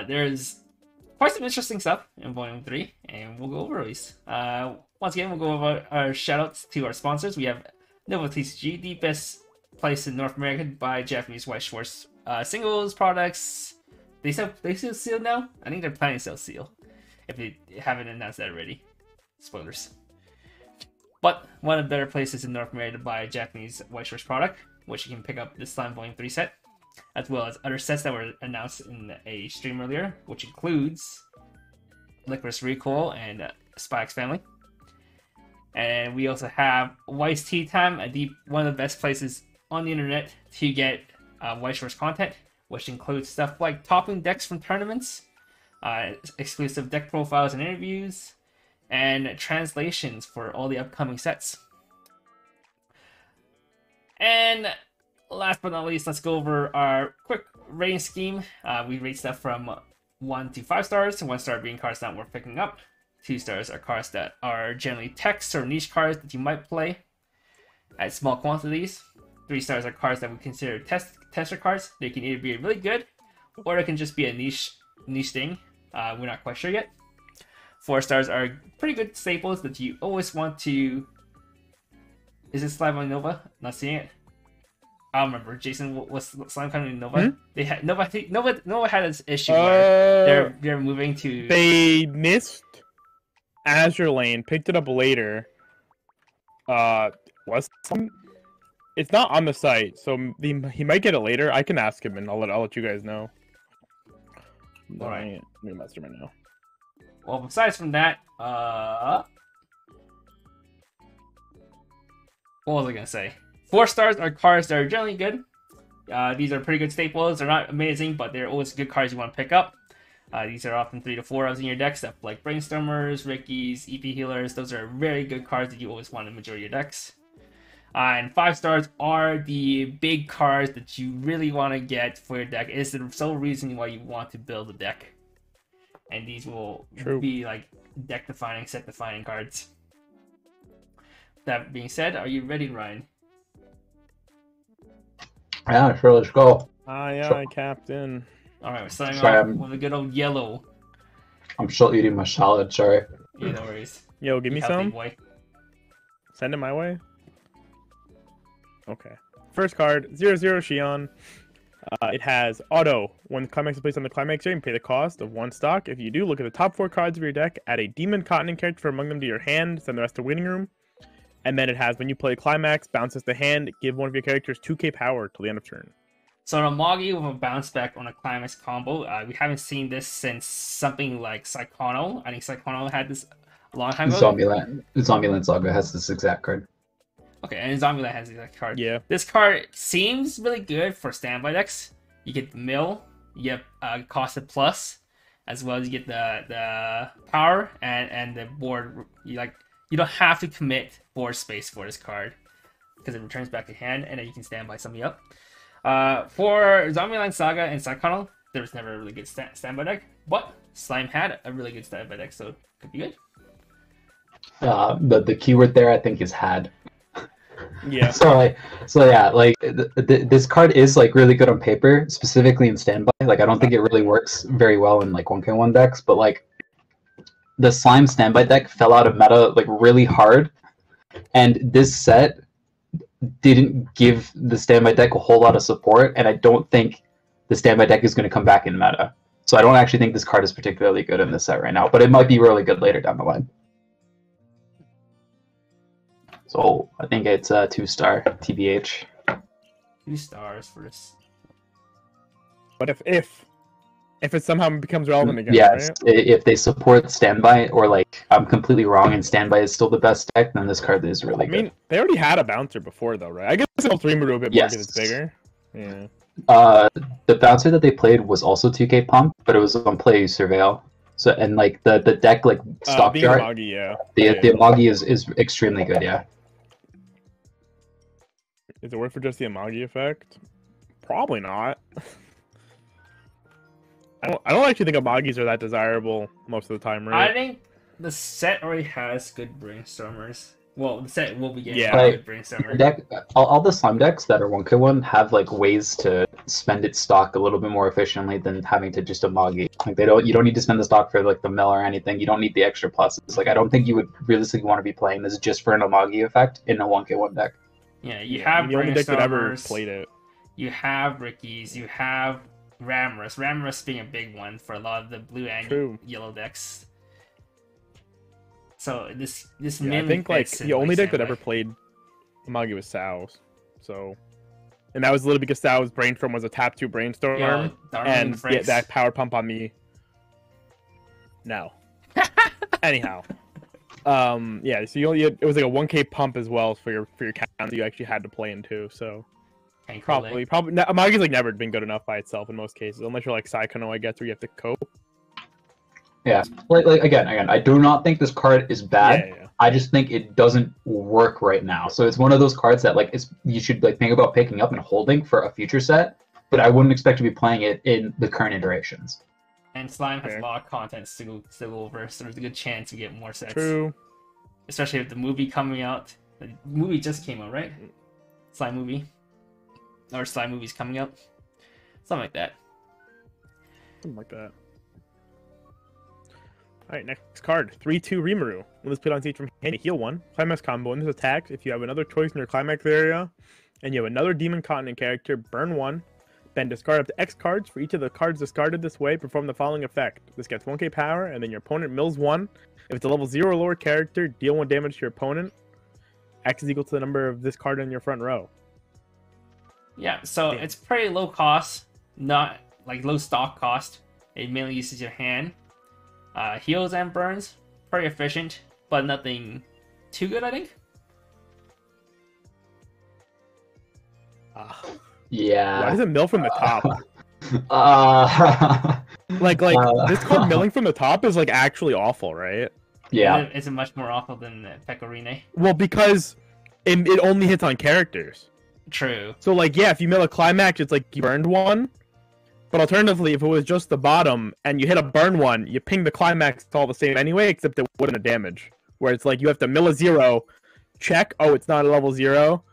There's quite some interesting stuff in Volume 3, and we'll go over these. Once again, we'll go over our shoutouts to our sponsors. We have Nova TCG, the best place in North America to buy Japanese Weiss Schwarz singles products. They still seal now? I think they're planning to sell seal, if they haven't announced that already. Spoilers. But one of the better places in North America to buy a Japanese Weiss Schwarz product, which you can pick up this Slime Volume 3 set, as well as other sets that were announced in a stream earlier, which includes Licorice Recoil and Spike's Family. And we also have Weiss Tea Time, one of the best places on the internet to get Weiss Schwarz content, which includes stuff like topping decks from tournaments, exclusive deck profiles and interviews, and translations for all the upcoming sets. And last but not least, let's go over our quick rating scheme. We rate stuff from 1 to 5 stars, 1 star being cards not worth picking up, 2 stars are cards that are generally text or niche cards that you might play at small quantities. 3 stars are cards that we consider tester cards. They can either be really good, or it can just be a niche thing. We're not quite sure yet. 4 stars are pretty good staples that you always want to... Is it Slime on Nova? Not seeing it. I don't remember. Jason, what's Slime coming in Nova? They had Nova. I think Nova had this issue where they're moving to... They missed Azure Lane, picked it up later. It's not on the site, so he might get it later. I can ask him, and I'll let you guys know. All right. Let me message him right now. Well, besides from that, what was I gonna say? 4 stars are cards that are generally good. These are pretty good staples. They're not amazing, but they're always good cards you want to pick up. These are often 3 to 4 in your deck, stuff like Brainstormers, Rickies, EP Healers. Those are very good cards that you always want in the majority of your decks. And 5 stars are the big cards that you really want to get for your deck. It's the sole reason why you want to build a deck. And these will be like deck-defining, set-defining cards. That being said, are you ready, Ryan? Yeah, sure, let's go. Aye, aye, Captain. Alright, we're starting off with a good old yellow. I'm still eating my salad, sorry. Yeah, no worries. Yo, give me some. Boy. Send it my way. Okay. First card, 0/0 Shion. It has auto. When the climax is placed on the climax chain, pay the cost of 1 stock. If you do, look at the top 4 cards of your deck, add a demon continent character from among them to your hand, send the rest to waiting room. And then it has, when you play climax, bounces the hand, give one of your characters 2k power till the end of turn. So an Amagi with a bounce back on a climax combo. We haven't seen this since something like Psychono. I think Psychono had this a long time ago. Zombieland Saga has this exact card. Okay, and Zombieland has this card. Yeah. This card seems really good for standby decks. You get the mill, you get costed plus, as well as you get the power and the board. You don't have to commit board space for this card because it returns back to hand, and then you can standby something up. For Zombieland Saga and Psychono, there was never a really good standby deck, but Slime had a really good standby deck, so it could be good. The keyword there, I think, is had. Yeah. So yeah, like this card is like really good on paper, specifically in standby. Like I don't think it really works very well in like 1k1 decks, but like the Slime standby deck fell out of meta like really hard, and this set didn't give the standby deck a whole lot of support, and I don't think the standby deck is going to come back in meta. So I don't actually think this card is particularly good in this set right now, but it might be really good later down the line. So I think it's a 2-star, TBH. 2 stars for this. But if it somehow becomes relevant again, yes, right? If they support standby, or like I'm completely wrong and standby is still the best deck, then this card is really good. I mean, they already had a bouncer before though, right? I guess it'll 3 move a bit more because it's bigger. Yeah. The bouncer that they played was also 2k pump, but it was on Play Surveil. So and like the deck like stock chart, Amagi, yeah. the Amagi is extremely good, yeah. Is it worth for just the Amagi effect? Probably not. I don't actually think Amagis are that desirable most of the time, right? I think the set already has good brainstormers. Well, the set will be getting Yeah. good brainstormers. All the Slime decks that are 1k1 have like ways to spend its stock a little bit more efficiently than having to just Amagi. Like you don't need to spend the stock for like the mill or anything. You don't need the extra pluses. Like I don't think you would realistically want to be playing this just for an Amagi effect in a 1k1 deck. Yeah, you have the only deck that ever Brainstormers, played it. you have Rickies, you have Ramrus. Ramrus being a big one for a lot of the blue and yellow decks. So this I think like the only deck that ever played Amagi was Sal's. So, and that was literally because Sal's Brainstorm was a tap 2 Brainstorm, and get that power pump on me. No. Anyhow, yeah. So it was like a 1k pump as well for your count that you actually had to play into. So probably Amagi's like never been good enough by itself in most cases, unless you're like Saikono, I guess, where you have to cope. Yeah, like again, I do not think this card is bad. Yeah. I just think it doesn't work right now. So it's one of those cards that like you should like think about picking up and holding for a future set, but I wouldn't expect to be playing it in the current iterations. And Slime has a lot of content to go over, so there's a good chance we get more sets. True. Especially with the movie coming out. The movie just came out, right? Slime movie. Or Slime movie's coming out. Something like that. Something like that. Alright, next card. 3-2 Rimuru. When this played on stage from hand, heal 1. Climax combo. When this attacks, if you have another choice in your climax area, and you have another Demon Continent character, burn 1. Then discard up to X cards. For each of the cards discarded this way, perform the following effect. This gets 1k power, and then your opponent mills 1. If it's a level 0 or lower character, deal 1 damage to your opponent. X is equal to the number of this card in your front row. Yeah, so it's pretty low cost, not like low stock cost. It mainly uses your hand. Heals and burns, pretty efficient, but nothing too good, I think. Yeah. Why does it mill from the top? Like this card milling from the top is like actually awful, right? Yeah. Is it much more awful than Pecorine? Well, because it only hits on characters. True. So like yeah, if you mill a climax, it's like you burned 1. But alternatively, if it was just the bottom and you hit a burn 1, you ping the climax, it's all the same anyway, except it wouldn't have damage. Where it's like you have to mill a 0, check, oh, it's not a level 0.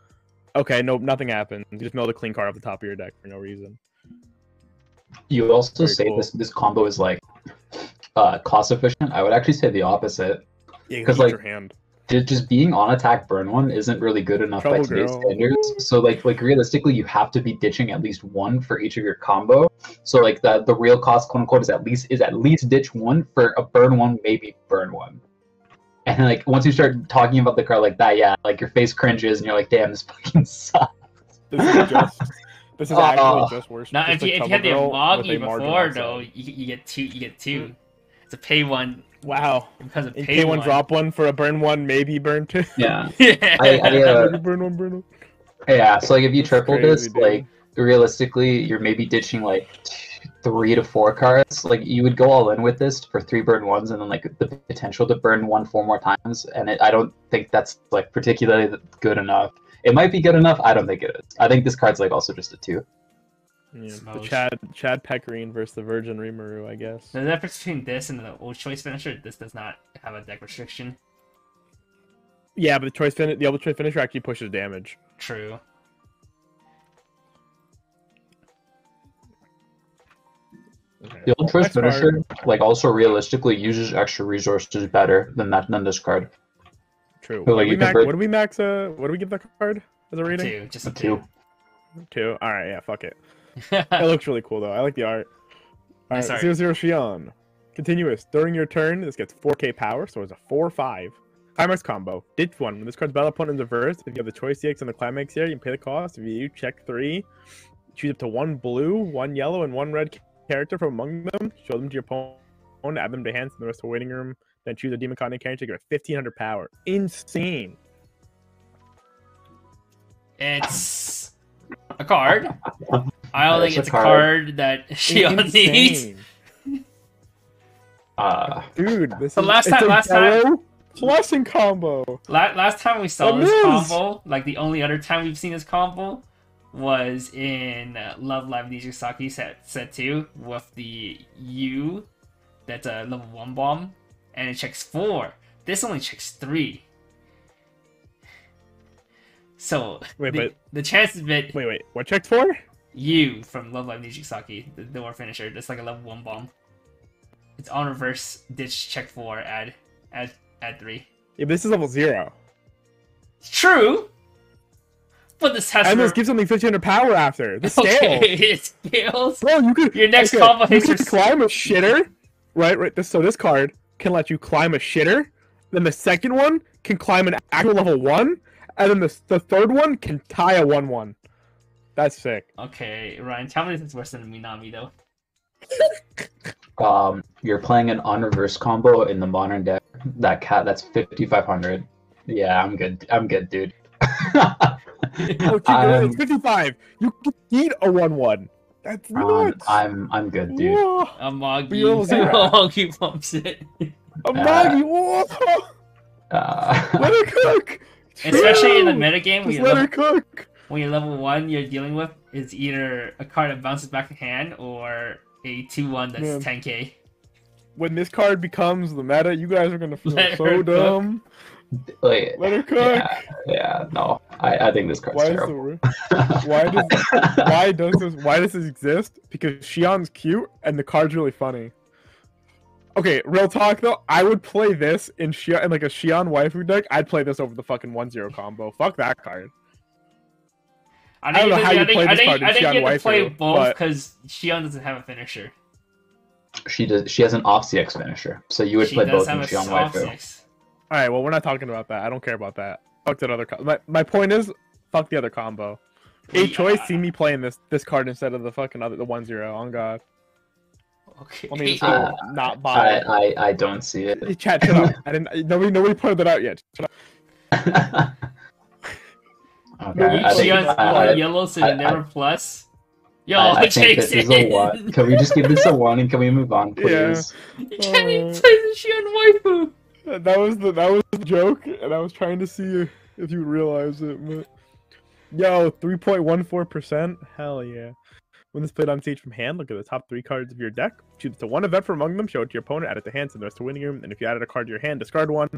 Okay, nope, nothing happens. You just mill the clean card off the top of your deck for no reason. You also Very say cool. this combo is like cost efficient. I would actually say the opposite. Yeah, because like like your hand. just being on attack burn 1 isn't really good enough by Trouble today's girl. standards. So like realistically, you have to be ditching at least 1 for each of your combo. So like the real cost, quote unquote, is at least ditch 1 for a burn 1, maybe burn 1. And then, like once you start talking about the card like that, yeah, like your face cringes and you're like, damn, this fucking sucks. This is actually just worse. Now, just if you like had the Trouble Girl with Amagi a margin before, outside. though, you get two. You get 2. It's a pay 1 Wow. because of In pay K1 1. drop 1 for a burn 1, maybe burn 2. Yeah. Yeah. I burn 1, burn 1. yeah, so like if you That's triple crazy, this, dude. like realistically, you're maybe ditching like 3 to 4 cards. Like you would go all in with this for 3 burn 1s, and then like the potential to burn 1 4 more times. And I don't think that's like particularly good enough. It might be good enough. I don't think it is. I think this card's like also just a 2. Yeah, the Smosh. Chad Pecorine versus the Virgin Rimuru, I guess. The difference between this and the old choice finisher, this does not have a deck restriction. Yeah, but the other choice finisher actually pushes damage. True. Okay. The old choice Next card. finisher, like also realistically uses extra resources better than this card. True. So, What like, do you we can what do we max? What do we give that card as a rating? 2, just A a 2. 2. All right, yeah, fuck it. It looks really cool though. I like the art. All right, Nice 0-0 Shion. Continuous. During your turn, this gets 4k power, so it's a 4/5. Climax combo. Ditch 1. When this card's battle opponent is reversed, if you have the choice CX in the climax here, you can pay the cost. If you check 3, choose up to 1 blue, 1 yellow, and 1 red character from among them. Show them to your opponent, add them to hands in the rest of the waiting room. Then choose a Demon Continent character, get 1500 power. Insane. It's a card. I don't It's think a it's a card that Shion needs. Insane. Dude, this So is last it's time- a last time- yellow Plussing combo. Last time we saw It this is. combo, like the only other time we've seen this combo, was in Love Live Nijisaki set 2 with the U that's a level 1 bomb, and it checks 4. This only checks 3. So Wait, the chances of it, Wait. What checked for? You from Love Live Nijisaki, the door finisher. That's like a level 1 bomb. It's on reverse, ditch, check 4, add 3. Yeah, but this is level 0. True! But this has And this gives something 1500 power after. This scales. Okay, it scales. Bro, you could Your next combo you hits could your climb a shitter. Right. So this card can let you climb a shitter. Then the second one can climb an actual level 1. And then the third one can tie a 1/1. That's sick. Okay, Ryan, tell me this is worse than Minami though. You're playing an on reverse combo in the modern deck. That's 5500. Yeah, I'm good. I'm good, dude. It's 55. You can eat a 1/1. That's nuts. I'm good, dude. Whoa. Amagi pumps it. Amagi, whoa. Let her cook. Especially in the metagame, Just let her cook. when you're level 1, you're dealing with is either a card that bounces back to hand or a 2/1 that's 10k. When this card becomes the meta, you guys are gonna feel Let so her dumb. Like, Let her cook. Yeah, no. I think this card's terrible. Why does this exist? Because Shion's cute and the card's really funny. Okay, real talk though, I would play this in like a Shion waifu deck. I'd play this over the fucking 1/0 combo. Fuck that card. I don't know how you play this card in Shion Shion you have to play waifu, both because Shion doesn't have a finisher. She does. She has an off CX finisher, so you would She play does both in have a Shion soft waifu. 6. All right, well we're not talking about that. I don't care about that. Fuck that other. My point is, fuck the other combo. A choice, see me playing this card instead of the fucking other 1/0. On God. Okay. Let me just not buy it. I don't see it. Hey, chat, shut up. I didn't. Nobody pointed that out yet. Shut up. Okay, Shion's yellow, so you never plus. Yo, I think this is a 1. Can we just give this a 1 and can we move on, please? You can't even play the Shion waifu. That was the joke, and I was trying to see if you realize it. But... Yo, 3.14%. Hell yeah. When this played on stage from hand, look at the top 3 cards of your deck. Choose to one event from among them, show it to your opponent, add it to hand, send the rest to winning room, and if you added a card to your hand, discard one.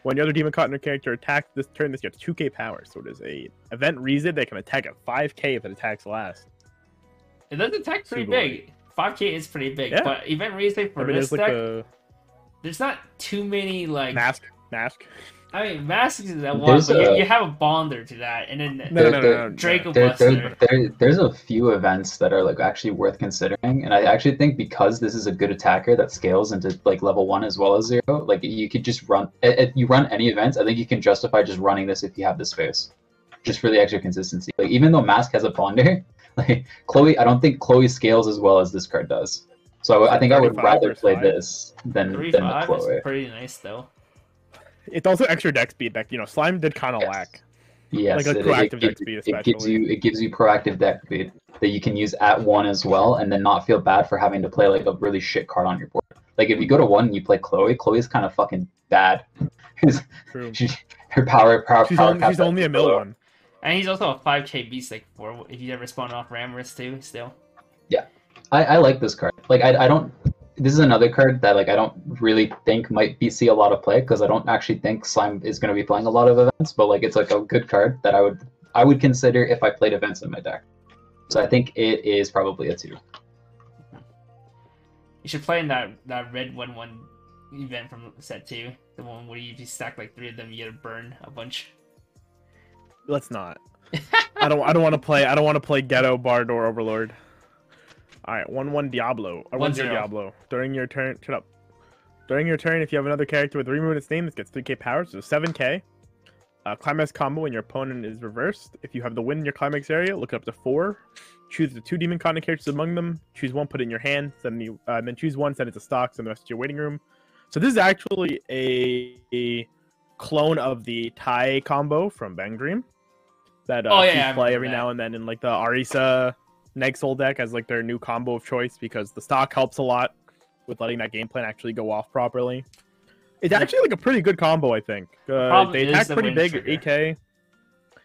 When your other demon cotton character attacks this turn, this gets 2k power. So it is a event reason they can attack at 5k if it attacks last. It does attack pretty big. 5k is pretty big, Yeah. but event reason for this like deck, there's not too many like mask. I mean, Mask is that one, but you have a Bonder to that, and then No. Draco Buster. There's a few events that are like actually worth considering, and I actually think because this is a good attacker that scales into like level 1 as well as 0, like you could just run. If you run any events, I think you can justify just running this if you have the space, just for the extra consistency. Like even though Mask has a Bonder, like Chloe, I don't think Chloe scales as well as this card does. So I think I would rather play this than the 3/5 Chloe. is pretty nice though. It's also extra deck speed deck. You know, Slime did kind of lack. Yes, Like proactive deck speed, especially. it gives you proactive deck speed that you can use at 1 as well, and then not feel bad for having to play like a really shit card on your board. Like if you go to 1 and you play Chloe, Chloe's kind of fucking bad. True. Her power She's only a mill one. And he's also a 5k beast like for if you ever spawn off Ramrus too. Still. Yeah, I like this card. Like I don't. This is another card that like I don't really think might see a lot of play because I don't actually think Slime is going to be playing a lot of events. But like it's like a good card that I would consider if I played events in my deck. So I think it is probably a 2. You should play in that red 1/1 event from set 2, the one where if you stack like 3 of them, you gotta burn a bunch. Let's not. I don't want to play Ghetto Bard or Overlord. All right, 1/1 Diablo or 1/0 Diablo. During your turn, shut up. During your turn, if you have another character with remove its name, this gets 3k power, so 7k. Climax combo when your opponent is reversed. If you have the win in your climax area, look it up to 4. Choose the 2 demon content characters among them. Choose 1, put it in your hand. Then choose 1, send it to stock, send the rest to your waiting room. So this is actually a clone of the Tai combo from Bang Dream that play every now and then in like the Arisa Nexol deck as like their new combo of choice because the stock helps a lot with letting that game plan actually go off properly. It's actually like a pretty good combo, I think. They attack pretty big, 8k.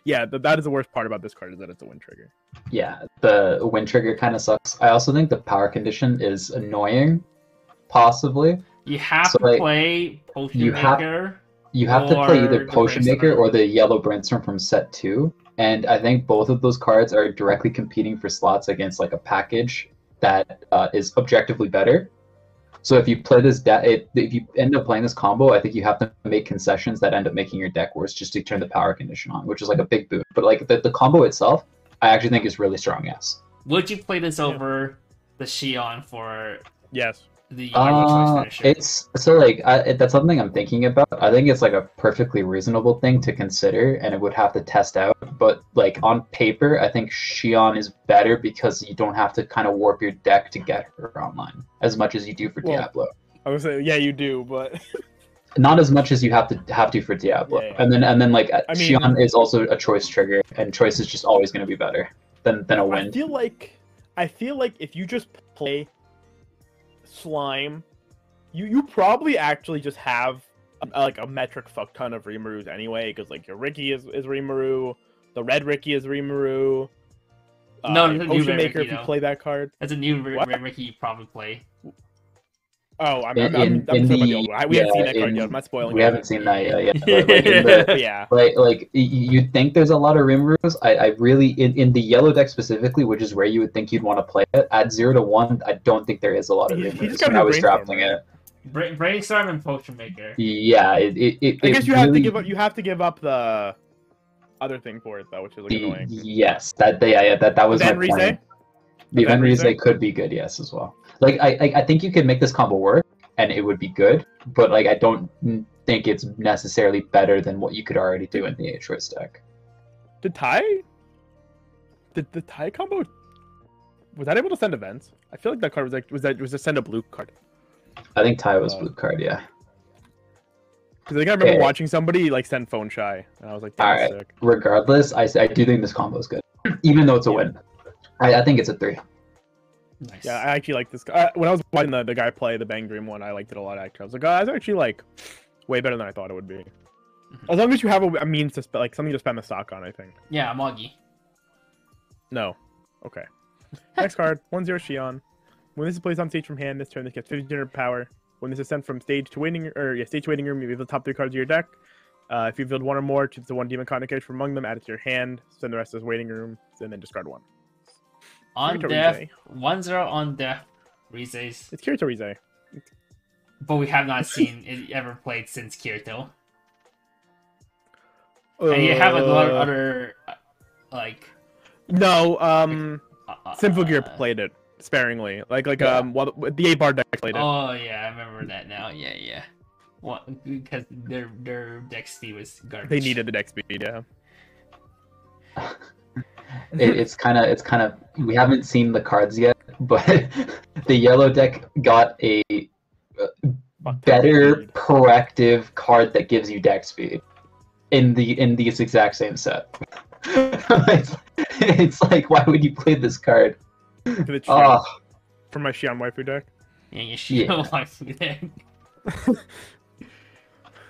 Yeah, that is the worst part about this card is that it's a win trigger. Yeah, the win trigger kind of sucks. I also think the power condition is annoying, possibly. You have So, to like, play Potion Maker. You have to play either the Potion Maker Brainstorm. or the Yellow Brainstorm from set 2. and I think both of those cards are directly competing for slots against like a package that is objectively better. So if you play this if you end up playing this combo, I think you have to make concessions that end up making your deck worse just to turn the power condition on, which is like a big boon. But like the combo itself, I actually think is really strong. Yes. Would you play this over the Xion for Yes. the choice finisher? It's so like that's something I'm thinking about. I think it's like a perfectly reasonable thing to consider, and it would have to test out. But like on paper, I think Xion is better because you don't have to kind of warp your deck to get her online as much as you do for Diablo. I would say, yeah, you do, but Not as much as you have to for Diablo. Yeah. And then like I mean, Xion is also a choice trigger, and choice is just always going to be better than a win. I feel like if you just play Slime, you probably actually just have like a metric fuck ton of Rimarus anyway, because like your Ricky is Rimaru, the red Ricky is Rimaru. No, the new Ocean red Maker Ricky, if you though. play that card. That's a new What? Rare Ricky you probably play. Oh, I'm In talking about the the- old one. We haven't seen that card in- yet. I'm not spoiling. We it. haven't seen that yet. But like in the, But yeah. like you'd think there's a lot of Rimrus. I really in the yellow deck specifically, which is where you would think you'd want to play it at 0 to 1. I don't think there is a lot of He just Rimrus got when a I was Brainstorm, drafting right? it. Brainstorm and Potion Maker. Yeah, I guess you have to really- give up. You have to give up the other thing for it though, which is like annoying. Yes, that was my Event point. Rise? The event Rise? Rise could be good, yes, as well. Like I think you could make this combo work, and it would be good, but like I don't think it's necessarily better than what you could already do in the A-Choice deck. Did the Ty combo, was that able to send events? I feel like that card was like was a send a blue card. I think Ty was blue card, yeah. Because like, I remember Okay. watching somebody like send phone shy, and I was like, that's Alright. sick. Regardless, I do think this combo is good, even though it's a win. I think it's a 3. Nice. Yeah, I actually like this. When I was watching the guy play the Bang Dream one, I liked it a lot. Actually, I was like, oh, that's actually like way better than I thought it would be. As long as you have a means to like something to spend the stock on, I think. Yeah, Moggy. No. Okay. Next card, 1/0 Xion. When this is placed on stage from hand, this turn this gets 1500 power. When this is sent from stage to waiting room, you reveal the top 3 cards of your deck. If you revealed 1 or more, choose the 1 demon continent card from among them, add it to your hand, send the rest as waiting room, and then discard 1. On Kirito death. Rize. 1-0 on death. Rize's. It's Kirito Rize. But we have not seen it ever played since Kirito. And And you have a lot of other, like... No, Symphogear uh, played it sparingly. Like Yeah. well, the 8-bar deck played it. Oh, yeah, I remember that now. Yeah. Well, because their deck speed was garbage. They needed the deck speed, yeah. It's kind of we haven't seen the cards yet, but the yellow deck got a better proactive card that gives you deck speed in these exact same set. it's like, why would you play this card? Oh, From my Xion waifu deck. Yeah, you should Yeah. watch that.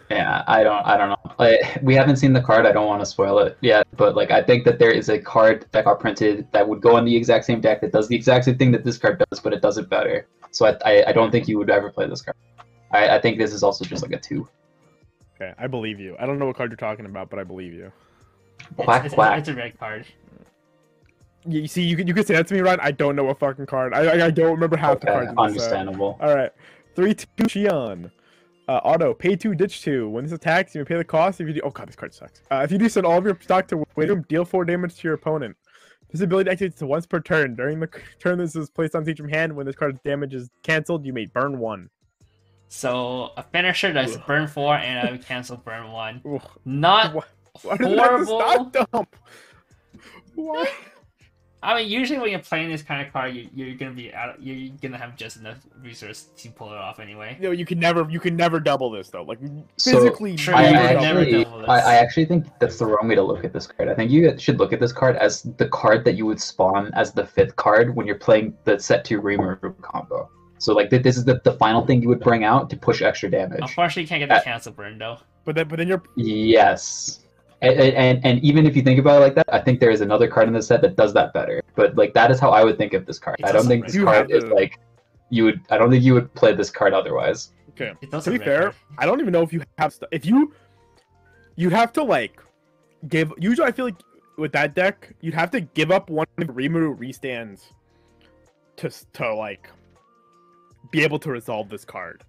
yeah, I don't know. We haven't seen the card. I don't want to spoil it yet, but like I think that there is a card that got printed that would go in the exact same deck that does the exact same thing that this card does, but it does it better. So I don't think you would ever play this card. I think this is also just like a 2. Okay, I believe you. I don't know what card you're talking about, but I believe you. Quack quack. It's a red card. You see, you could say that to me, Ryan. I don't know what fucking card. I don't remember half the cards. Okay, in this set. understandable. All right, 3/2 Xion. Auto, pay 2, ditch 2. When this attacks, you may pay the cost. If you do, oh god, this card sucks. If you do send all of your stock to win room, deal 4 damage to your opponent. This ability activates once per turn. During the turn this is placed on stage from hand, when this card's damage is cancelled, you may burn 1. So, a finisher does burn 4 and I cancel burn 1. Ugh. Not Why did it have to horrible. stock dump? Why? I mean, usually when you're playing this kind of card, you're gonna be out. You're gonna have just enough resource to pull it off anyway. You know, you can never double this though. Like So, physically, True, I you never would double never it. double this. I actually think that's the wrong way to look at this card. I think you should look at this card as the card that you would spawn as the 5th card when you're playing the set 2 Reamer combo. So like this is the final thing you would bring out to push extra damage. Unfortunately, you can't get the cancel burn though. But then you're Yes. And even if you think about it like that, I think there is another card in the set that does that better. But like that is how I would think of this card. It's I don't also think red. this You card have is to- like you would. I don't think you would play this card otherwise. okay. It's also To be red fair, card. I don't even know if you have stuff. If you'd have to like give. Usually, I feel like with that deck, you'd have to give up one of the Rimuru restands to like be able to resolve this card.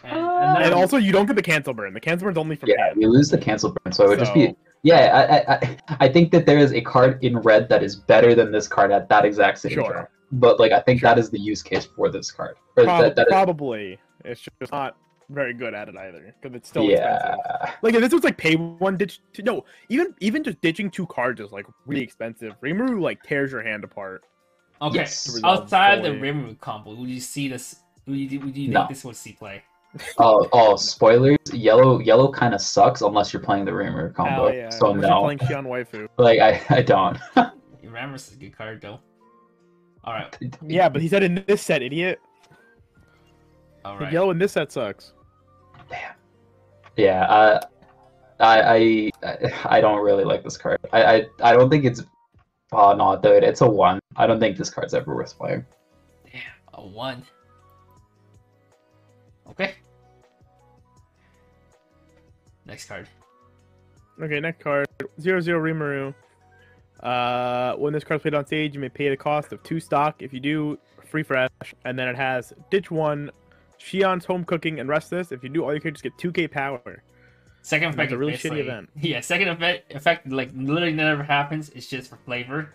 And also, you don't get the cancel burn. The cancel burn's only from hand. you lose the cancel burn, so it would just be. Yeah, I think that there is a card in red that is better than this card at that exact same drop. But like, I think that is the use case for this card. Probably, it's just not very good at it either, because it's still expensive. Like if this was like pay one ditch. No, even just ditching 2 cards is like really expensive. Rimuru like tears your hand apart. Okay, outside the Rimuru combo, would you see this? Would you think this would see play? Spoilers! Yellow kind of sucks unless you're playing the Rimuru combo. Yeah. So unless no. you're playing Xian Waifu. Like I don't. Rammus is a good card though. All right. Yeah, but he said in this set, idiot. All right. Yellow in this set sucks. Damn. Yeah. I don't really like this card. I don't think it's. Oh no, dude, it's a 1. I don't think this card's ever worth playing. Damn, a 1. Okay. Next card. Okay, next card. 0/0 Rimuru. When this card's played on stage, you may pay the cost of 2 stock. If you do, free fresh. And then it has ditch 1, Xian's home cooking, and rest this. If you do, all your characters get 2k power. Second effect is a really shitty event. Yeah, second effect like literally never happens. It's just for flavor.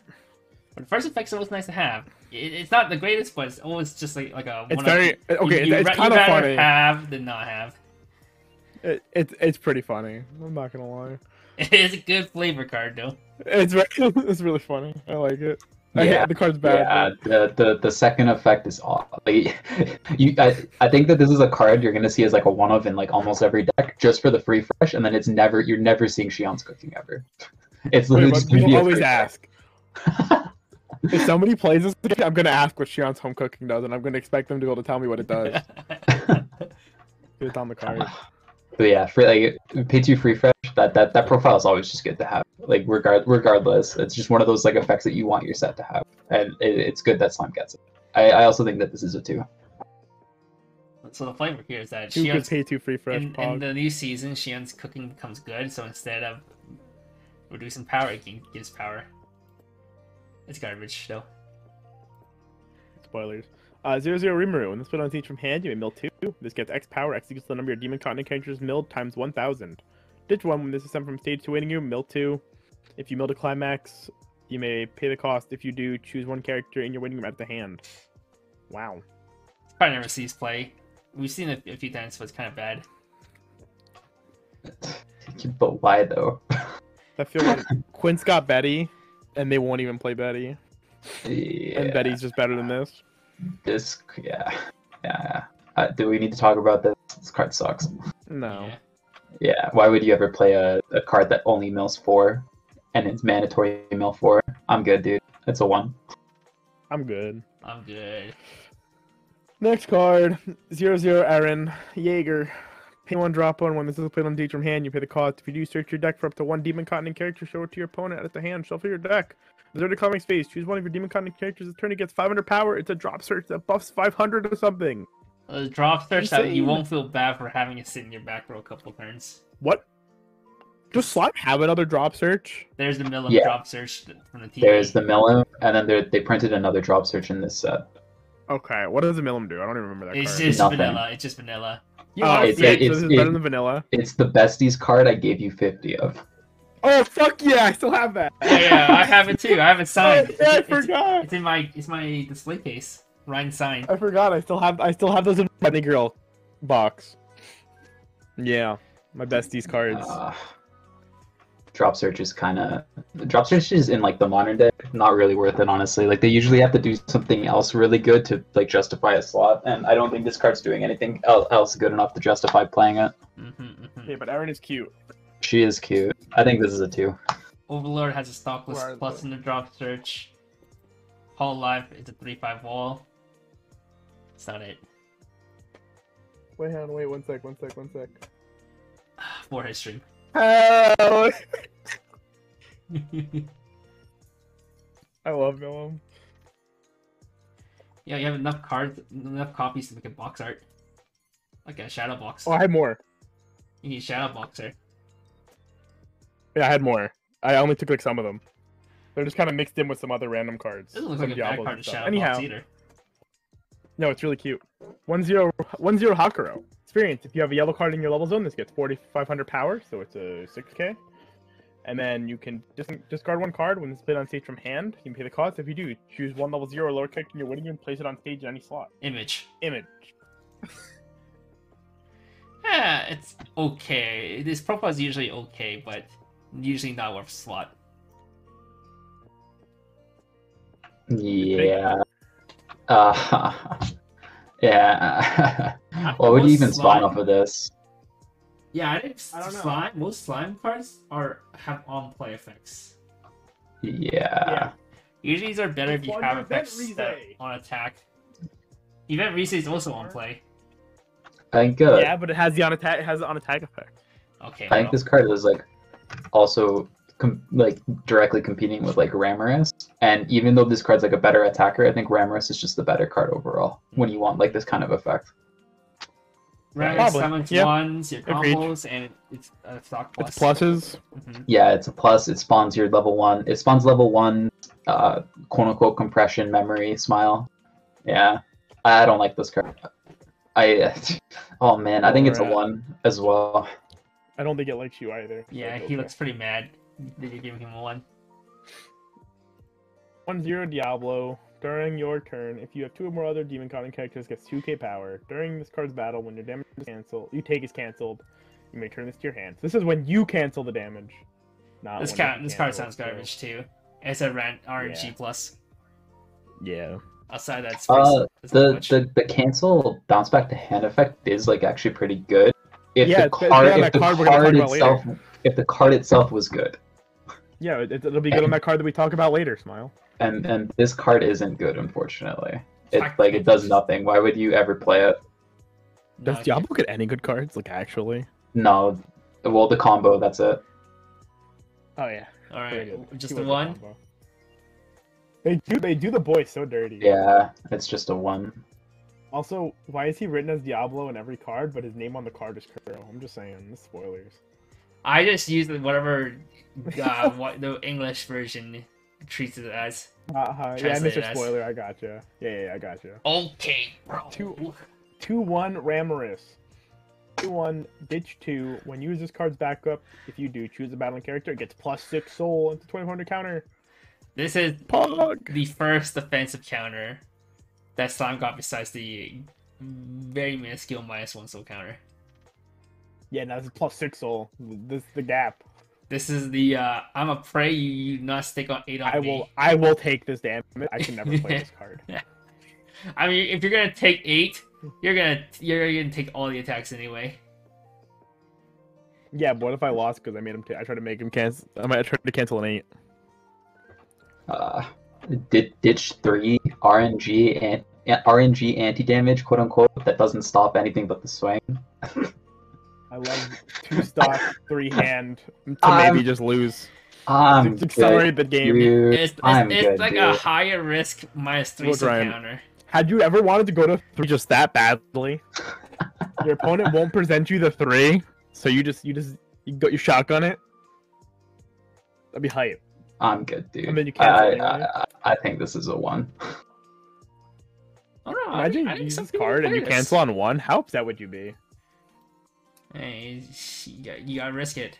But the first effect's always nice to have. It's not the greatest, but it's always just like a. It's very okay. It's kind of funny. Have than not have. It's pretty funny. I'm not gonna lie. It's a good flavor card though. It's really funny. I like it. Yeah, the card's bad. Yeah, the second effect is awful. Like, I think that this is a card you're gonna see as like a one of in like almost every deck, just for the free fresh, and then you're never seeing Xian's cooking ever. It's literally just people always ask. If somebody plays this game, I'm gonna ask what Xian's home cooking does, and I'm gonna expect them to be able to tell me what it does. It's on the card. But yeah, for like pay 2 free fresh, that profile is always just good to have. Like regardless, it's just one of those like effects that you want your set to have, and it's good that Slime gets it. I also think that this is a 2. So the flavor here is that you could pay 2 free fresh. In the new season, Xian's cooking becomes good. So instead of reducing power, it gives power. It's garbage though. Spoilers. 0/0 Rimuru. When this put on stage from hand, you may mill 2. This gets X power. X equals the number of demon continent characters milled times 1000. Ditch 1. When this is sent from stage to waiting room, mill 2. If you mill to climax, you may pay the cost. If you do, choose 1 character in your waiting room at the hand. Wow. Probably never sees play. We've seen it a few times, but it's kind of bad. But why though? I feel like Quint's got Betty, and they won't even play Betty. Yeah. And Betty's just better than this. Yeah. Do we need to talk about this? This card sucks. No. Yeah. Why would you ever play a card that only mills 4, and it's mandatory mill 4? I'm good, dude. It's a 1. I'm good. Next card, 0/0 Aaron Jaeger. Pay 1, drop 1. When this is played on stage from hand, you pay the cost. If you do, search your deck for up to 1 demon continent character, show it to your opponent at the hand. Shuffle your deck. Desert the climax phase. Choose 1 of your demon continent characters. This turn it gets 500 power. It's a drop search that buffs 500 or something. A drop search that you won't feel bad for having it sit in your back row a couple turns. What? Does Slime have another drop search? There's the Milim drop search from the TV. There's the Milim, and then they printed another drop search in this set. Okay, what does the Milim do? I don't even remember that it's card. Just Nothing. vanilla. It's just vanilla. This is better than vanilla. It's the besties card I gave you 50 of. Oh fuck yeah! I still have that. Yeah, I have it too. I have it signed. Oh, yeah, I forgot. It's in my display case. Ryan signed. I forgot. I still have those in my girl box. Yeah, my besties cards. Drop search is drop searches in like the modern day, not really worth it, honestly. Like they usually have to do something else really good to like justify a slot, and I don't think this card's doing anything else good enough to justify playing it. Yeah, but Erin is cute. She is cute. I think this is a 2. Overlord has a stockless plus in the drop search. Hall Life is a 3/5 wall. That's not it. Wait, one sec. 4 history. Oh! I love Milim. Yeah, you have enough copies to make a box art. Like a shadow box. Oh, I had more. You need shadow boxer. Yeah, I had more. I only took like some of them. They're just kind of mixed in with some other random cards. Doesn't look some like a bad Diablos card and to stuff. shadow Anyhow, box either. no, it's really cute. 1-0 Hakuro. Experience. If you have a yellow card in your level zone, this gets 4,500 power, so it's a 6k. And then you can discard one card when it's played on stage from hand. You can pay the cost. If you do, choose one level 0 or lower character in your winning and place it on stage in any slot. Image. Image. Yeah, it's okay. This profile is usually okay, but usually not worth slot. Yeah. Yeah. What would you even spawn off of this? Yeah, I think I don't know. most slime cards have on-play effects. Yeah. Usually these are better if you Spawn have your effects Event that Relay. on attack. Event Reset is also on play. I think Yeah, but it has the on attack. It has the on attack effect. Okay. I think this card is like also directly competing with like Ramorous, and even though this card's like a better attacker, I think Ramorous is just the better card overall when you want like this kind of effect. Ramorous summons Yep. ones, your Agreed. combos, and it's a stock plus. It's pluses. Mhm. Yeah, it's a plus. It spawns your level 1. It spawns level 1, quote unquote compression memory smile. Yeah, I don't like this card. Oh man, I think it's a Alright. 1 as well. I don't think it likes you either. so Yeah, it's he okay. looks pretty mad that you're giving him a 1. 1-0 Diablo. During your turn, if you have 2 or more other demon common characters, gets 2k power. During this card's battle, when your damage is cancelled, you take is cancelled. You may turn this to your hand. This is when you cancel the damage. Not This when card it's sounds canceled, so- garbage too. It's a RNG Yeah. plus. Yeah. Outside that space, it's not much. The cancel bounce back to hand effect is like actually pretty good. If Yeah, the it's better card, than if that the card we're gonna card talk about itself, if the card itself was good, Yeah, it'll be good on that card that we talk about later, Smile. and this card isn't good, unfortunately. It Fuck. like it does nothing. Why would you ever play it? Does No, Diablo get any good cards? Like, actually? No, well the combo, that's it. Oh, yeah. All Very right, good. just He the was a one. combo. They do the boy so dirty. Yeah, it's just a 1. Also, why is he written as Diablo in every card, but his name on the card is Kuro? I'm just saying, the spoilers. I just use whatever what the English version treats it as. Yeah, Translate Mr. it as- Spoiler, I gotcha. Yeah, I gotcha. Okay, bro. 2-1 Ramorous. 2-1 Ditch 2. When you use this card's backup, if you do choose a battling character, it gets +6 soul into 2400 counter. This is Pog! the first defensive counter that Slime got besides the very minuscule -1 soul counter. Yeah, now this is +6 soul. This is the gap. This is the I'm a pray you not stick on 8 on me. I will take this damage. I can never play this card. I mean, if you're gonna take 8, you're gonna take all the attacks anyway. Yeah, but what if I lost because I made him? I tried to make him cancel. I might try to cancel an 8. Ditch 3 RNG and RNG anti damage, quote unquote, that doesn't stop anything but the swing. I love 2 stock, 3 hand to I'm- maybe just lose. I'm To accelerate the good, game. dude. It's I'm good, like dude. a higher risk -3 Look, soul Ryan. counter. Had you ever wanted to go to 3 just that badly? Your opponent won't present you the 3, so you got your shotgun it. That'd be hype. I'm good, dude. And then you cancel anyway. I think this is a 1. Oh no! Imagine I you think use some this people card and play you this. cancel on 1. How upset would you be? Hey, you gotta risk it.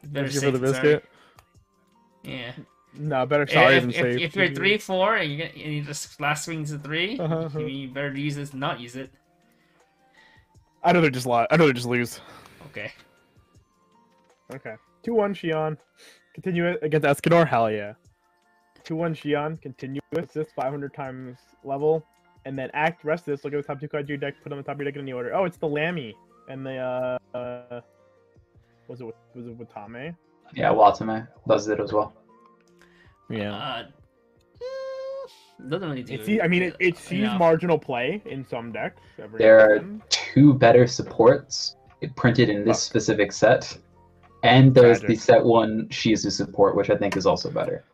Better Risk it safe for the than sorry. biscuit? Yeah. No, better sorry than safe. If you're 3-4 and you just last swing's a 3, Uh-huh. you better use this than not use it. I'd rather just lie. I'd rather just lose. Okay. Okay. 2-1 Shion. Continue it against Escanor? Hell yeah. 2-1 Shion. Continue with this 500 times level. And then act rest this. Look at the top 2 cards of your deck. Put them on the top of your deck in any order. Oh, it's the Lammy. And the was it with Tame? Yeah, Watame does it as well. Yeah. Doesn't really do. It sees enough. marginal play in some decks. Every There now are and then. 2 better supports printed in this specific set. And there's the Tragic. set 1 Shizu support, which I think is also better.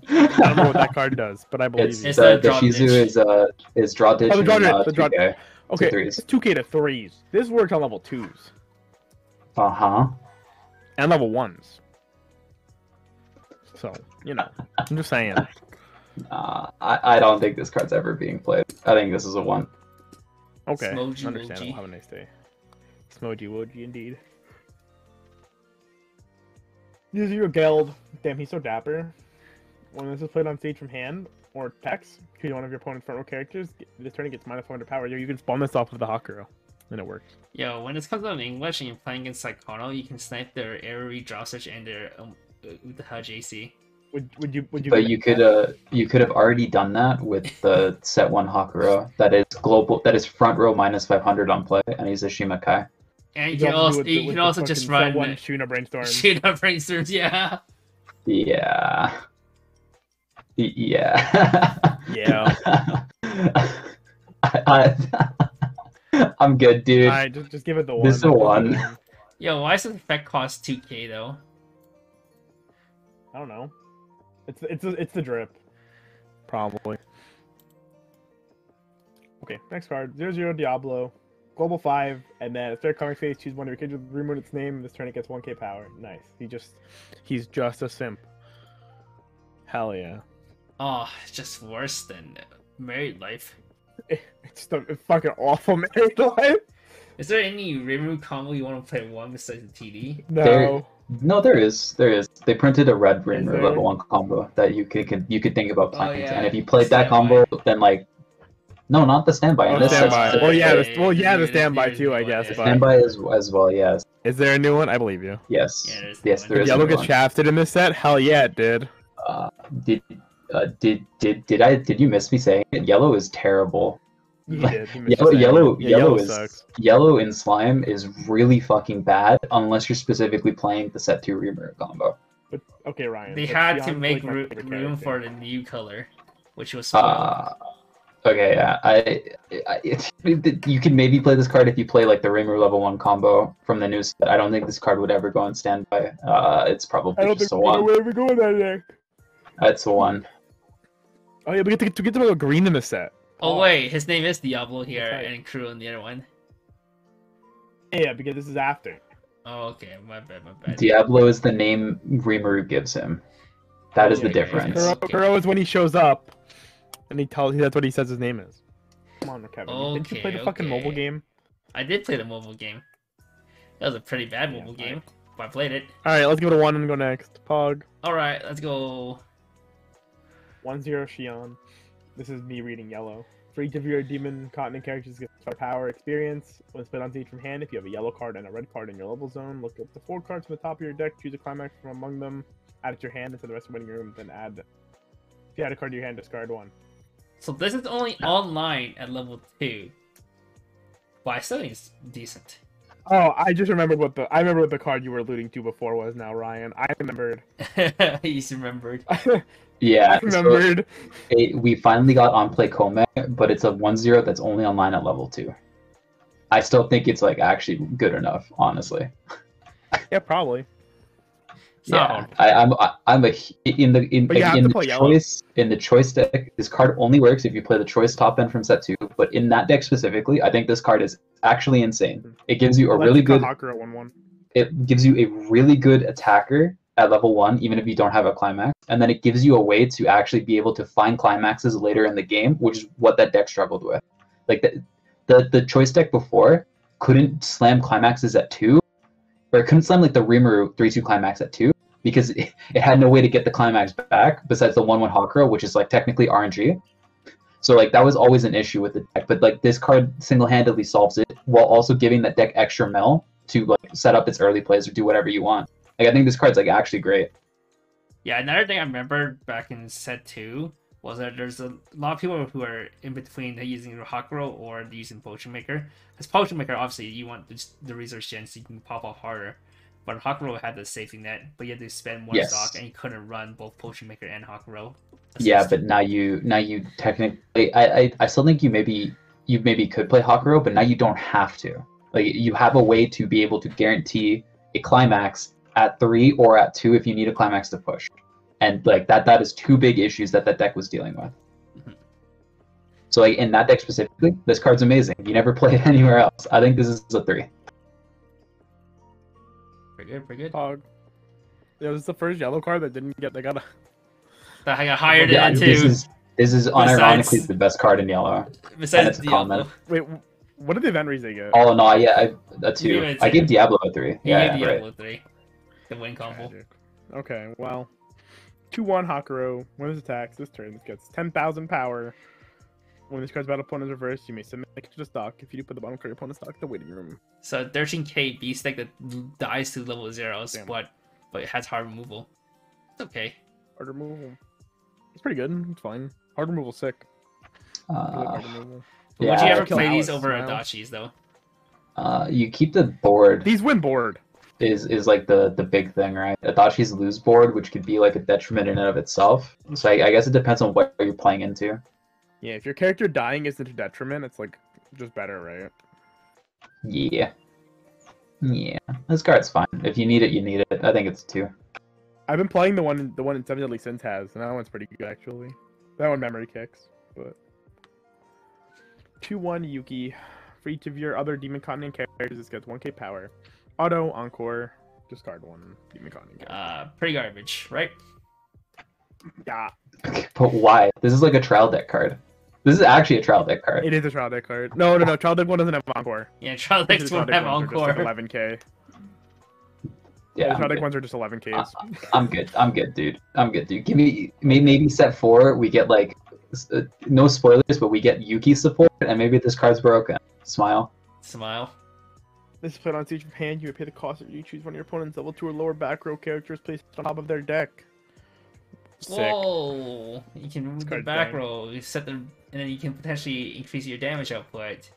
I don't know what that card does, but I believe It's you. It's the the draw Shizu ditch. is draw ditch Oh, the draw and ditch, the draw- 2K. Okay, 2/3s. it's 2k to 3s. This works on level 2s Uh-huh. and level 1s. So, I'm just saying. I don't think this card's ever being played. I think this is a 1. Okay, Smoji understandable. Woji. Have a nice day. Smoji Woji, indeed. Use your Geld. Damn, he's so dapper. When this is played on stage from hand or text, choose one of your opponent's front row characters. This turn it gets -400 power. You can spawn this off of the Hakuro, and it works. Yo, when this comes out in English and you're playing against Psychono, you can snipe their AoE drop switch and their the Hudge AC. Would you? But you could have already done that with the set 1 Hakuro that is global, that is front row -500 on play, and he's a Shimakai. And you can also just run one Shuna Brainstorm. Shuna Brainstorms, yeah. Yeah. Yeah. Yeah. I'm good, dude. Alright, just give it the 1. This is a 1. Yo, why does the effect cost 2k though? I don't know. It's the drip. Probably. Okay, next card. 0/0 Diablo. Global 5, and then a third comic phase, choose one of your kids, remove its name, this turn it gets 1k power. Nice. He's just a simp. Hell yeah. Oh, it's just worse than married life. It's fucking awful married life. Is there any Rimuru combo you want to play one besides the TD? No. No, there is. They printed a red ring there? level 1 combo that you could think about playing. yeah. And if you played that Standby. combo, then like, no, not the standby. Oh, This is- standby. Well, yeah, yeah, the standby there's too, I one, guess. yeah. But standby as well. Yes, is there a new one? I believe you. yes, Yeah, there's yes. one. There Did is. Yellow a new get one. shafted in this set? Hell yeah, it did. Did you miss me saying it? Yellow is terrible. He did. He missed Yellow, the yellow, set. yellow is sucks. yellow in slime is really fucking bad unless you're specifically playing the set 2 Reamer combo. But okay, Ryan. They let's had be to honest, make like, my favorite room character. for the new color, which was spoiled. Okay, yeah. You can maybe play this card if you play like the Reamer level 1 combo from the new set. I don't think this card would ever go on standby. It's I probably don't just think a we're 1. where we going that deck. It's a 1. Oh yeah, we get to get to green in the set. Oh wait, his name is Diablo here, That's right. and Crew in the other one. Yeah, because this is after. Oh, okay, my bad. Diablo is the name Rimuru gives him. That is the Yeah, difference. Okay. Kuro is when he shows up, and that's what he says his name is. Come on, Kevin. Didn't you play the fucking mobile Okay. game? I did play the mobile game. That was a pretty bad mobile game, but I played it. Alright, let's go to 1 and go next. Pog. Alright, let's go. 1/0 Shion. This is me reading yellow. For each of your demon continent characters get star power experience. When it's played on stage from hand, if you have a yellow card and a red card in your level zone, look up the 4 cards from the top of your deck, choose a climax from among them, add it to your hand into the rest of the winning room, then add. If you add a card to your hand, discard 1. So this is only online at level 2. But I still think it's decent. Oh, I just remembered what the card you were alluding to before was now, Ryan. I remembered. He's remembered. Yeah, I remembered. we finally got on play Kome, but it's a 1/0 that's only online at level 2. I still think it's like actually good enough, honestly. Yeah, probably. Yeah, I'm in the choice deck. This card only works if you play the choice top end from set 2. But in that deck specifically, I think this card is actually insane. It gives you a really good. Hakuro 1/1. It gives you a really good attacker at level 1, even if you don't have a climax, and then it gives you a way to actually be able to find climaxes later in the game, which is what that deck struggled with. Like the choice deck before couldn't slam climaxes at 2, or it couldn't slam like the Rimuru 3/2 climax at 2 because it had no way to get the climax back besides the 1/1 Hakuro, which is like technically RNG. So like that was always an issue with the deck, but like this card single-handedly solves it while also giving that deck extra mill to like set up its early plays or do whatever you want. Like I think this card's like actually great. Yeah, another thing I remember back in set 2 was that there's a lot of people who are in between using Hakuro or using Potion Maker. Because Potion Maker, obviously, you want the resource gen so you can pop off harder. But Hakuro had the safety net, but you had to spend one stock and you couldn't run both Potion Maker and Hakuro. Yeah, but now you technically, I still think you maybe could play Hakuro, but now you don't have to. Like you have a way to be able to guarantee a climax at 3 or at 2 if you need a climax to push, and like that is 2 big issues that deck was dealing with. So like in that deck specifically, this card's amazing. You never play it anywhere else. I think this is a 3. Pretty good, pretty good. Pog. It was the first yellow card that didn't get. They got a. That I got hired Yeah, into. this is Besides- unironically the best card in yellow. And Besides it's a common. Diablo. Wait, what did the event reads they get? Oh no, yeah, a You gave 2. it a I 2. gave Diablo a 3. He Yeah, gave right. Diablo 3. The win combo. Tragic. Okay, well, 2/1 Hakuro. When this attacks this turn, this gets 10,000 power. When this card's battle opponent's reversed, you may submit it to the stock. If you do, put the bottom card of your opponent's stock in the waiting room. So 13k beast deck that dies to level 0s, Damn. but it has hard removal. It's okay. Hard removal. It's pretty good. It's fine. Hard removal sick. I like hard removal. Would Yeah, you ever kill play these Alice, over Miles. Adachi's though? You keep the board These win board. is like the big thing, right? Adachi's lose board, which could be like a detriment in and of itself. So I guess it depends on what you're playing into. Yeah, if your character dying isn't a detriment, it's like just better, right? Yeah. Yeah. This card's fine. If you need it, you need it. I think it's 2. I've been playing the one in Seven Deadly Sins has, and that one's pretty good actually. That one memory kicks, but 2/1 Yuki. For each of your other Demon Continent characters, this gets 1k power. Auto Encore. Discard 1 Demon Continent character. Pretty garbage, right? Yeah, But why? This is like a trial deck card. This is actually a trial deck card. it is a trial deck card. No, Trial deck one doesn't have Encore. Yeah, trial The decks trial won't deck have ones are just encore. like 11k. Yeah, The I'm trial deck good. ones are just 11ks. I'm good. I'm good, dude. I'm good, dude. Give me maybe set 4. We get like no spoilers, but we get Yuki support, and maybe this card's broken. Smile. Smile. This is played on each hand. You may pay the cost if you choose one of your opponent's level 2 or lower back row characters placed on top of their deck. Sick. Whoa! You can move the card's back dying. row, you set them, and then you can potentially increase your damage output.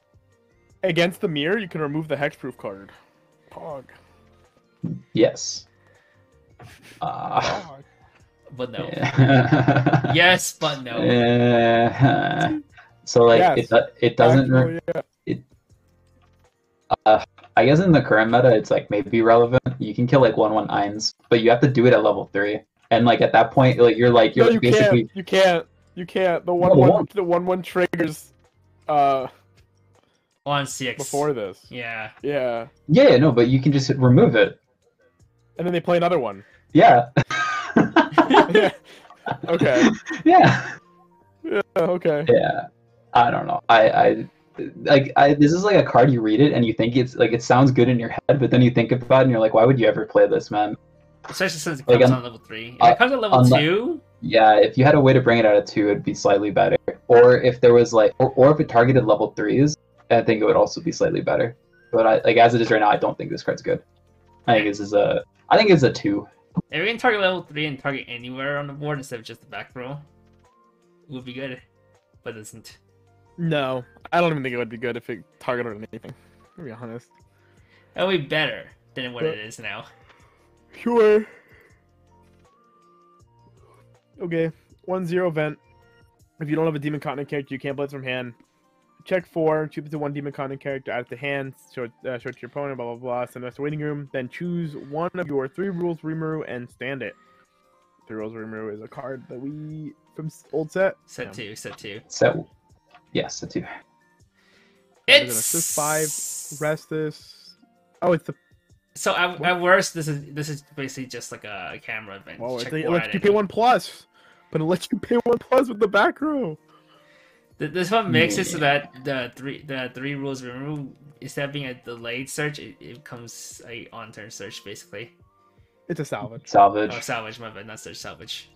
Against the mirror, you can remove the hexproof card. Pog. Yes. Pog. But no. Yeah. Yes, but no. So like Yes. it doesn't. Actually, yeah. I guess in the current meta, it's like maybe relevant. You can kill like 1/1 but you have to do it at level 3. And like at that point, like you're No, you basically can't. You can't. You can't. The No, the 1/1 triggers. 1/6. Before this. Yeah. Yeah. yeah, no, but you can just remove it. And then they play another one. Yeah. Yeah. Okay. Yeah. Yeah. Okay. Yeah. I don't know. This is like a card you read it and you think it's like it sounds good in your head, but then you think about it and you're like, why would you ever play this, man? Especially since it Like, comes on level 3. If it comes on level 2, Yeah, if you had a way to bring it out of 2, it'd be slightly better. Or if there was like, or if it targeted level 3s, I think it would also be slightly better. But as it is right now, I don't think this card's good. I think it's a 2. if we can target level 3 and target anywhere on the board instead of just the back row, it would be good. But it isn't. No, I don't even think it would be good if it targeted anything. To be honest. It would be better than what it is now. Sure. Okay. 1/0 event. If you don't have a Demon Continent character, you can't play it from hand. Check 4, choose the 1 Demon Continent character, add it to hand, show it to your opponent, blah blah blah, send it to the waiting room, then choose one of your 3 rules Rimuru and stand it. 3 rules Rimuru is a card that we from old set. Set 2, set 2. So, yes, a 2. It's an assist 5, rest this. Oh, it's the So at worst, this is basically just like a camera event. oh, Check it four lets at you any- pay 1+, but it lets you pay 1+ with the back row. This one makes it so that the three rules remove instead of being a delayed search, it becomes a on turn search basically. It's a salvage. Salvage. Oh, salvage, my bad, not search, salvage.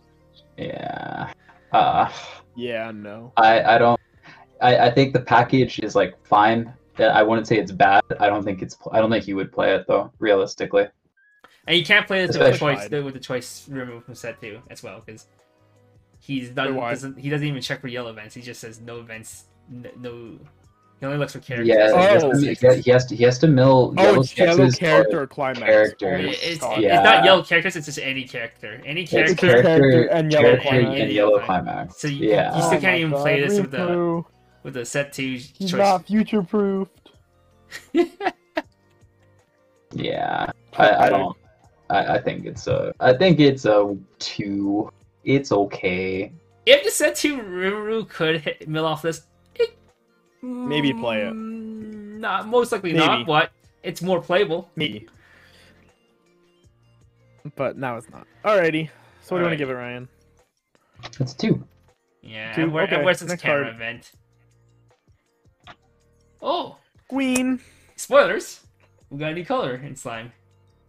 Yeah. Yeah, no. I think the package is like fine. I wouldn't say it's bad. I don't think you would play it though, realistically. And you can't play this Especially- with the choice removed from set 2 as well because he why? doesn't even check for yellow events. He just says no events, no. He only looks for characters. Yeah, Oh. he has to mill Oh, it's yellow sketches character or climax. characters. It's Yeah. not yellow characters. It's just any character. Any It's character. character and yellow character climax. and yellow climax. So you Yeah. still can't my even God, play this with the Rimuru, set 2 He's choice. not future proofed. Yeah. I think it's a 2. It's okay. If the set 2 Rimuru could mill off this, Maybe play it. Not most likely Maybe. not, but it's more playable. Me. but now it's not. Alrighty. So what do you want to Alright. give it, Ryan? That's 2. Yeah, Two, and okay, where's this next camera card. event? Oh, Queen. spoilers! We got a new color in slime.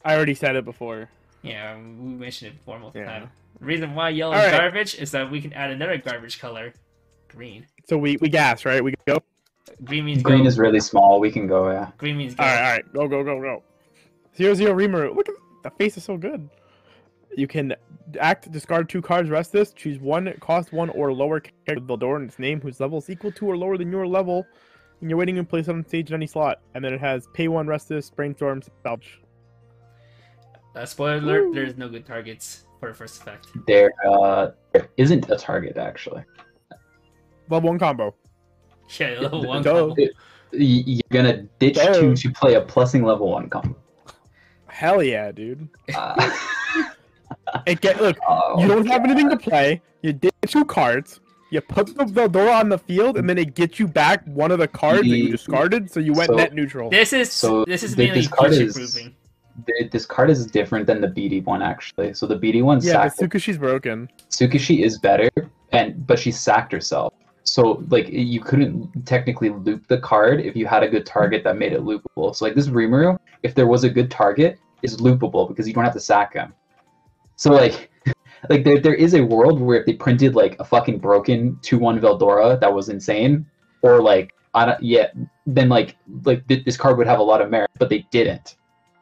I already said it before. Yeah, we mentioned it before multiple Yeah. times. The reason why yellow Alright. is garbage is that we can add another garbage color, green. So we gas, right? We go. Green means Green go. is really small. We can go, yeah. Green means go. All right. Go, go, go, go. 0-0 Rimuru. Look at the face is so good. You can act, discard 2 cards, rest this, choose 1, cost 1 or lower character with Veldora and its name whose level is equal to or lower than your level. And you're waiting and place it on stage in any slot. And then it has pay 1, rest this, brainstorm, salvage. Spoiler alert, Woo. there's no good targets for the first effect. There isn't a target, actually. Level 1 combo. Yeah, level 1 Duh. combo. You're gonna ditch Duh. 2 to play a plussing level 1 combo. Hell yeah, dude. Uh, Look, oh, you don't have God. anything to play. You did 2 cards. You put the Veldora on the field, and then it gets you back one of the cards that you discarded, so you went So- net neutral. This is mainly this card future is proofing. This card is different than the BD one, actually. So the BD one Yeah, sacked. but Tsukushi's broken. Tsukushi is better, but she sacked herself. So like you couldn't technically loop the card if you had a good target that made it loopable. So like this Rimuru, if there was a good target, is loopable because you don't have to sack him. So like like there is a world where if they printed like a fucking broken 2/1 Veldora that was insane, or like then like this card would have a lot of merit, but they didn't.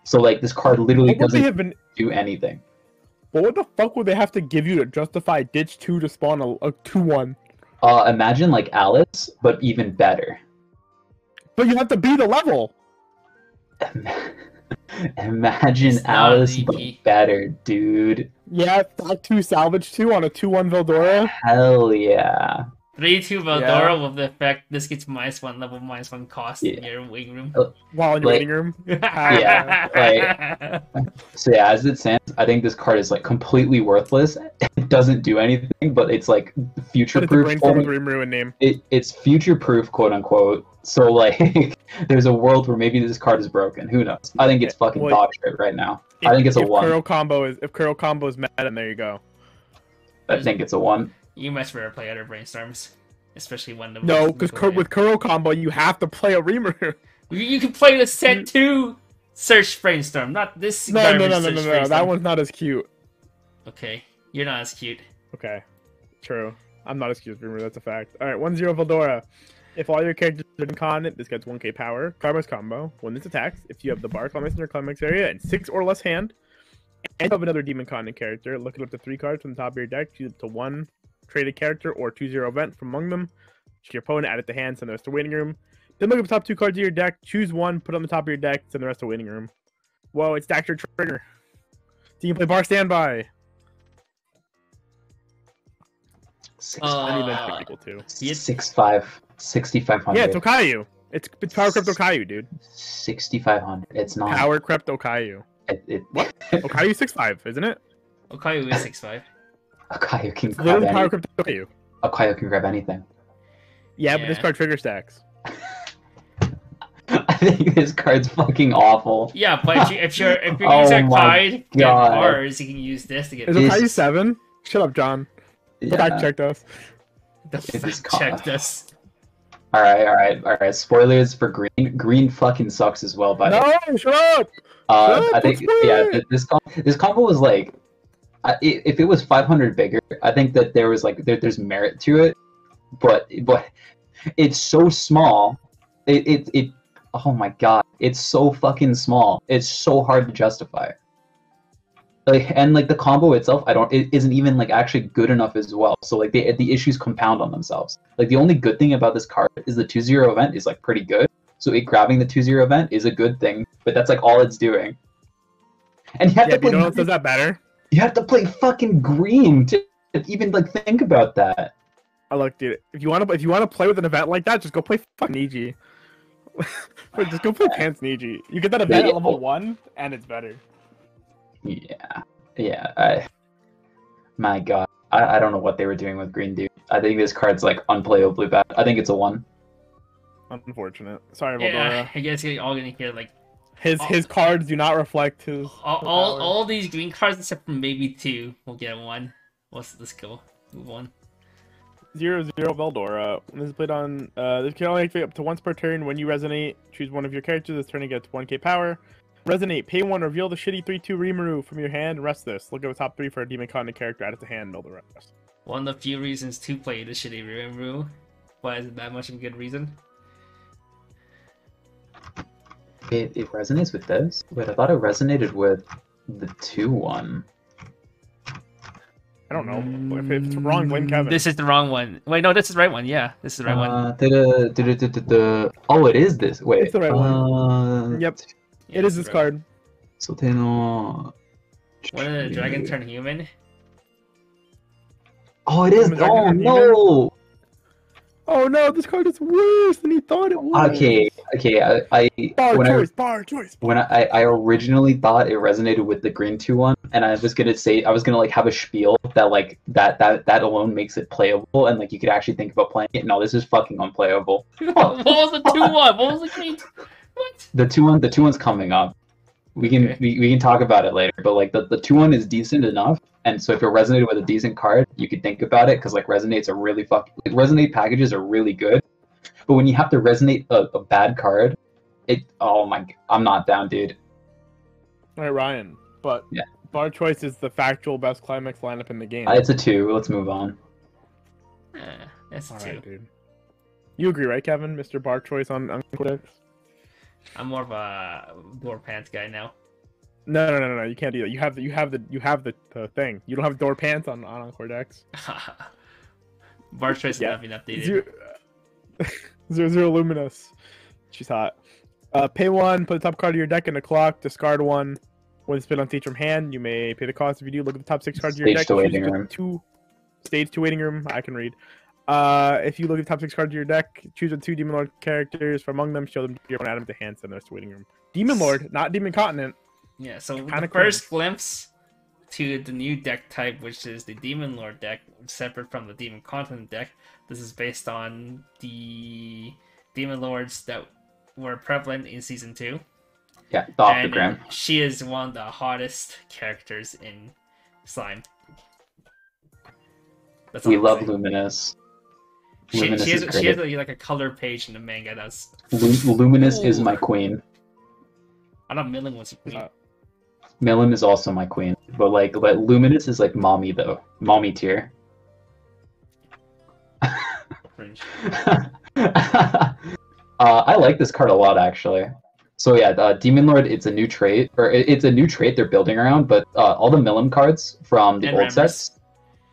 So like this card literally What would they doesn't have been? do anything. But what the fuck would they have to give you to justify ditch 2 to spawn a 2/1? Imagine like Alice, but even better. But you have to be the level. Imagine It's not Alice, leaky. but better, dude. Yeah, stock 2 salvage 2 on a 2/1 Veldora. Hell yeah. 3/2 Veldora Yeah. with the effect this gets -1 level, -1 cost in your wing room. While in your Like- waiting room. Yeah, So yeah, as it stands, I think this card is like completely worthless. It doesn't do anything, but it's like future But it's a proof. brainstorm with Rimuru name. It's future proof, quote unquote. So like, there's a world where maybe this card is broken. Who knows? I think it's fucking Well, dog shit right now. I think it's a if 1. Kuro combo is mad, and there you go. I think it's a 1. You much rather play other brainstorms, especially when the No, because with Kuro combo, you have to play a Rimuru. you can play the set 2 search brainstorm, not this No, garbage no. search That brainstorm. one's not as cute. Okay, you're not as cute. Okay, true. I'm not as cute as Rimuru, that's a fact. Alright, 1-0 Veldora. If all your characters are in con, this gets 1k power. Climax combo. When this attacks, if you have the bar climax in your climax area and 6 or less hand, and you have another demon continent character, look at up to 3 cards from the top of your deck, choose up to 1 traded character or 2/0 event from among them. Choose your opponent, add it to hand, send the rest to waiting room. Then look at the top 2 cards of your deck, choose 1, put it on the top of your deck, send the rest to waiting room. Whoa, it's stacked your trigger. So you can play bar standby. I need that equal to. 6,500. Yeah, it's Okayu. It's Power Crypt Okayu, dude. 6,500. It's not. Power Crypt Okayu. What? Okayu 6'5", isn't it? Okayu is 6'5". Akayu can It's grab literally Power any... Crypt Okayu. Akayu can grab anything. Yeah, but this Yeah. card trigger stacks. I think this card's fucking awful. Yeah, but if you're Oh using a my card, get God. bars, you can use this to get Is This- Okayu 7? Shut up, John. The fact checked us. the it is fact checked us. Alright. Spoilers for green. Green fucking sucks as well, by the way. No, shut up! I don't think, spoil yeah, it! this combo was like, if it was 500 bigger, I think that there was like, there's merit to it, but it's so small, oh my god, it's so fucking small, it's so hard to justify. Like, and like the combo itself, it isn't even like actually good enough as well, so like the issues compound on themselves. Like the only good thing about this card is the 2/0 event is like pretty good, so it grabbing the 2/0 event is a good thing, but that's like all it's doing. And you have Yeah, to but you play know what does that better? you have to play fucking green to even like think about that. Oh, look, dude. If you want to play with an event like that, just go play fucking Niji. Just go play Pants Niji. You get that event at level 1, and it's better. Yeah. My god, I don't know what they were doing with green, dude. I think this card's like unplayably bad. I think it's a 1. Unfortunate. Sorry, Yeah, Veldora. I guess you're all gonna hear like His cards do not reflect his. All these green cards except for maybe 2 will get 1. Let's go. Move on. 0/0 Veldora. When this is played on, this can only activate up to once per turn. When you resonate, choose one of your characters. This turn it gets 1k power. Resonate. Pay 1. Reveal the shitty 3/2 Rimuru from your hand. And rest this. Look at the top 3 for a demon continent character. Add it to hand. And all the rest. One of the few reasons to play the shitty Rimuru. Why is it that much of a good reason? It resonates with this? Wait, I thought it resonated with the 2/1. I don't know. If it's wrong, blame Kevin. This is the wrong one. Wait, no, this is the right one. Yeah, this is the right one. Oh, it is this. Wait. It's the right one. Yep. Yeah, It is this card. Soteno. What is it? Dragon turn human? Oh, it is. Oh, no. Oh no, this card is worse than he thought it was. Okay. Bar choice. When I originally thought it resonated with the green 2/1, and I was gonna like have a spiel that like that alone makes it playable, and like you could actually think about playing it. No, this is fucking unplayable. What was the 2/1? What was the green? What? The 2/1's coming up. We can talk about it later, but like the 2/1 is decent enough, and so if it resonated with a decent card, you could think about it, because like resonates are really resonate packages are really good, but when you have to resonate a bad card, I'm not down, dude. All right, Ryan, but yeah, Bar Choice is the factual best climax lineup in the game. It's a 2. Let's move on. That's a 2. Right, dude. You agree, right, Kevin? Mr. Bar Choice on Codex? I'm more of a door pants guy now. No. You can't do that. You have the thing. You don't have door pants on Encore Decks. Bar choice has not been updated. 0/0 Luminous. She's hot. Pay 1. Put the top card of your deck in the clock. Discard 1. When it's been on stage from hand, you may pay the cost. If you do, look at the top 6 cards of your deck. Stage to waiting room. Stage to waiting room. I can read. If you look at the top 6 cards of your deck, choose the 2 Demon Lord characters from among them, show them to your own, add them to hand, send the rest to waiting room. Demon Lord, not Demon Continent. Yeah, so the first glimpse to the new deck type, which is the Demon Lord deck, separate from the Demon Continent deck. This is based on the Demon Lords that were prevalent in Season 2. Yeah, the Octagram. She is one of the hottest characters in Slime. We love Luminous. She has like a color page in the manga that's... Luminous is my queen. I thought Millen was a queen. Millen is also my queen, but Luminous is like mommy though. Mommy tier. I like this card a lot actually. So yeah, Demon Lord, it's a new trait, they're building around, but all the Millen cards from the old sets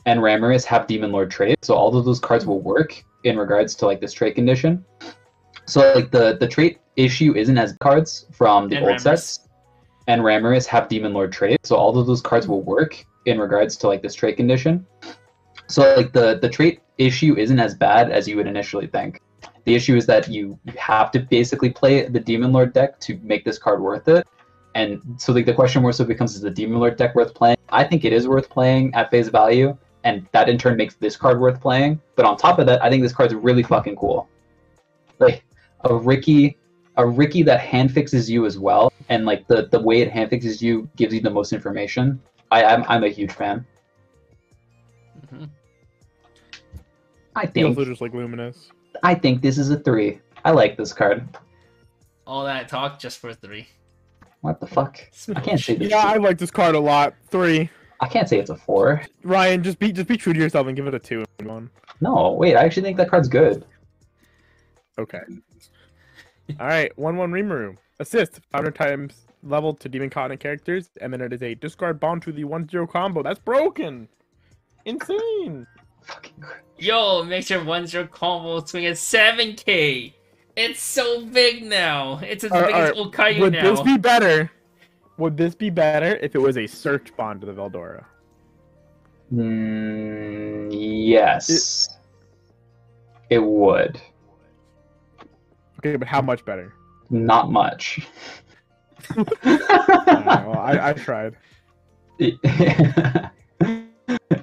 and Ramirez have Demon Lord trait, so all of those cards will work in regards to like this trait condition. So like the trait issue isn't as cards from the old sets, and Ramirez have Demon Lord trait, so all of those cards will work in regards to like this trait condition. So like the trait issue isn't as bad as you would initially think. The issue is that you have to basically play the Demon Lord deck to make this card worth it. And so like the question more so becomes, is the Demon Lord deck worth playing? I think it is worth playing at face value, and that in turn makes this card worth playing. But on top of that, I think this card's really fucking cool. Like a Ricky that hand fixes you as well, and like the way it hand fixes you gives you the most information. I'm a huge fan. Mm-hmm. I think also just like Luminous. I think this is a 3. I like this card. All that talk just for 3. What the fuck? I can't say this. Yeah, I like this card a lot. 3. I can't say it's a 4. Ryan, just be true to yourself and give it a 2. No, wait, I actually think that card's good. Okay. Alright, 1/1 Rimuru. Assist 500 times leveled to Demon Continent characters, and then it is a discard bond to the 1/0 combo. That's broken! Insane! Fucking Yo, makes your 1/0 combo swing at 7k! It's so big now! It's as big as Okayu now! Would this be better if it was a search bond to the Veldora? Yes. It would. Okay, but how much better? Not much. Well, I tried.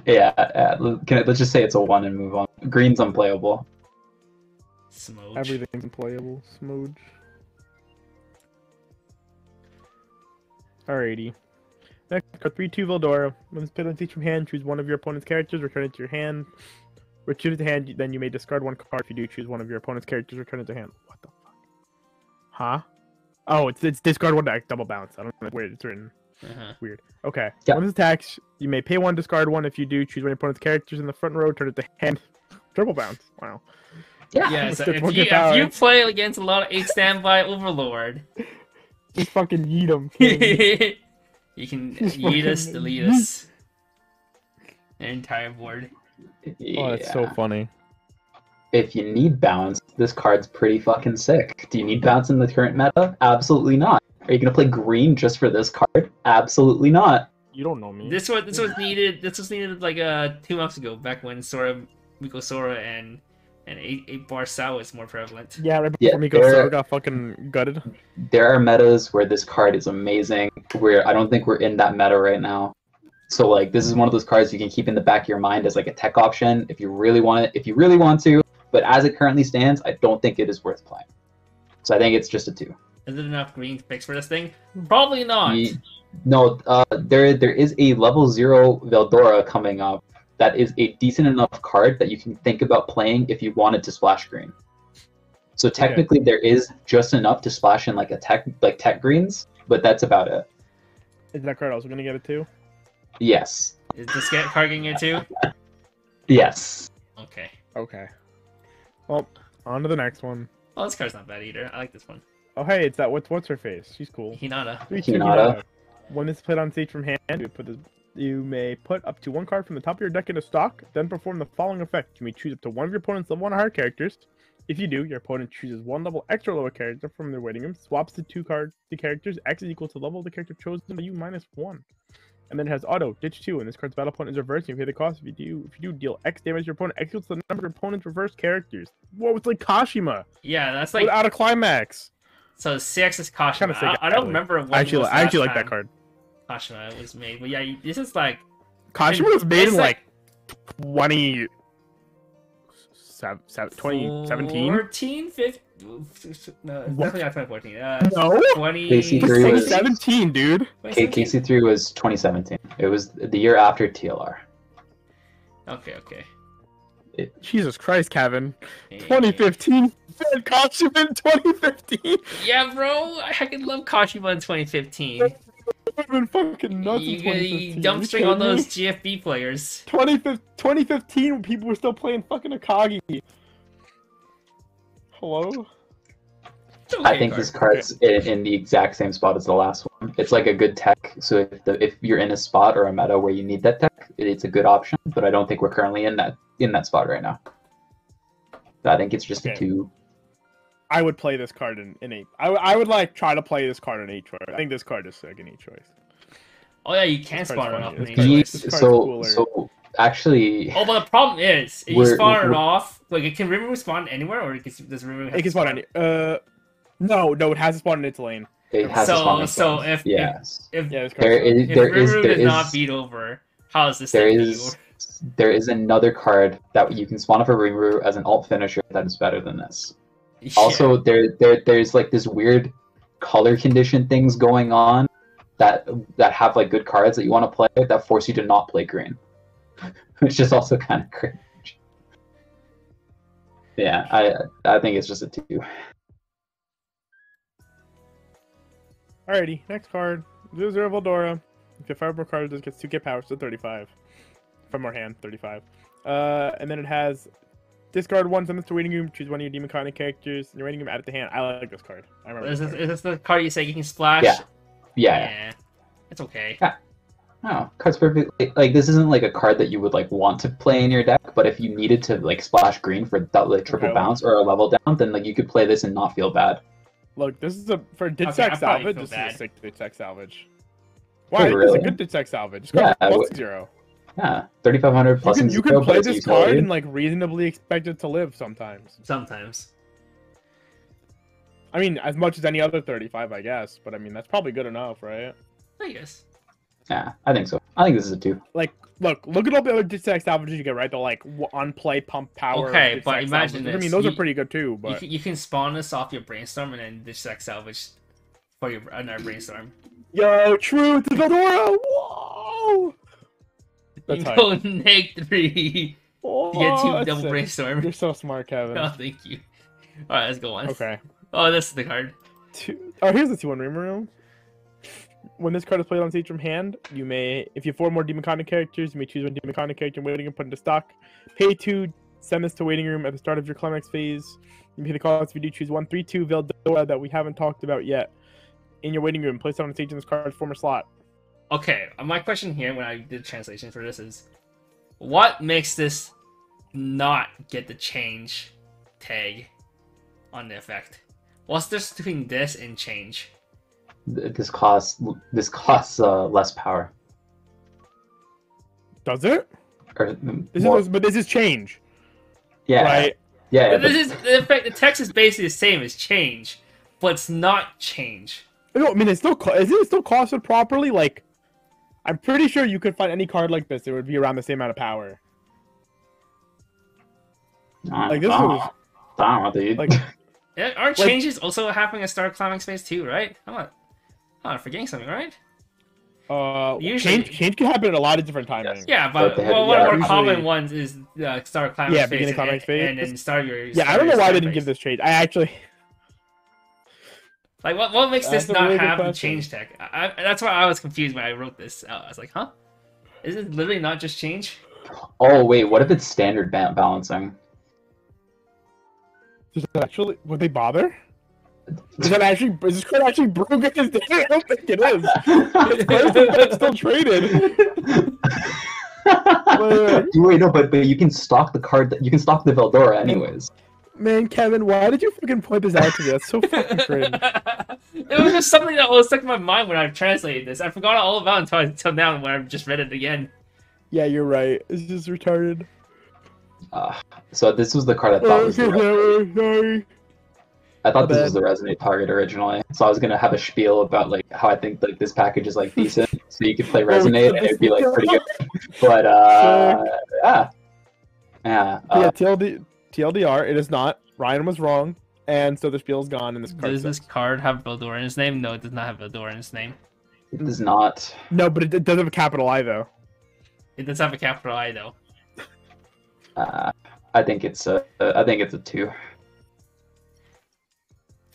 Let's just say it's a 1 and move on. Green's unplayable. Smooch. Everything's unplayable. Smooch. Alrighty. Next, card 3/2 Veldora. When it's played on stage from hand, choose one of your opponent's characters, return it to your hand. Return it to hand, then you may discard one card. If you do, choose one of your opponent's characters, return it to hand. What the fuck? Huh? Oh, it's discard one deck, double bounce. I don't know where it's written. Weird. Okay. Yeah. When this attacks, you may pay one, discard one. If you do, choose one of your opponent's characters in the front row, turn it to hand. Triple bounce. Wow. Yeah, so if you play against a lot of 8 standby Overlord, just fucking yeet them. you can yeet us, delete us. An entire board. Yeah. Oh, that's so funny. If you need bounce, this card's pretty fucking sick. Do you need bounce in the current meta? Absolutely not. Are you gonna play green just for this card? Absolutely not. You don't know me. This was needed. This was needed like 2 months ago, back when Sora, Miko Sora, and 8-bar Sao was more prevalent. Yeah, right before Miko Sora got fucking gutted. There are metas where this card is amazing. Where I don't think we're in that meta right now. So like, this is one of those cards you can keep in the back of your mind as like a tech option if you really want it, if you really want to. But as it currently stands, I don't think it is worth playing. So I think it's just a 2. Is it enough green picks for this thing? Probably not. No, there is a level 0 Veldora coming up that is a decent enough card that you can think about playing if you wanted to splash green. So technically there is just enough to splash in like a tech greens, but that's about it. Is that card also gonna get it too? Yes. Is this card getting it too? Yes. Okay. Okay. Well, on to the next one. Oh, this card's not bad either. I like this one. Oh, hey, it's that what's her face? She's cool. Hinata. 3/2 Hinata. When it's played on stage from hand, you may put up to 1 card from the top of your deck into stock, then perform the following effect. You may choose up to one of your opponent's level 1 or higher characters. If you do, your opponent chooses 1 level extra lower character from their waiting room, swaps the 2 characters, X is equal to the level of the character chosen by you minus 1. And then it has auto, ditch 2, and this card's battle point is reversed, and you pay the cost. If you do deal X damage to your opponent, X equals the number of opponent's reverse characters. Whoa, it's like Kashima! Yeah, that's like... Without a climax! So 6 is Kashima. I don't remember what I actually like that card. Kashima was made, but yeah, this is like... Kashima was made in like 2017? 14, 15... No, definitely not 2014. No? 2017, dude. KC3 was 2017. It was the year after TLR. Okay. Jesus Christ, Kevin. 2015? Kashima in 2015? Yeah, bro. I can love Kashima in 2015. I've been fucking nuts in 2015. You dumpstering all those GFB players. 2015 when people were still playing fucking Akagi. Hello? Okay, I think this card's in the exact same spot as the last one. It's like a good tech, so if you're in a spot or a meta where you need that tech, it's a good option, but I don't think we're currently in that spot right now. So I think it's just a 2. I would play this card in 8. I would like try to play this card in 8 choice. I think this card is sick in 8 choice. Oh yeah, you can spawn it off in 8 choice. So actually... Oh, but the problem is, if you spawn it off, like, can River spawn anywhere, or does River have to spawn any... No, it has to spawn in its lane. It has to spawn in its lane. So if River does not beat over, how is this thing beat over? There is another card that you can spawn off a Rimuru as an alt finisher that is better than this. Yeah. Also, there's like this weird color condition things going on that have like good cards that you want to play that force you to not play green, which is also kind of cringe. Yeah, I think it's just a 2. Alrighty, next card. 0/0 Veldora. If you have 5 more cards, it gets 2k power, so 35. From our hand, 35. And then it has discard 1, send this to waiting room, choose one of your demon content characters, in your waiting room, add it to hand. I like this card. I remember is this the card you say you can splash? Yeah. It's okay. Yeah. No, card's perfect. Like this isn't like a card that you would like want to play in your deck, but if you needed to like splash green for like triple bounce or a level down, then like you could play this and not feel bad. Look, this is for Ditsack salvage. This is a sick Ditsack salvage. Why? Wait, really? It's a good Ditsack salvage. It's got plus 0. Yeah, 3,500 plus. You can play this card and like reasonably expect it to live sometimes. I mean, as much as any other 35, I guess. But I mean, that's probably good enough, right? I guess. Yeah, I think so. I think this is a 2. Like, look at all the other Ditsack salvages you get, right? They're like on play, pump power. Okay, but imagine this. I mean, those are pretty good too. But you can spawn this off your brainstorm and then Ditsack salvage for your another brainstorm. Yo, true to Veldora! Whoa! That's You hype. go -3 Oh, to get 2 that's double sick. brainstorm. You're so smart, Kevin. Oh, thank you. Alright, let's go on. Okay. Oh, this is the card. Oh, here's the 2-1 Rimuru. When this card is played on stage from hand, you may, if you have 4 more Demon Content characters, you may choose one Demon Content character in waiting and put into stock. Pay 2, send this to waiting room at the start of your climax phase. You pay the cost if you do choose 1 3/2 Veldora that we haven't talked about yet. In your waiting room, place it on the stage in this card's former slot. Okay, my question here when I did translation for this is, what makes this not get the change tag on the effect? What's the difference between this and change? This costs less power. Does it? Or But this is change. yeah, Right? yeah. But this is the effect. The text is basically the same as change, but it's not change. No, I mean, is it still costed properly? Like, I'm pretty sure you could find any card like this. It would be around the same amount of power. Like, this was... I don't know, dude. Like, Yeah, aren't changes also happening at start climax phase too, right? I'm forgetting something, right? Usually- change can happen at a lot of different timings. Yeah, but But they had- one of the more usually- common ones is start climax Yeah, phase, beginning climax phase. and then start your. Yeah, I don't know why I didn't give this change. I actually... Like, what makes this That's a not really good have the question. change tech? That's why I was confused when I wrote this out. I was like, huh? Is it literally not just change? Oh wait, what if it's standard balancing? Would they bother? Is this card actually broken? I don't think it is. It's still traded. Wait, no, but you can stock the card. You can stock the Veldora anyways. Man, Kevin, why did you fucking point this out to me? That's so fucking cringe. It was just something that was stuck in my mind when I translated this. I forgot all about it until now when I just read it again. Oh, Yeah, you're right. It's just retarded. So this was the card I thought was the Sorry. I thought this was the Resonate target originally. So I was gonna have a spiel about like how I think like this package is like decent, so you could play Resonate and it'd be like pretty good. But yeah. Yeah, TLDR, it is not. Ryan was wrong, and so the spiel's gone, and this card Does this sucks. card have Veldora in its name? No, it does not have Veldora in its name. It does not. No, but it does have a capital I, though. It does have a capital I, though. I think it's a 2.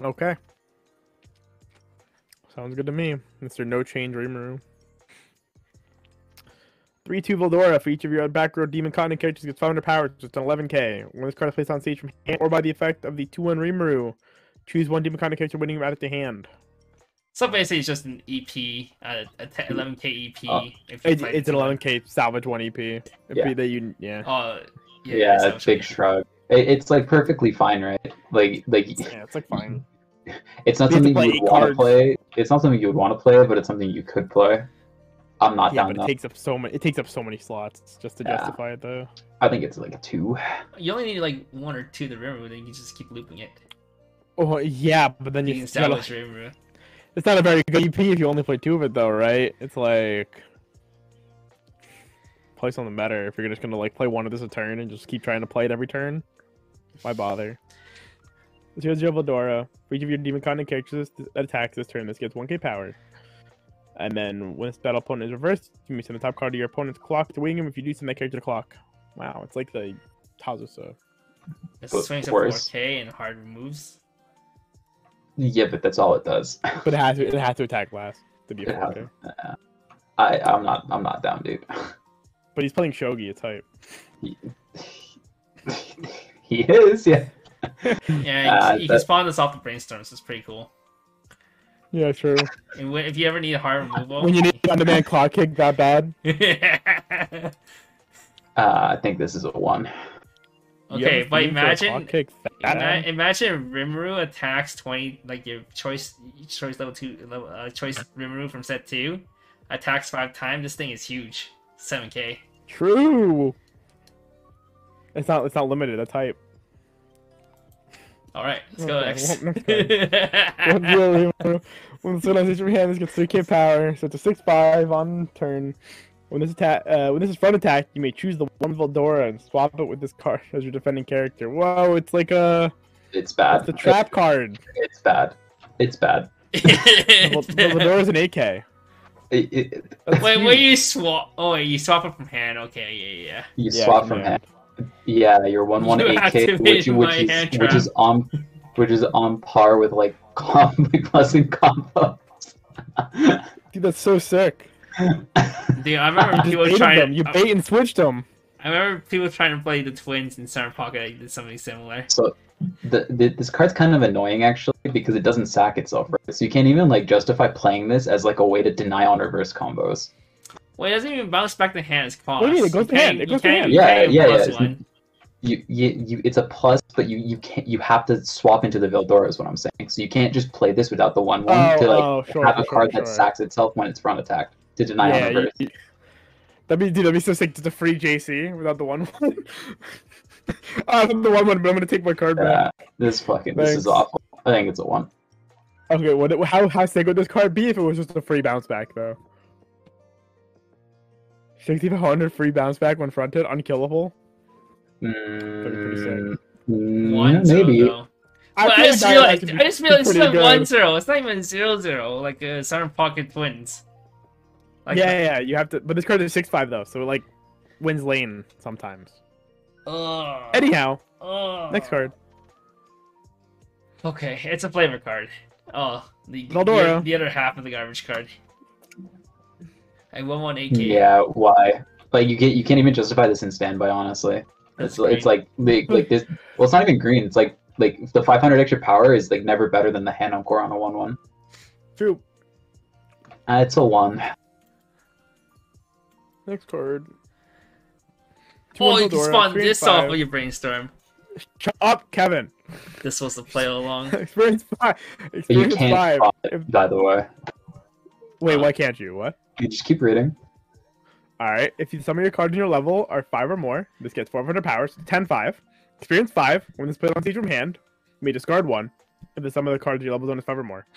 Okay. Sounds good to me. Mr. No Change Rimuru. 3/2 Veldora for each of your back row demon content characters gets 500 power, just an 11k. When this card is placed on stage from hand or by the effect of the 2/1 Rimuru, choose one demon content character winning out at the hand. So basically, it's just an EP, 11k EP. Oh. If you play It's the an two. 11k salvage 1 EP. Yeah. Oh, Yeah, so big shrug. It's like perfectly fine, right? Like Yeah, it's like fine. it's not You have to something play you 8 would want to cards. play. It's not something you would want to play, but it's something you could play. I'm not Yeah, down but it though. takes up so many. It takes up so many slots just to Yeah. justify it, though. I think it's like a 2. You only need like 1 or 2 to Rimuru, then you can just keep looping it. Oh yeah, but then You you can still establish Rimuru. it's not a very good EP if you only play 2 of it, though, right? It's like play something better if you're just gonna like play one of this a turn and just keep trying to play it every turn. Why bother? 0/0 Veldora. For each of your demon content characters that attacks this turn, this gets 1k power. And then when this battle opponent is reversed, you may send the top card of your opponent's clock to wing him. If you do, send that character to clock. Wow, it's like the Tazusa. It But swings up worse. 4k and hard removes. Yeah, but that's all it does. But it has to attack last to be a It has- 4k. I'm not down, dude. But he's playing Shogi, it's hype. He is, yeah. Yeah, you can that- spawn this off the brainstorm, so it's pretty cool. Yeah, true. And if you ever need a hard removal, When you need on demand clock kick that bad. I think this is a 1. Okay, but imagine Kick that. imagine Rimuru attacks 20, like your choice level 2 choice Rimuru from set 2 attacks 5 times. This thing is huge. 7k. True. It's not limited. That's hype. All right, let's go Okay, next. well, when the sword on your hand, this gets 3k power, so it's a 6/5 on turn. When this is front attack, you may choose the one Veldora and swap it with this card as your defending character. Whoa, it's like It's bad. it's a trap card. It's bad. It's bad. The Veldora's an 8K. Wait, where you swap? Oh, wait, you swap it from hand. Okay, yeah. You Yeah, swap from from hand. hand. Yeah, you're 1/1 You 8K, activated my hand which is on par with like blessing combos. Dude, that's so sick. Dude, I remember You people just trying. them. You bait and switched them. I remember people trying to play the twins in Center Pocket. I did something similar. So this card's kind of annoying actually because it doesn't sack itself, right? So you can't even like justify playing this as like a way to deny on reverse combos. Well, it doesn't even bounce back to hand as cost. What do you mean? It goes to hand. It goes to hand. Yeah. One. It's a plus, but you can't. You have to swap into the Veldora is what I'm saying. So you can't just play this without the 1/1 to like have a card that sacks itself when it's front attack to deny on reverse. That'd be so sick. Just a free JC without the 1/1. I have the 1/1, but I'm gonna take my card back. This is awful. I think it's a 1. Okay, how sick would this card be if it was just a free bounce back though? 6500 free bounce back when fronted, unkillable. Maybe. I just realized it's like 1-0. It's not even 0-0 like Southern Pocket Twins. Like, yeah, you have to. But this card is 6/5 though, so it like wins lane sometimes. Anyhow, next card. Okay, it's a flavor card. Oh, the other half of the garbage card. I 1/1 8K. Yeah, why? Like you can't even justify this in standby. Honestly, it's like this. Well, it's not even green. It's like the 500 extra power is like never better than the hand on core on a 1/1. True. It's a 1. Next card. Oh, you can spawn this off of your brainstorm. Shut up, Kevin. This was the play all along. Experience 5. You can't spawn it, by the way. Wait, why can't you? What? You just keep reading. Alright, if some of your cards in your level are 5 or more, this gets 400 powers, 10-5. Experience 5. When this plays on stage from hand, you may discard 1 if the sum of the cards in your level zone is 5 or more.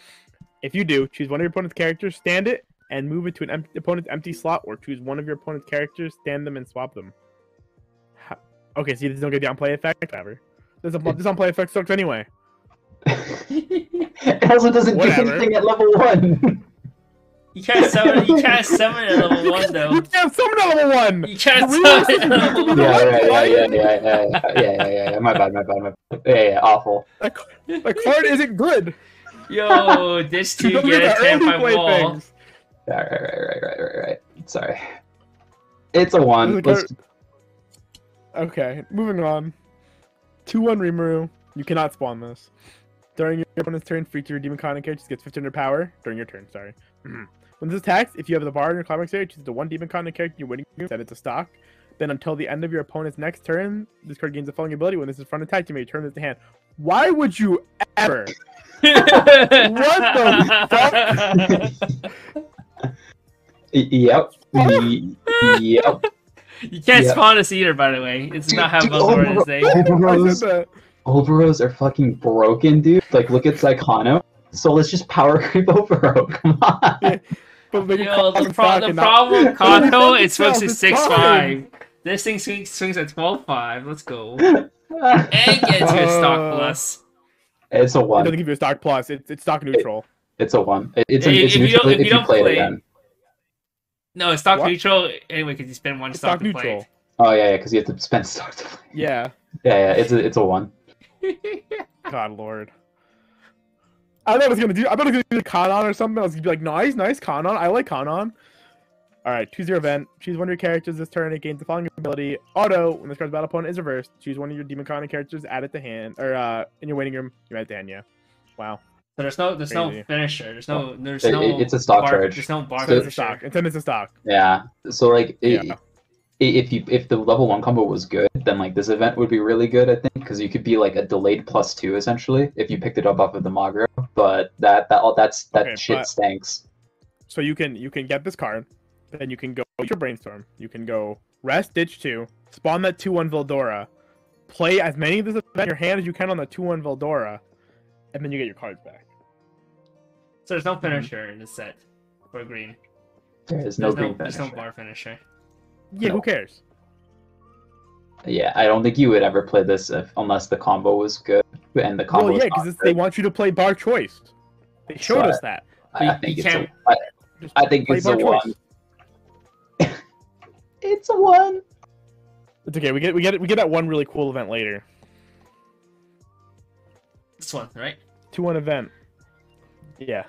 If you do, choose one of your opponent's characters, stand it, and move it to an opponent's empty slot, or choose one of your opponent's characters, stand them, and swap them. Okay, see, this don't get the on-play effect ever. This on-play effect sucks anyway. It also doesn't do anything at level 1. You can't summon at level 1 though. You can't summon at level 1! You can't summon at level 1! Yeah. My bad. Yeah, awful. That card isn't good! Yo, this 2 get a 10 wall. Right. Sorry. It's a 1. Okay, moving on. 2/1 Rimuru. You cannot spawn this. During your opponent's turn, free to your demon con character gets 1500 power. During your turn, sorry. When this attacks, if you have the bar in your climax area, choose the 1 demon con character you're winning, set it to stock. Then until the end of your opponent's next turn, this card gains the following ability. When this is front attack, you may return this to hand. Why would you ever? What the fuck? Yep. You can't spawn this either, by the way. It's not how Veldora is saying. Overos are fucking broken, dude. Like, look at Psychono. So let's just power creep Overo. Come on. Yeah, yo, the problem with Kanto, it swings to 6/5. This thing swings at 12/5. Let's go. And gets you a stock plus. It's a 1. It doesn't give you a stock plus. It's stock neutral. It's a 1. It's neutral if you play it again. No, it's stock neutral anyway because you spend 1 stock to play it. Oh yeah, because you have to spend stock to play. Yeah. Yeah. It's a 1. God lord. I thought it was gonna do. I thought it was gonna do Kanon or something. I was gonna be like, nice Kanon. I like Kanon. All right, choose your event. Choose one of your characters this turn. It gains the following ability: Auto. When this card's battle opponent is reversed, choose one of your demon con characters. Add it to hand, or in your waiting room, you add it to hand. Yeah. Wow. So there's no finisher. There's no. It's a stock charge. There's no bar. It's a stock. It's a stock. Yeah. So like, if the level 1 combo was good, then like this event would be really good. I think because you could be like a delayed +2 essentially if you picked it up off of the Magro. But that shit stinks. So you can get this card, then you can go your brainstorm. You can go rest, ditch 2, spawn that 2/1 Veldora, play as many of this event in your hand as you can on the 2/1 Veldora, and then you get your cards back. So there's no finisher in this set for green. There's no green finisher. There's no bar finisher. Yeah, who cares? Yeah, I don't think you would ever play this unless the combo was good and the combo. Well, yeah, because they want you to play bar choice. They showed us that. I think you it's can't- I think Play it's a by one. choice. It's a one. It's okay. We get that one really cool event later. This one, right? 2-1 event. Yeah.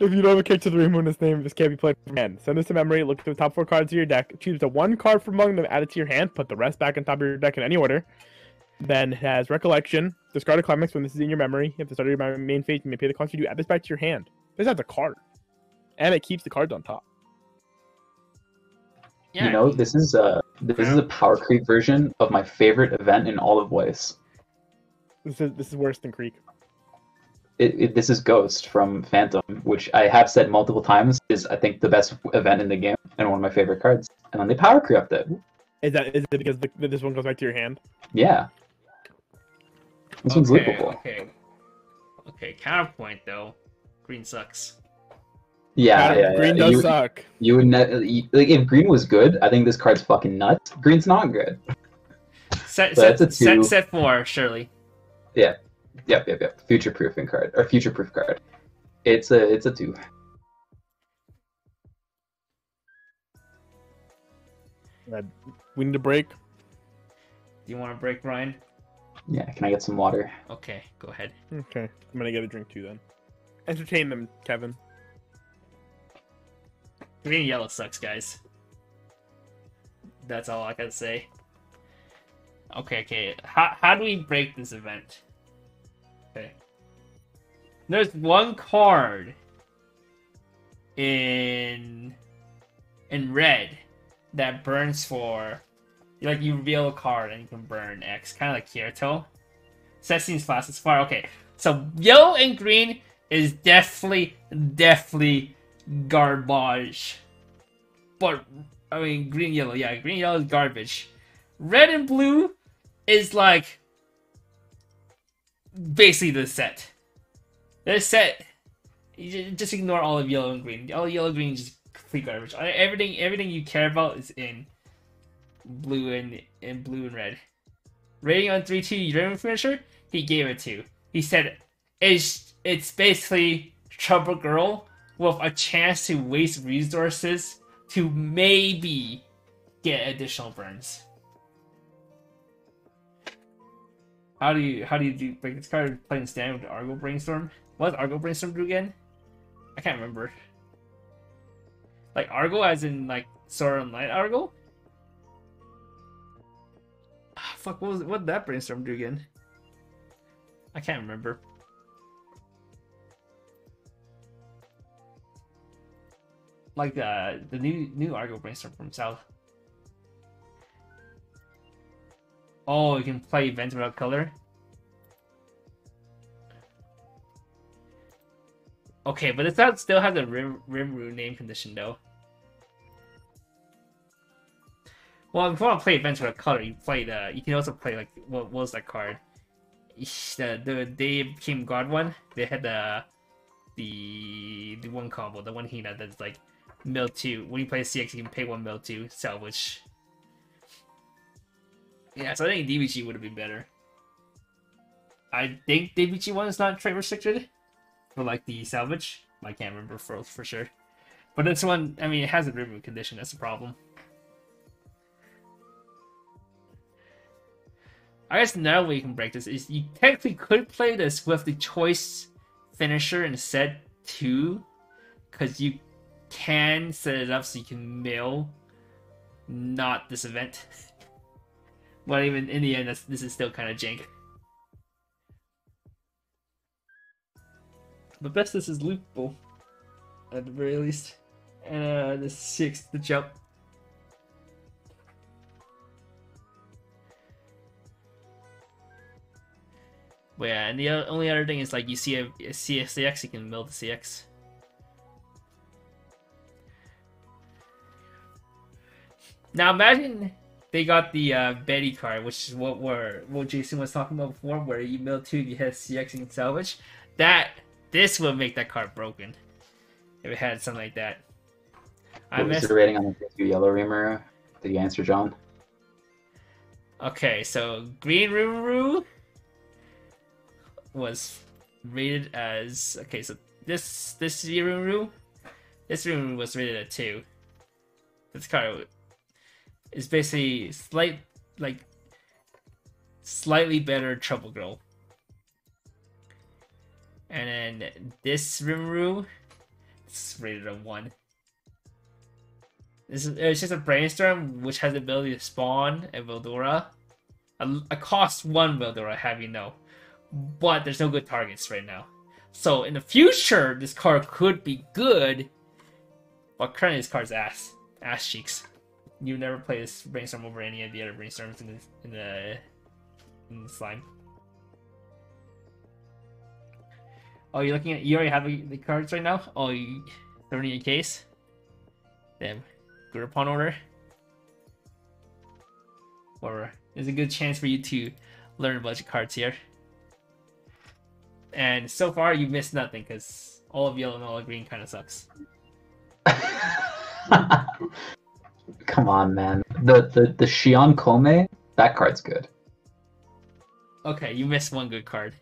If you don't have a character with the Rainbowness name, this can't be played from hand. Send this to memory, look at the top 4 cards of your deck, choose the one card from among them, add it to your hand, put the rest back on top of your deck in any order. Then it has Recollection, discard a climax when this is in your memory. At the start of your main phase, you may pay the cost you do, add this back to your hand. This has a card. And it keeps the cards on top. Yeah. You know, this is a power creep version of my favorite event in all of Weiss. This is worse than Creek. This is Ghost from Phantom, which I have said multiple times is I think the best event in the game and one of my favorite cards. And then they power crept it. Is it because this one goes back to your hand? Yeah. This one's loopable. Okay. Counterpoint though, green sucks. Yeah. Green does suck. You would like if green was good, I think this card's fucking nuts. Green's not good. Set 4, surely. Yep. Future proofing card or future proof card. It's a 2. We need a break. Do you want to break, Ryan? Yeah, can I get some water? Okay, go ahead. Okay. I'm gonna get a drink too then. Entertain them, Kevin. Green and yellow sucks, guys. That's all I can say. Okay. How do we break this event? Okay. There's one card in red that burns for, like, you reveal a card and you can burn X, kind of like Kyoto. Set seems fast as far. Okay, so yellow and green is definitely garbage. But I mean, green yellow is garbage. Red and blue is like basically the set. The set, you just ignore all of yellow and green. All yellow and green is just complete garbage. Everything you care about is in blue and red. Rating on 3-2 Raven finisher, he gave it 2. He said it's basically Trouble Girl with a chance to waste resources to maybe get additional burns. How do you break this card? Playing stand with Argo Brainstorm. What does Argo Brainstorm do again? I can't remember. Like Argo as in like Sword and Light Argo? Fuck, what did that Brainstorm do again? I can't remember. Like the new Argo Brainstorm from South. Oh, you can play events without color. Okay, but it still has a Rimru name condition though. Well, if you want to play events without color, you can also play like what was that card? The They Became God one. They had the one combo, the one Hina that's like mill 2. When you play CX, you can pay 1 mill 2 salvage. Yeah, so I think DBG would have been better. I think DBG 1 is not trade restricted for like the salvage. I can't remember for sure. But this one, I mean, it has a remove condition. That's the problem. I guess another way you can break this is you technically could play this with the choice finisher in set 2, because you can set it up so you can mill not this event. But even in the end, this is still kind of jank. But best this is loopable, at the very least. And the 6th, the jump. But yeah, and the only other thing is like you see a CX, you can mill the CX. Now imagine they got the Betty card, which is what Jason was talking about before, where you mill 2, you hit CX and salvage. This would make that card broken if it had something like that. What was the rating on the 2 yellow Rimuru? Did you answer, John? Okay, so green Rimuru was rated as okay. So this Rimuru was rated at 2. This card is basically slightly better Trouble Girl. And then this Rimuru, it's rated a 1. It's just a brainstorm which has the ability to spawn a Veldora. A cost 1 Veldora, have you know. But there's no good targets right now. So in the future, this card could be good. But currently this card's ass cheeks. You never play this brainstorm over any of the other brainstorms in the slime. Oh, you're looking at. You already have the cards right now. Oh, they're in your case. Damn, good upon order. Or there's a good chance for you to learn a bunch of cards here. And so far, you missed nothing because all of yellow and all of green kind of sucks. Come on, man. The Shion Kome, that card's good. Okay, you missed one good card.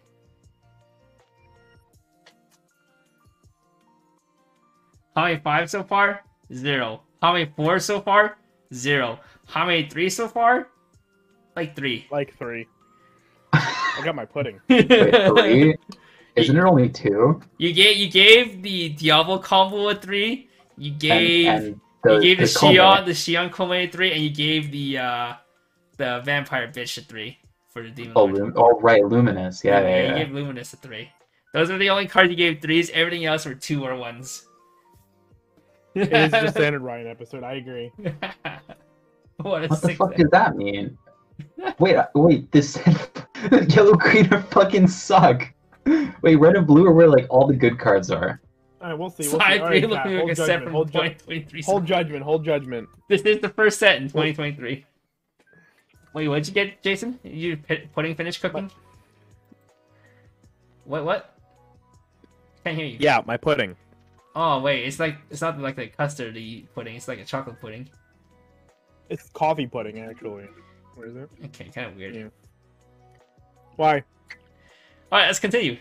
How many 5 so far? 0. How many 4 so far? 0. How many 3 so far? Like 3. Like 3. I got my pudding. Wait, 3? Isn't it only 2? You gave the Diablo combo a 3. You gave the Shion Kome a 3, and you gave the vampire bitch a 3 for the demon. Oh, right, Luminous. Yeah. You gave Luminous a 3. Those are the only cards you gave 3s. Everything else were 2 or 1s. It is just a standard Ryan episode. I agree. What the fuck does that mean? Wait. This yellow green are fucking suck. Wait, red and blue are where like all the good cards are. All right, we'll see. Side 3 right, looking like a set from 2023. Hold judgment. This is the first set in 2023. Wait, what'd you get, Jason? You pudding finished cooking? What? Can't hear you. Yeah, my pudding. Oh wait, it's not like the custardy pudding. It's like a chocolate pudding. It's coffee pudding, actually. Where is it? Okay, kind of weird. Yeah. Why? All right, let's continue.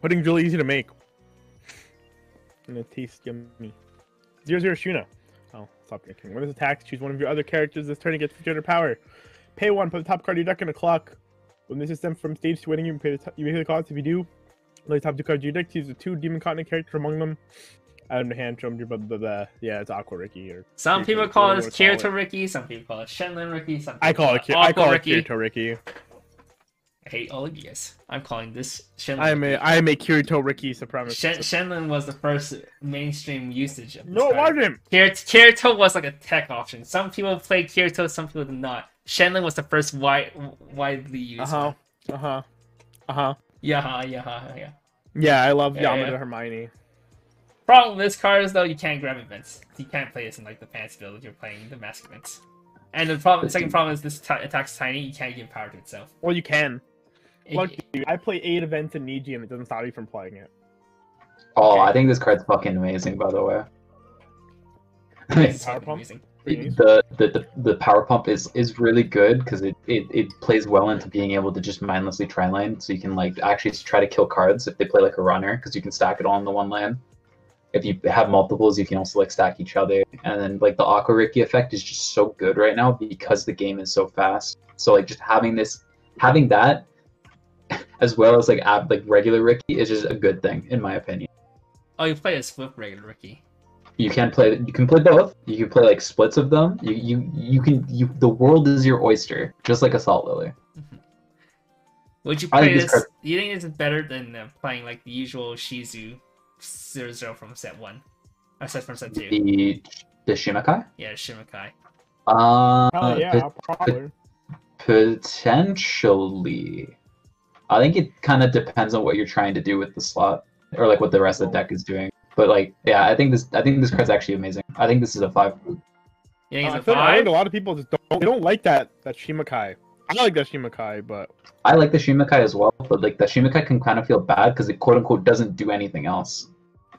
Pudding's really easy to make. And it tastes yummy. 0-0 Shuna. Oh, stop thinking. When this attacks, choose one of your other characters. This turn gets 300 power. Pay 1, put the top card of your deck in a clock. When this is sent from stage to winning, you pay the cost. If you do, play the top 2 cards of your deck. Choose the 2 Demon Continent character among them. Add them to hand, show them your blah, blah, blah. Yeah, it's Aqua Ricky. Or some people call it Kirito Ricky. Some people call it Shenlong Ricky. I call it Kirito Ricky. I hate all of you guys. I'm calling this Shenlong. I am a Kirito Ricky supremacist. Shenlong was the first mainstream usage of this No, card. it wasn't. Kirito was like a tech option. Some people played Kirito, some people did not. Shenlong was the first widely used. Yeah. Yeah, I love Yamada Hermione. Problem with this card is though you can't grab events. You can't play this in like the fantasy build if you're playing the mask events. And the second problem is this attack's tiny. You can't give power to itself. Well, you can. Look, dude, I play 8 events in Niji and it doesn't stop me from playing it. Oh, okay. I think this card's fucking amazing, by the way. Power pump? The power pump is really good because it plays well into being able to just mindlessly tri-lane, so you can like actually try to kill cards if they play like a runner, because you can stack it all in the one lane. If you have multiples, you can also like stack each other, and then like the Aqua Ricky effect is just so good right now because the game is so fast. So like just having that, as well as like regular Ricky is just a good thing in my opinion. Oh, you play a split regular Ricky. You can play both. You can play like splits of them. The world is your oyster, just like a Salt Lily. Would you play this? Do you think this is better than playing like the usual Shizu 0-0 from set 1? Or set from set 2? The Shimakai? Yeah, Shimakai. Probably. Potentially. I think it kind of depends on what you're trying to do with the slot, or like what the rest of the deck is doing. But like, yeah, I think this card's actually amazing. I think this is a 5. You think it's a 5? I think a lot of people just don't like that Shimakai. I like that Shimakai, but I like the Shimakai as well. But like the Shimakai can kind of feel bad because it quote unquote doesn't do anything else.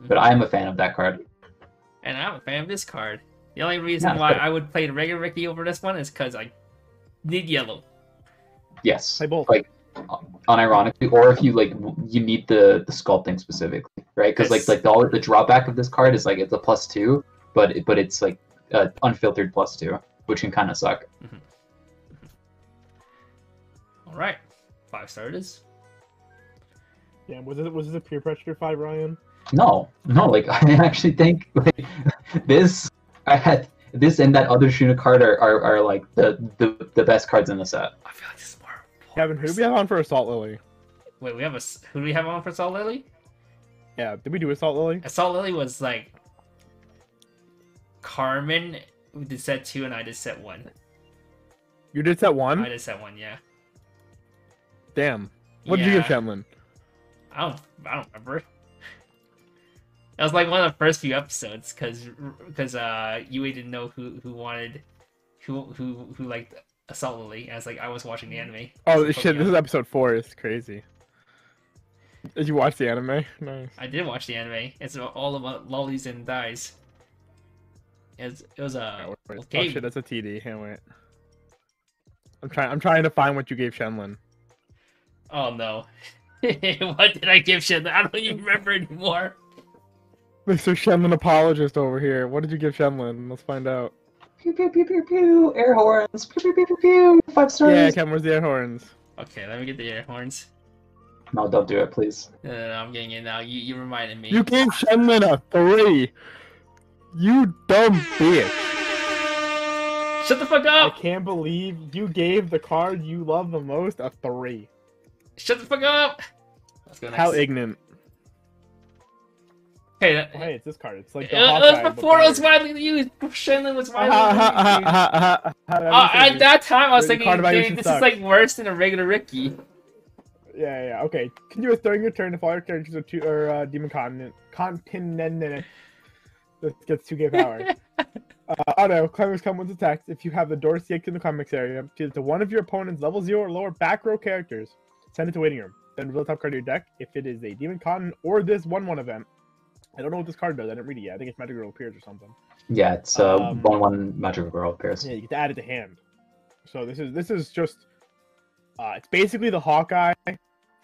But I am a fan of that card. And I'm a fan of this card. The only reason why I would play the regular Ricky over this one is because I need yellow. Yes. Play both. Like unironically, or if you like you need the sculpting specifically, right? Because the drawback of this card is like it's a +2, but it's like unfiltered +2, which can kind of suck. All right, 5-star it is. Yeah, was this a peer pressure 5, Ryan? No, like I actually think like this this and that other Shuna card are like the best cards in the set. I feel like this is more. Kevin, who do we have on for Assault Lily? Wait, who do we have on for Assault Lily? Yeah, did we do Assault Lily? Assault Lily was like Carmen did set 2 and I did set 1. You did set 1? I did set 1, yeah. Damn. What did you give Shenlin? I don't remember. That was like one of the first few episodes because Yui didn't know who liked Assault Lily. And I was like, I was watching the anime. Oh shit! This is episode 4. It's crazy. Did you watch the anime? Nice. I did watch the anime. It's all about lollies and dies. It was a game. Oh shit! That's a TD. Can't wait. I'm trying to find what you gave Shenlin. Oh no. What did I give Shenlin? I don't even remember anymore. Mr. Shenlin apologist over here. What did you give Shenlin? Let's find out. Pew pew pew pew pew. Air horns. Pew pew pew pew pew. 5 stars. Yeah, Kevin, where's the air horns? Okay, let me get the air horns. No, don't do it, please. No, I'm getting it now. You reminded me. You gave Shenlin a 3. You dumb bitch. Shut the fuck I up! can't believe you gave the card you love the most a 3. Shut the fuck up! Let's go next. How ignorant. Hey, Hey, it's this card. It's like the it Hawkeye, was before it was widely used. Shenlin was widely used. At that time, I was thinking, this is like worse than a regular Ricky. Yeah. Okay. Continuous during your turn, if all your characters are Demon Continent. This gets 2k power. Auto, climbers come with attacks. If you have the door CX in the climax area, choose to one of your opponent's level 0 or lower back row characters. Send it to waiting room. Then reveal the top card of your deck if it is a Demon Continent or this 1/1 event. I don't know what this card does. I didn't read it yet. I think it's Magic Girl Appears or something. Yeah, it's 1/1 Magic Girl Appears. Yeah, you get to add it to hand. So this is just it's basically the Hawkeye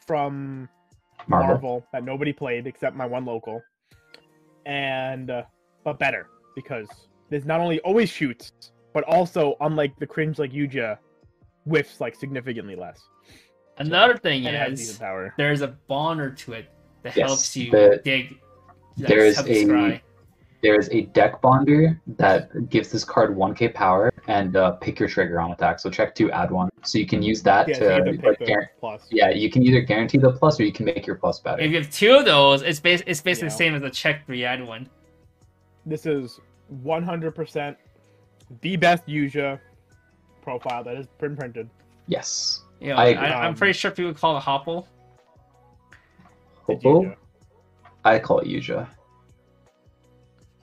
from Marvel that nobody played except my one local, and but better because this not only always shoots, but also unlike the cringe like Yuja, whiffs like significantly less. Another thing and is there's a bonder to it that helps you dig. There is a deck bonder that gives this card 1k power and pick your trigger on attack. So check 2, add 1. So you can use that to plus. Yeah, you can either guarantee the plus or you can make your plus better. If you have 2 of those, it's basically the same as a check 3, add 1. This is 100% the best Yuja profile that is printed. Yes. You know, I'm pretty sure people call it Hopple. Hopple? I call it Yuja.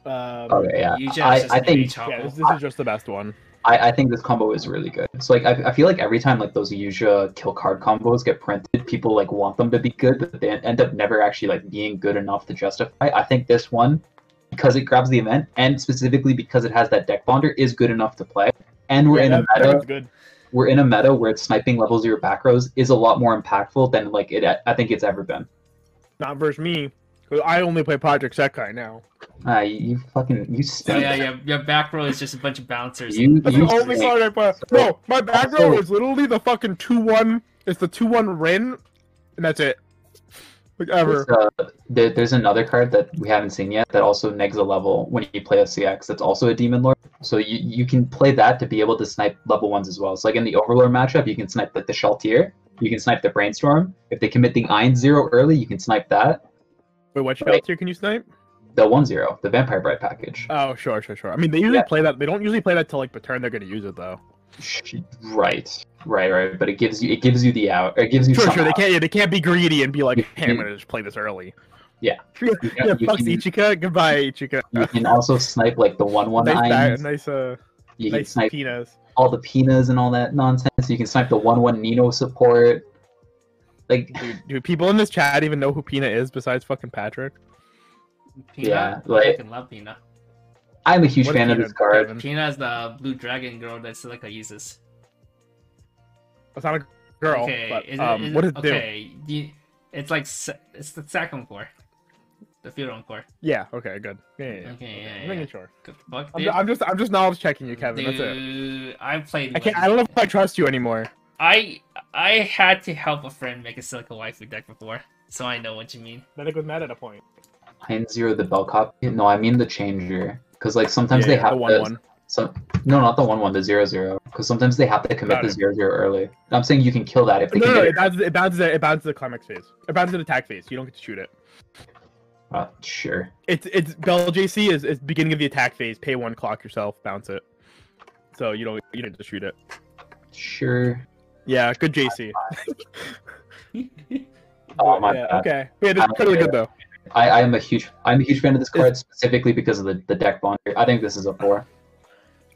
Okay, yeah. I think this is just the best one. I think this combo is really good. So like I feel like every time like those Yuja kill card combos get printed, people like want them to be good, but they end up never actually like being good enough to justify. I think this one, because it grabs the event, and specifically because it has that deck bonder, is good enough to play. And we're in a meta. We're in a meta where sniping level 0 back rows is a lot more impactful than like I think it's ever been. Not versus me. I only play Project Sekai now. You stink. Oh, yeah, your back row is just a bunch of bouncers. That's the only card I play. No, my back row is literally the fucking 2/1. It's the 2/1 Rin, and that's it. There's another card that we haven't seen yet that also negs a level when you play a CX. That's also a Demon Lord. So you can play that to be able to snipe level 1s as well. So like in the Overlord matchup, you can snipe like the Shaltir. You can snipe the Brainstorm. If they commit the Ein 0 early, you can snipe that. Wait, what Shaltir can you snipe? The 1/0, the Vampire Bride package. Oh, sure. I mean, they usually play that. They don't usually play that till like the turn they're going to use it though. Right. But it gives you the out. It gives you sure. They can't be greedy and be like, hey, I'm gonna just play this early. Yeah. Fucks Ichika. Goodbye, Ichika. You can also snipe like the 1/1 nice you can can snipe Pinas. all the Pinas and all that nonsense. You can snipe the 1/1 Nino support. Like, do people in this chat even know who Pina is besides fucking Patrick? Pina? Yeah, like I fucking love Pina. I'm a huge fan of this card. Pina is the blue dragon girl that Silica uses. That's not a girl. Okay, But what does it do? okay? It's like it's the second core, the field core. Yeah. Okay. Good. Yeah. Okay, I'm yeah. making sure. Good fuck, I'm just knowledge checking you, Kevin. That's it. Dude, I played. I don't know if I trust you anymore. I had to help a friend make a Silica Waifu deck before, so I know what you mean. Then it goes mad at a point. Line 0, the bell copy. No, I mean the changer. Because like sometimes they have the 1/1. No, not the 1/1, the 0/0. Because sometimes they have to commit the 0/0 early. I'm saying you can kill that if they No, commit it bounces the climax phase. It bounces the attack phase. You don't get to shoot it. Sure. It's Bell JC is beginning of the attack phase. Pay 1, clock yourself, bounce it. So you don't just shoot it. Sure. Yeah, good JC. Oh my yeah, bad. okay. Yeah, this is really good though. I'm a huge fan of this card specifically because of the deck bonder. I think this is a 4.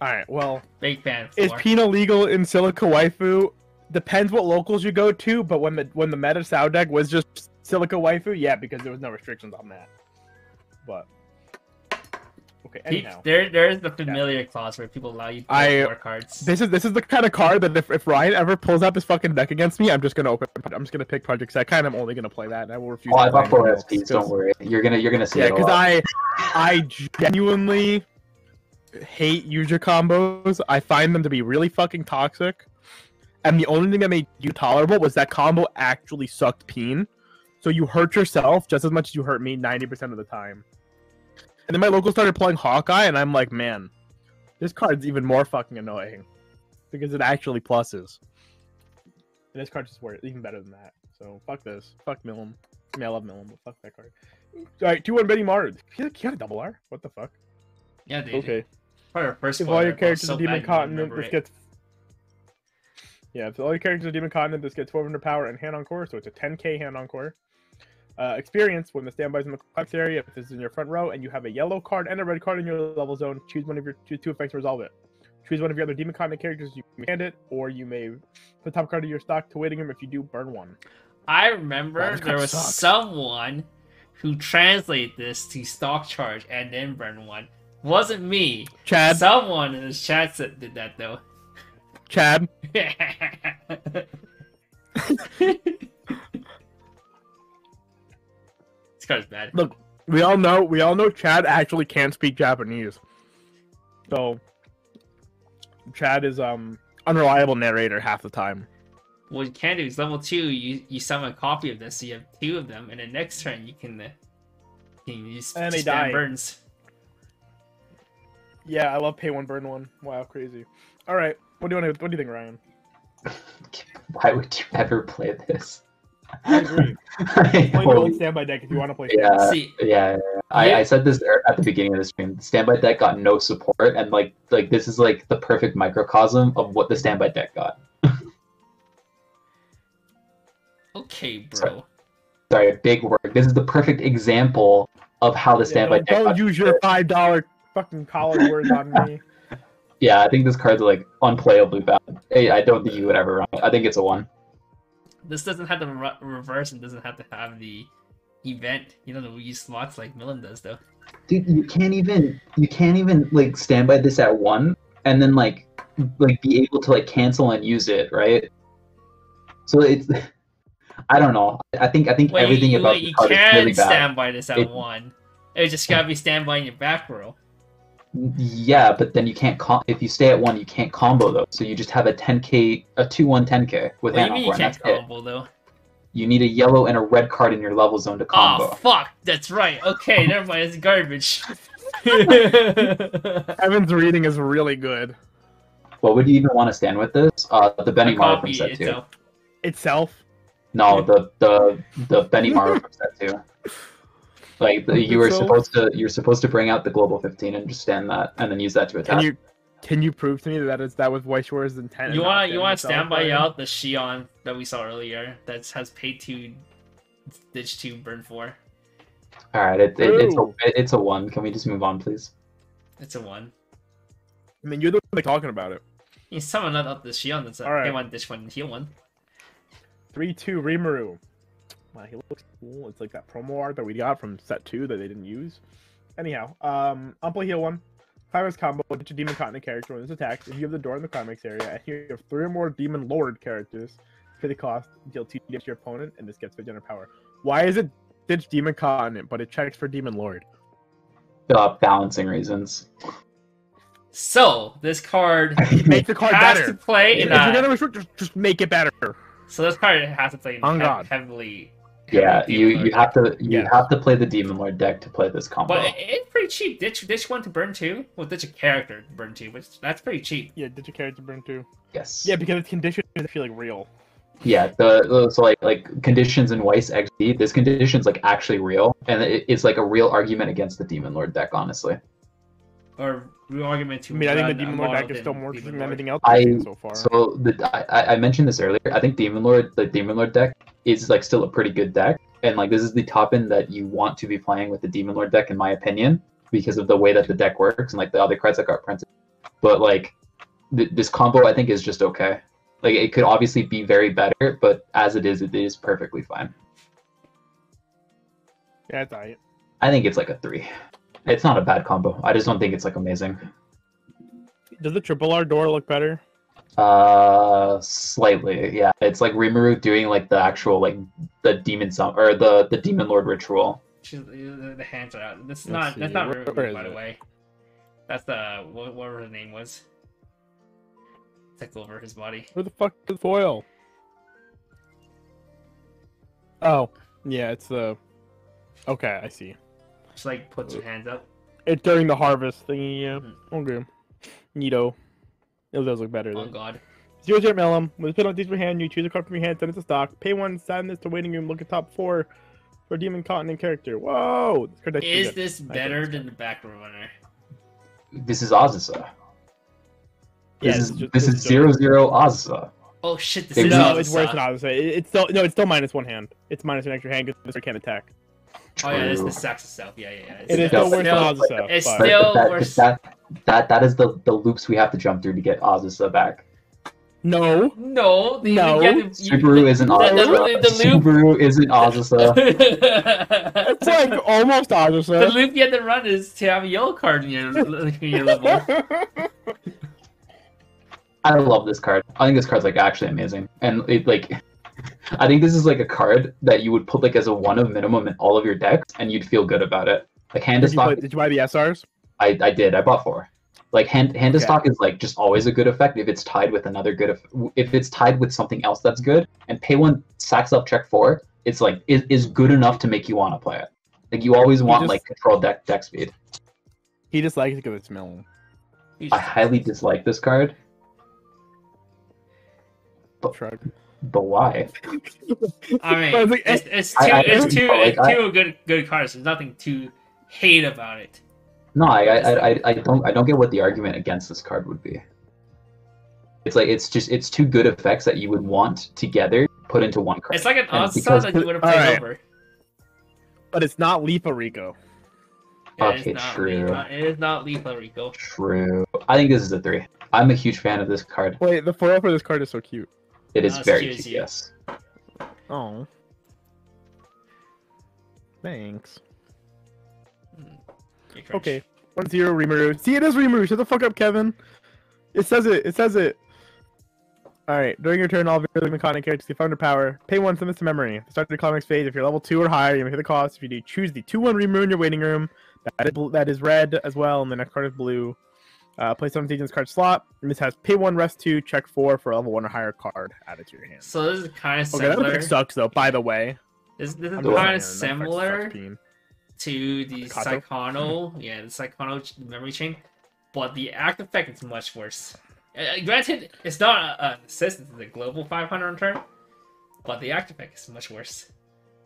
Alright, well, Big fan. is Pina legal in Silica Waifu? Depends what locals you go to, but when the meta Sao deck was just Silica Waifu, yeah, because there was no restrictions on that. But okay, anyhow. There's the familiar clause where people allow you to play 4 cards. This is the kind of card that if Ryan ever pulls out this fucking deck against me, I'm just gonna pick Project Sekai, I'm only gonna play that, and I will refuse. Oh, I bought 4 SPs. Don't worry, you're gonna see. Yeah, because I genuinely hate user combos. I find them to be really fucking toxic, and the only thing that made you tolerable was that combo actually sucked peen. So you hurt yourself just as much as you hurt me 90% of the time. And then my local started playing Hawkeye, and I'm like, man, this card's even more fucking annoying. Because it actually pluses. And this card just works even better than that. So, fuck this. Fuck Millum. I mean, I love Millum, but fuck that card. Alright, 2-1 Betty Mard. He had a double R? What the fuck? Yeah, dude. Okay. Probably our first If all your spoiler, characters so are Demon bad you Continent, remember this it. gets... Yeah, if all your characters are Demon Continent, this gets 400 power and hand on core, so it's a 10k hand on core. Experience, when the standby is in the complex area, if this is in your front row and you have a yellow card and a red card in your level zone, choose one of your two effects to resolve it. Choose one of your other Demon Continent characters, you may hand it, or you may put the top card of your stock to waiting room. If you do, burn 1. I remember Wow, this there card was sucks. someone who translated this to stock charge and then burn 1. Wasn't me. Chad, Someone in the chat did that though. Chad, This card's bad. look, we all know Chad actually can't speak Japanese. So, Chad is unreliable narrator half the time. What you can do is level 2, you summon a copy of this, so you have 2 of them, and then next turn you can use And they spam die. burns. Yeah, I love pay 1 burn 1. Wow, crazy. All right, what do you think, Ryan? Why would you ever play this? I agree. Play the old standby deck if you want to play. Yeah, See, yeah. I said this at the beginning of the stream. Standby deck got no support, and like this is like the perfect microcosm of what the standby deck got. okay, bro. Sorry, big word. This is the perfect example of how the standby deck. Don't got use your $5 fucking college words on me. Yeah, I think this card's like unplayably bad. Hey, I don't think you would ever run it. I think it's a 1. This doesn't have the reverse and doesn't have to have the event. You know, the Wii slots like Millen does, though. Dude, you can't even like stand by this at 1 and then like be able to like cancel and use it, right? So it's I don't know. I think everything about the card is really bad. Stand by this at 1. It just gotta be standby in your back row. Yeah, but then you can't if you stay at 1, you can't combo though. So you just have a 10k, a 2/1 10k with What do you hand mean on you core, and can't that's combo though? You need a yellow and a red card in your level zone to combo. Oh fuck, that's right. Okay, never mind. It's garbage. Evan's reading is really good. What would you even want to stand with this? The Benny Maru from set 2. Itself? No, the Benny Maru from set 2. Like you're supposed to bring out the global 15 and just stand that, and then use that to attack. Can you prove to me that was Weiss Schwarz intent? You want to standby out the Shion that we saw earlier that has pay 2, ditch 2, burn 4. All right, it's a 1. Can we just move on, please? It's a 1. I mean, you're the one talking about it. You summon out the Shion that's a pay 1, ditch 1, heal 1. 3/2 Rimuru. Wow, he looks cool. It's like that promo art that we got from set 2 that they didn't use. Anyhow, Unplay heal 1. 5S combo, ditch a Demon Continent character when this attacks. If you have the door in the climax area, and you have 3 or more Demon Lord characters, pay the cost, deal 2 damage to your opponent, and this gets 50 power. Why is it ditch Demon Continent, but it checks for Demon Lord? Balancing reasons. So this card Make the card has better. to play in If you're gonna restrict, just make it better. So this card has to play in On God. heavily. Yeah, Demon you Lord have deck. to have to play the Demon Lord deck to play this combo. But it's pretty cheap. Ditch one to burn 2. Well, ditch a character to burn 2, which that's pretty cheap. Yeah, ditch a character burn 2. Yes. Yeah, because it's conditions that feel like real. Yeah, so like conditions in Weiss XD, this condition's like actually real, and it's like a real argument against the Demon Lord deck, honestly. Or real argument to. I mean, I think the run a Demon Lord model deck is still than more Demon interesting than Lord. anything else I've seen so far. So I mentioned this earlier. I think the Demon Lord deck is like still a pretty good deck, and like this is the top end that you want to be playing with the Demon Lord deck, in my opinion, because of the way that the deck works and like the other cards that got printed. But like this combo, I think is just okay. Like it could obviously be very better, but as it is perfectly fine. Yeah, it's alright. I think it's like a 3. It's not a bad combo. I just don't think it's like amazing. Does the triple R door look better? Slightly, yeah. It's like Rimuru doing like the actual like the demon or the Demon Lord ritual. The hands are out. That's Let's not see, Riverdale, where by is the it? way. That's the whatever his name was. Took over his body. Where the fuck is the foil? Oh, yeah, it's the. Okay, I see. Just like put two hands up. It's during the harvest thingy, yeah. Hmm. Okay. Neato. It does look better. Oh Then. god. 0 Melum. With a pin on your hand, you choose a card from your hand, send it to stock. Pay 1, send this to waiting room, look at top 4 for Demon Continent character. Whoa! This card deck's pretty Is good. this I think better it's than good. the back runner? This is Azusa. Yeah, This it's is just- 0-0 Azusa. Oh shit, this It is really- No, it's Azusa. worse than Odyssey. It's still it's still minus 1 hand. It's minus an extra hand because this can't attack. Oh yeah, this is True. the Saxa stuff. Yeah. It is still still worse than Odyssey. It's but- still But worse. that is the loops we have to jump through to get Azusa back. No. No, No. Subaru isn't Azusa. The loop. Subaru isn't Azusa. It's like almost The Odyssey. loop you have to run is to have a yellow card in your level. I love this card. I think this card's like actually amazing, and it like, I think this is like a card that you would put like as a 1 of minimum in all of your decks, and you'd feel good about it. Like hand to stock, Did you buy the SRs? I did. I bought 4. Like hand to Okay. stock is like just always a good effect if it's tied with another good. If it's tied with something else that's good, and pay 1 sacks up check 4, it's like is good enough to make you want to play it. Like you always want just- like control deck speed. He just likes it because it's melon. I highly dislike this card, Shrug. but why? I mean, But it's like, it's I- two good cards. There's nothing to hate about it. No, I don't get what the argument against this card would be. It's like it's 2 good effects that you would want together put into one card. It's like an And odd because- that you would have played Alright. over. But it's not Lipa Rico. Okay, It is not true. It is not lethal, Rico. True. I think this is a 3. I'm a huge fan of this card. Wait, the foil for this card is so cute. It is Not as very cute as cute, you. yes. Oh. Thanks. You're cringe. Okay. 1-0 Rimuru. See, it is Rimuru. Shut the fuck up, Kevin. It says it. It says it. Alright, during your turn, all of your living content characters get under power. Pay 1, send this to memory. At the start of the climax phase, if you're level 2 or higher, you may pay the cost. If you do, choose the 2-1 Rimuru in your waiting room. That is red as well, and the next card is blue. Play 7 in this card slot. And this has pay 1, rest 2, check 4 for a level 1 or higher card added to your hand. So this is kind of Okay, that similar. effect sucks though, by the way. This is I'm kind just of saying, that effect similar sucks, Peen. to the Kato? Psychono, yeah, the Psychono memory chain, but the act effect is much worse. Granted, it's not an assist to the global 500 on turn, but the act effect is much worse.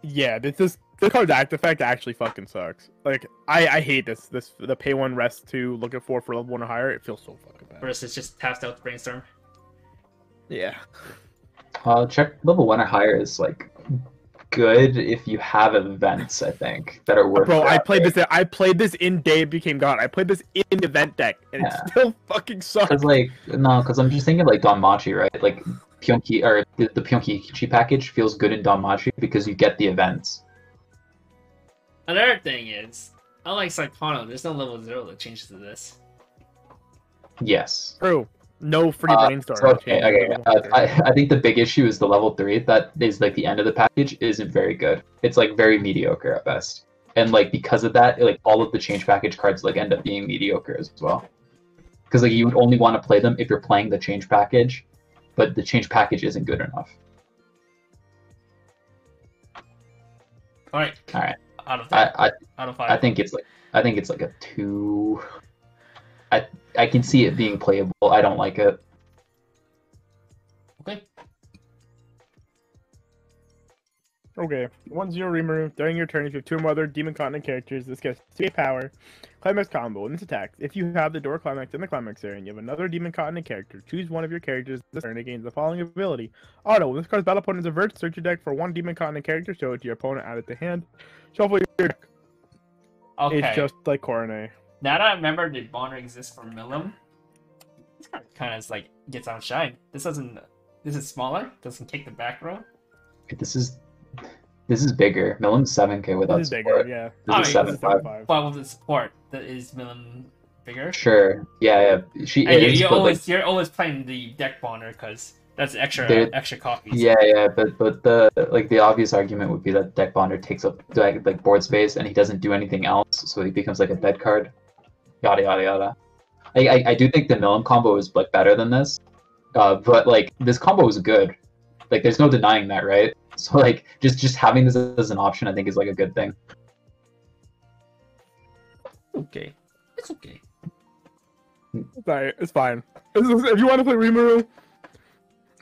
Yeah, this card's act effect actually fucking sucks. Like, I hate this. The pay 1, rest 2, look at 4 for level 1 or higher. It feels so fucking bad. Versus just taps out the brainstorm. Yeah. Check level 1 or higher is like good if you have events, I think, that are worth Bro, I grabbing. played this in Day It Became God. I played this in the event deck, and Yeah. it still fucking sucks. Because like because I'm just thinking like Danmachi, right? Like Pyonki or the Pyonki Ichi package feels good in Danmachi because you get the events. Another thing is, unlike Psychono, there's no level 0 that changes to this. Yes. True. No free brainstorm. So, okay. I think the big issue is the level 3. That is like the end of the package isn't very good. It's like very mediocre at best. And like because of that, like all of the change package cards like end up being mediocre as well. Because like you would only want to play them if you're playing the change package, but the change package isn't good enough. All right. Out of 5. I think it's like a 2. I can see it being playable. I don't like it. Okay. Okay. 1-0 Rimuru. During your turn, if you have 2 or more other Demon Continent characters, this gets 2 power. Climax combo. In this attack, if you have the door climax in the climax area and you have another Demon Continent character, choose one of your characters this turn and gains the following ability. Auto. When this card's battle opponent is averted, search your deck for 1 Demon Continent character, show it to your opponent, add it to hand. Shuffle your deck. Okay. It's just like Coronet. Now that I remember the Bonner exists for Milim, this card kind of like gets outshined. This is smaller. Doesn't take the back row. This is bigger. Milim's 7K without This is support. bigger, yeah. This is 7.5. But with the support, that is Milim bigger. Sure. Yeah. She And is. you're always playing the deck Bonner because that's extra copies. Yeah. But the obvious argument would be that deck bonder takes up like board space and he doesn't do anything else, so he becomes like a dead card. Yada yada yada. I do think the Milim combo is like better than this, but like this combo is good. Like there's no denying that, right? So like just having this as an option, I think is like a good thing. Okay, it's okay. Sorry, it's fine. If you want to play Rimuru,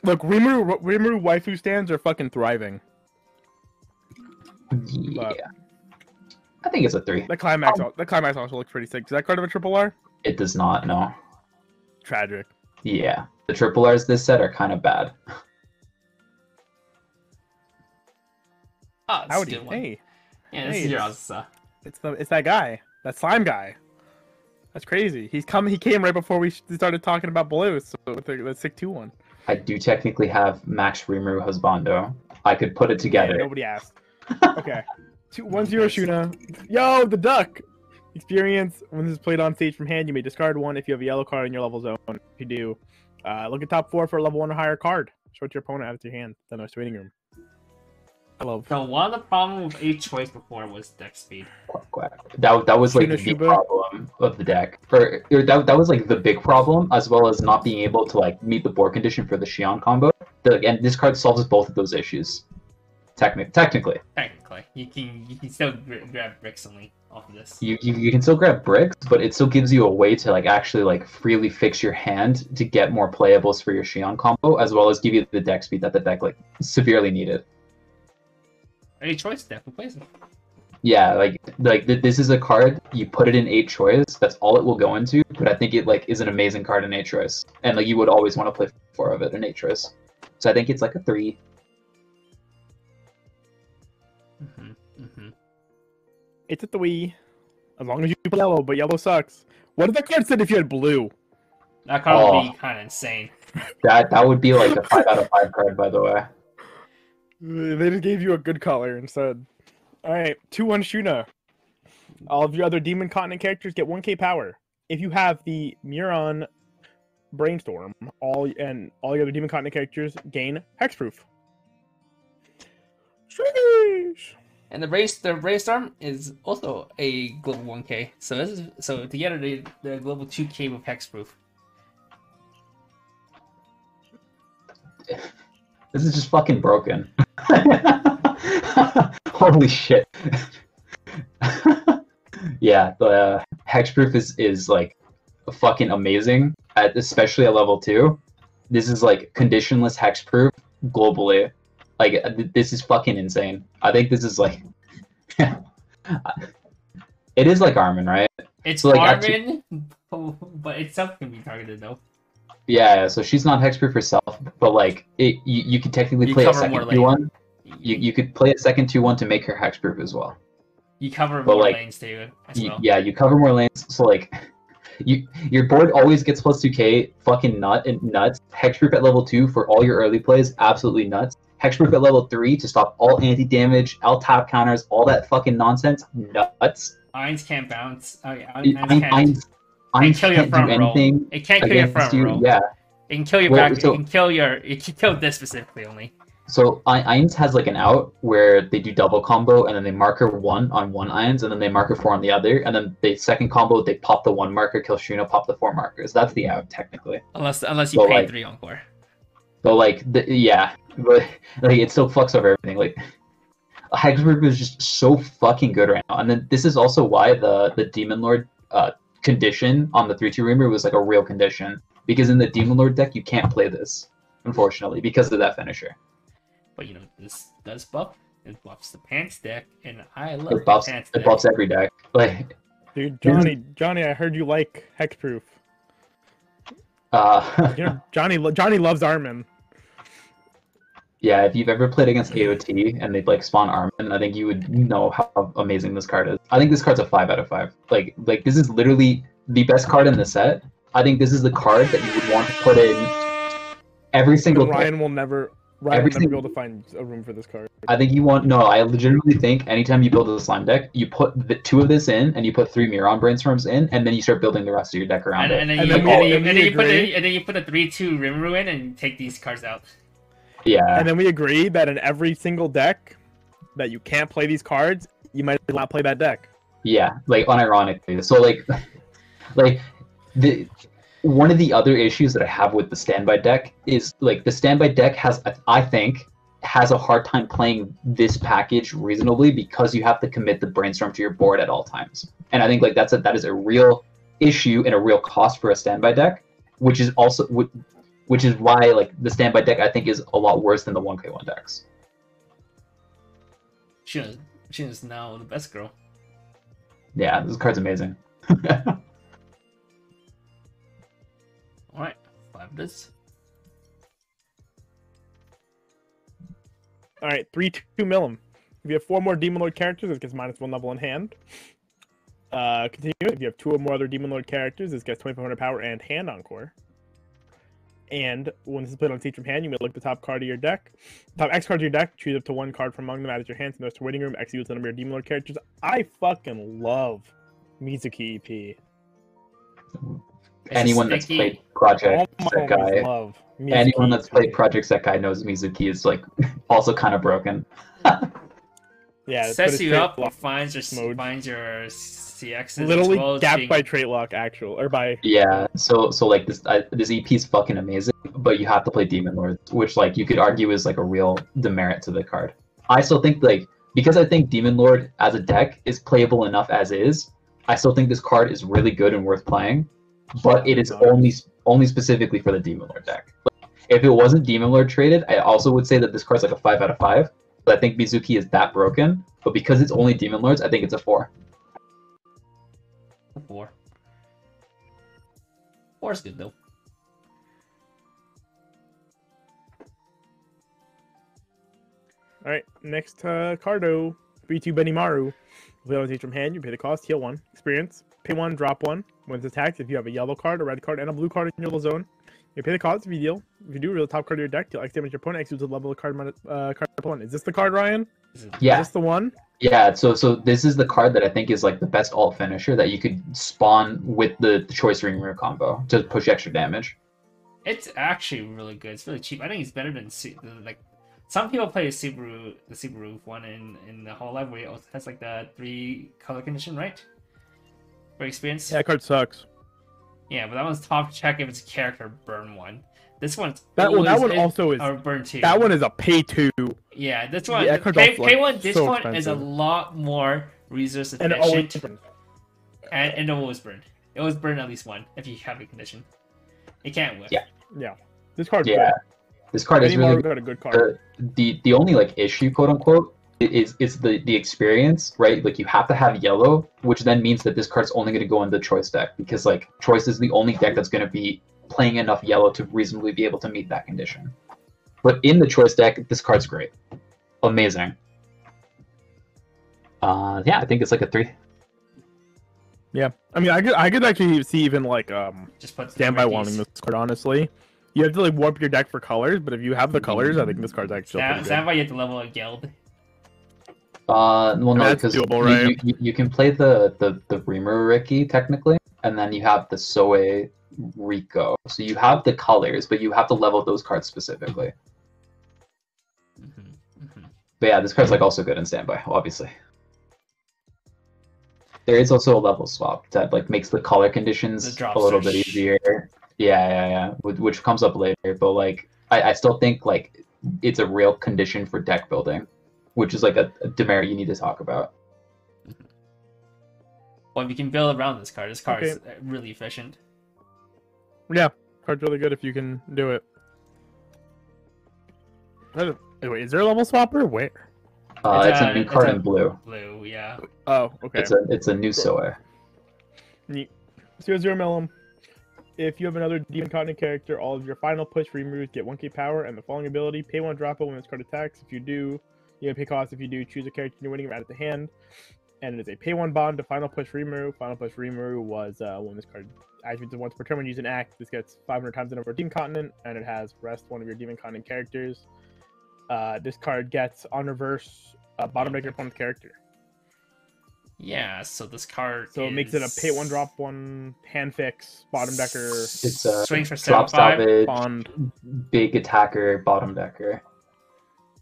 look, Rimuru waifu stands are fucking thriving. Yeah. But I think it's a 3. the climax also looks pretty sick. Does that card have a triple R? It does not, no. Tragic. Yeah. The triple R's this set are kind of bad. Oh, it's a Howdy. good one. Hey. Yeah, this Hey, is it's- yours. It's that guy. That slime guy. That's crazy. He came right before we started talking about blue, so with the sick 2-1. I do technically have Max Rimuru Husbando. I could put it together. Yeah, nobody asked. Okay. 1-0 Shuna. Yo, the duck! Experience. When this is played on stage from hand, you may discard 1 if you have a yellow card in your level zone. If you do, look at top 4 for a level 1 or higher card. Show it to your opponent, add it to your hand. Then there's waiting room. I love. So one of the problems with 8 choice before was deck speed. That was like Shuna the Shuba. problem of the deck. That was like the big problem, as well as not being able to like meet the board condition for the Xion combo. And this card solves both of those issues. Technically. You can still grab bricks only off of this. You can still grab bricks, but it still gives you a way to like actually like freely fix your hand to get more playables for your Xion combo, as well as give you the deck speed that the deck like severely needed. 8 choice definitely plays it. Yeah, this is a card, you put it in 8 choice, that's all it will go into, but I think it like is an amazing card in 8 choice. And like you would always want to play 4 of it in 8 choice. So I think it's like a 3. It's a 3. As long as you play yellow, but yellow sucks. What if that card said if you had blue? That card would be kind of insane. That would be like a 5 out of 5 card, by the way. They just gave you a good color instead. Alright, 2-1 Shuna. All of your other Demon Continent characters get 1k power. If you have the Muron Brainstorm, all your other Demon Continent characters gain Hexproof. Sheesh. And the brainstorm is also a global 1k. So together they're global 2k with hexproof. This is just fucking broken. Holy shit. Yeah, the hexproof is like fucking amazing, especially at level 2. This is like conditionless hexproof globally. Like, this is fucking insane. I think this is like... It is like Armin, right? It's so, like, Armin, but itself can be targeted though. Yeah, so she's not hexproof herself, but like, you could technically play a second 2-1. You could play a second 2-1 to make her hexproof as well. You cover more lanes too, as well. Yeah, you cover more lanes, so like... Your board always gets plus 2k, fucking nuts. Hexproof at level 2 for all your early plays, absolutely nuts. Hexproof at level 3 to stop all anti-damage, L-tap counters, all that fucking nonsense, nuts. Irons can't bounce. Irons can't do anything. It can't kill your front row. It can't kill your front row. Yeah, It can kill your Well, back. so- It can kill your. It can kill this specifically only. So Eins has like an out where they do double combo and then they marker 1 on one Eins and then they marker 4 on the other, and then the second combo they pop the 1 marker, kill Shino, pop the 4 markers. That's the out technically. Unless you So, pay like- 3 encore. But like yeah, but like it still fucks over everything. Like Hexproof is just so fucking good right now. And then this is also why the Demon Lord condition on the 3/2 Reamer was like a real condition, because in the Demon Lord deck you can't play this, unfortunately, because of that finisher. But you know, this does buff. It buffs the pants deck, and I love the It buffs pants it deck. buffs every deck. Like Dude, Johnny, I heard you like Hexproof. You know, Johnny loves Armin. Yeah, if you've ever played against AOT and they'd like spawn Armin, I think you would know how amazing this card is. I think this card's a 5 out of 5. Like this is literally the best card in the set. I think this is the card that you would want to put in every single deck. Ryan will never be able to find a room for this card. I think you want I legitimately think anytime you build a slime deck, you put the 2 of this in and you put 3 Miron Brainstorms in, and then you start building the rest of your deck around it. And then And you then put a 3/2 Rimuru in and take these cards out. Yeah. And then we agree that in every single deck that you can't play these cards, you might not play that deck. Yeah, like unironically. So like the one of the other issues that I have with the standby deck is like the standby deck has a hard time playing this package reasonably because you have to commit the brainstorm to your board at all times. And I think like that is a real issue and a real cost for a standby deck, which is why like the standby deck I think is a lot worse than the 1k1 decks. Shina's now the best girl. Yeah, this card's amazing. Alright, 5 this. Alright, 3/2 Millum. If you have 4 more Demon Lord characters, it gets -1 level in hand. Continue. If you have 2 or more other Demon Lord characters, this gets 2500 power and hand encore. And when this is played on Seed from hand, you may look at the top card of your deck. Top X card of your deck, choose up to 1 card from among them, add it to your hands, and the rest to waiting room, execute the number of your Demon Lord characters. I fucking love Mizuki EP. Anyone that's sticky. played Project All my homies Sekai, love Mizuki anyone that's EP. played Project Sekai knows Mizuki is like also kind of broken. Yeah, it's Sets but you it's up, straight finds your mode. CXs literally as well as gapped being- by trait lock actual or by Yeah, so like this EP is fucking amazing, but you have to play Demon Lord, which like you could argue is like a real demerit to the card. I still think like because I think Demon Lord as a deck is playable enough as is, I still think this card is really good and worth playing, but it is only specifically for the Demon Lord deck. Like, if it wasn't Demon Lord traded, I also would say that this card's like a 5 out of 5. But I think Mizuki is that broken, but because it's only Demon Lords, I think it's a 4. 4. 4 is good though. Alright, next Cardo. 3/2 Benimaru. Play on Seed from hand, you pay the cost, heal 1. Experience. Pay 1, drop 1. When it's attacked, if you have a yellow card, a red card, and a blue card in your little zone, you pay the cost if you deal. If you do, reveal the top card of your deck, deal X damage to your opponent, execute the level of card one. Is this the card, Ryan? Yeah. Is this the one? Yeah, so this is the card that I think is like the best alt finisher that you could spawn with the choice Ringmere combo to push extra damage. It's actually really good. It's really cheap. I think it's better than like some people play the Subaru one in the whole life where it also has like the 3 color condition, right? For experience. Yeah, that card sucks. Yeah, but that one's top check if it's a character burn 1. This one's That one always also is. or burn 2. That one is a pay 2. Yeah, this one. Yeah, that card's K, also, like, K1. This so one is a expensive. lot more resource And efficient, always. and it always burn. It always burn at least 1 if you have a condition. It can't whiff. Yeah. Yeah. This card's Yeah, this card is really got a good card. the only like issue, quote unquote, is the experience, right? Like you have to have yellow, which then means that this card's only going to go in the choice deck because like choice is the only deck that's going to be playing enough yellow to reasonably be able to meet that condition. But in the choice deck, this card's great, amazing. Yeah, I think it's like a 3. Yeah, I mean, I could actually see even like Just put standby wanting this card. Honestly, you have to like warp your deck for colors, but if you have the colors, I think this card's actually pretty good. Standby, you have to level a guild. Well, no, That's because doable, right? you can play the Reamer Ricky technically, and then you have the Soe Rico. So you have the colors, but you have to level those cards specifically. But yeah, this card's like also good in standby, obviously. There is also a level swap that like makes the color conditions a little bit easier. Yeah, which comes up later. But like, I still think like it's a real condition for deck building, which is like a demerit you need to talk about. Well, we can build around this card. This card is really efficient. Yeah, card's really good if you can do it. Wait, is there a level swapper? Where? It's a new card in blue. Blue, yeah. Oh, okay. It's a new Soe. Neat. 0-0 Millum. If you have another Demon Continent character, all of your final push removes get 1k power, and the following ability: pay 1, drop it when this card attacks. If you do, you pay cost. If you do, choose a character you're winning, add it to hand. And it is a pay 1 bond to final push Rimuru. Final push Rimuru was when this card activates once per turn when you use an act. This gets 500 times the number of Demon Continent, and it has rest one of your Demon Continent characters. This card gets on reverse bottom decker opponent's character. Yeah, so this card it makes it a pay 1 drop 1 hand fix bottom decker. It's a swings for drop 7/5 salvage, bond, big attacker, bottom decker.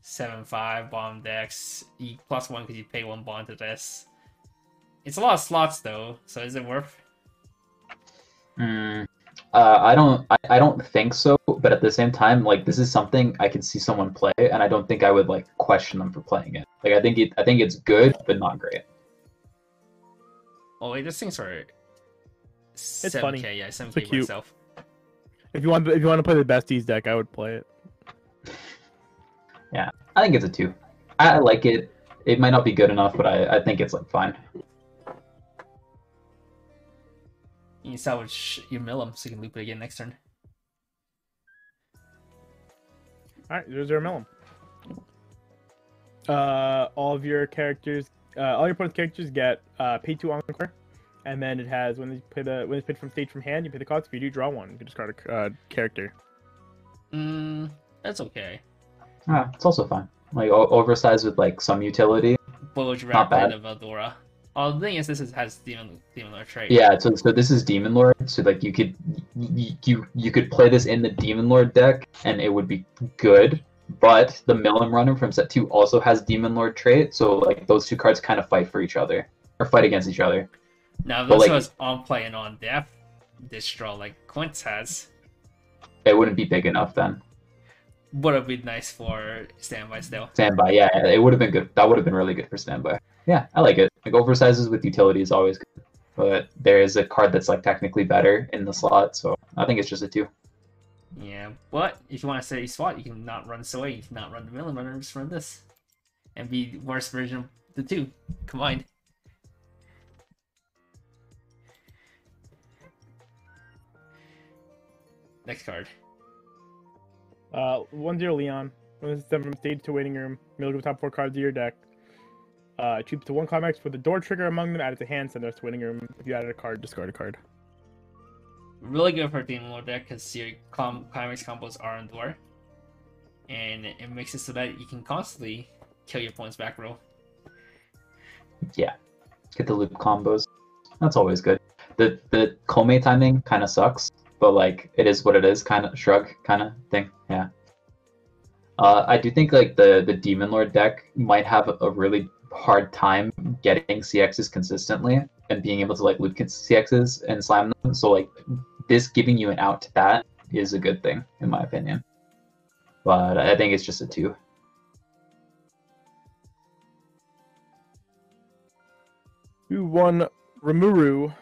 7/5 bottom decks. You +1 because you pay 1 bond to this. It's a lot of slots though, so is it worth? I don't think so, but at the same time, like this is something I can see someone play, and I don't think I would like question them for playing it. Like I think it's good, but not great. Oh wait, this thing's for 7K, it's funny. Yeah, 7K so cute. myself. If you want to play the besties deck, I would play it. Yeah, I think it's a 2. I like it. It might not be good enough, but I think it's like fine. You can salvage your Millum so you can loop it again next turn. Alright, 0-0 Millum. All of your characters, all your opponent's characters get pay 2 Encore, and then it has when it's played from stage from hand, you pay the cost. If you do draw one, you can discard a character. That's okay. It's also fine. Like oversized with like some utility. But would you rather play the Veldora? Oh, the thing is, has Demon Lord trait. Yeah, so this is Demon Lord, so like you could play this in the Demon Lord deck, and it would be good. But the Millum runner from set 2 also has Demon Lord trait, so like those two cards kind of fight for each other or fight against each other. Now, if this was on play and on death, this draw like Quince has, it wouldn't be big enough then. Would have been nice for standby still. Standby, yeah, it would have been good. That would have been really good for standby. Yeah, I like it. Like oversizes with utility is always good, but there is a card that's like technically better in the slot, so I think it's just a 2. Yeah, but if you want to say SWAT, you can not run Soe, you can not run the Millum runner, just run this, and be the worst version of the 2 combined. Next card. 1-0 Leon. When this is sent from stage to waiting room, middle of the top 4 cards of your deck. Choose to 1 climax with the door trigger among them, add it to hand, send the rest to waiting room. If you added a card, discard a card. Really good for Demon Lord deck because your climax combos are on door. And it makes it so that you can constantly kill your opponent's back row. Yeah. Get the loop combos. That's always good. The Kome timing kind of sucks, but like it is what it is, kind of shrug kind of thing. Yeah. I do think like the Demon Lord deck might have a really hard time getting CXs consistently and being able to like loop CXs and slam them. So like this giving you an out to that is a good thing in my opinion. But I think it's just a 2. You won Rimuru,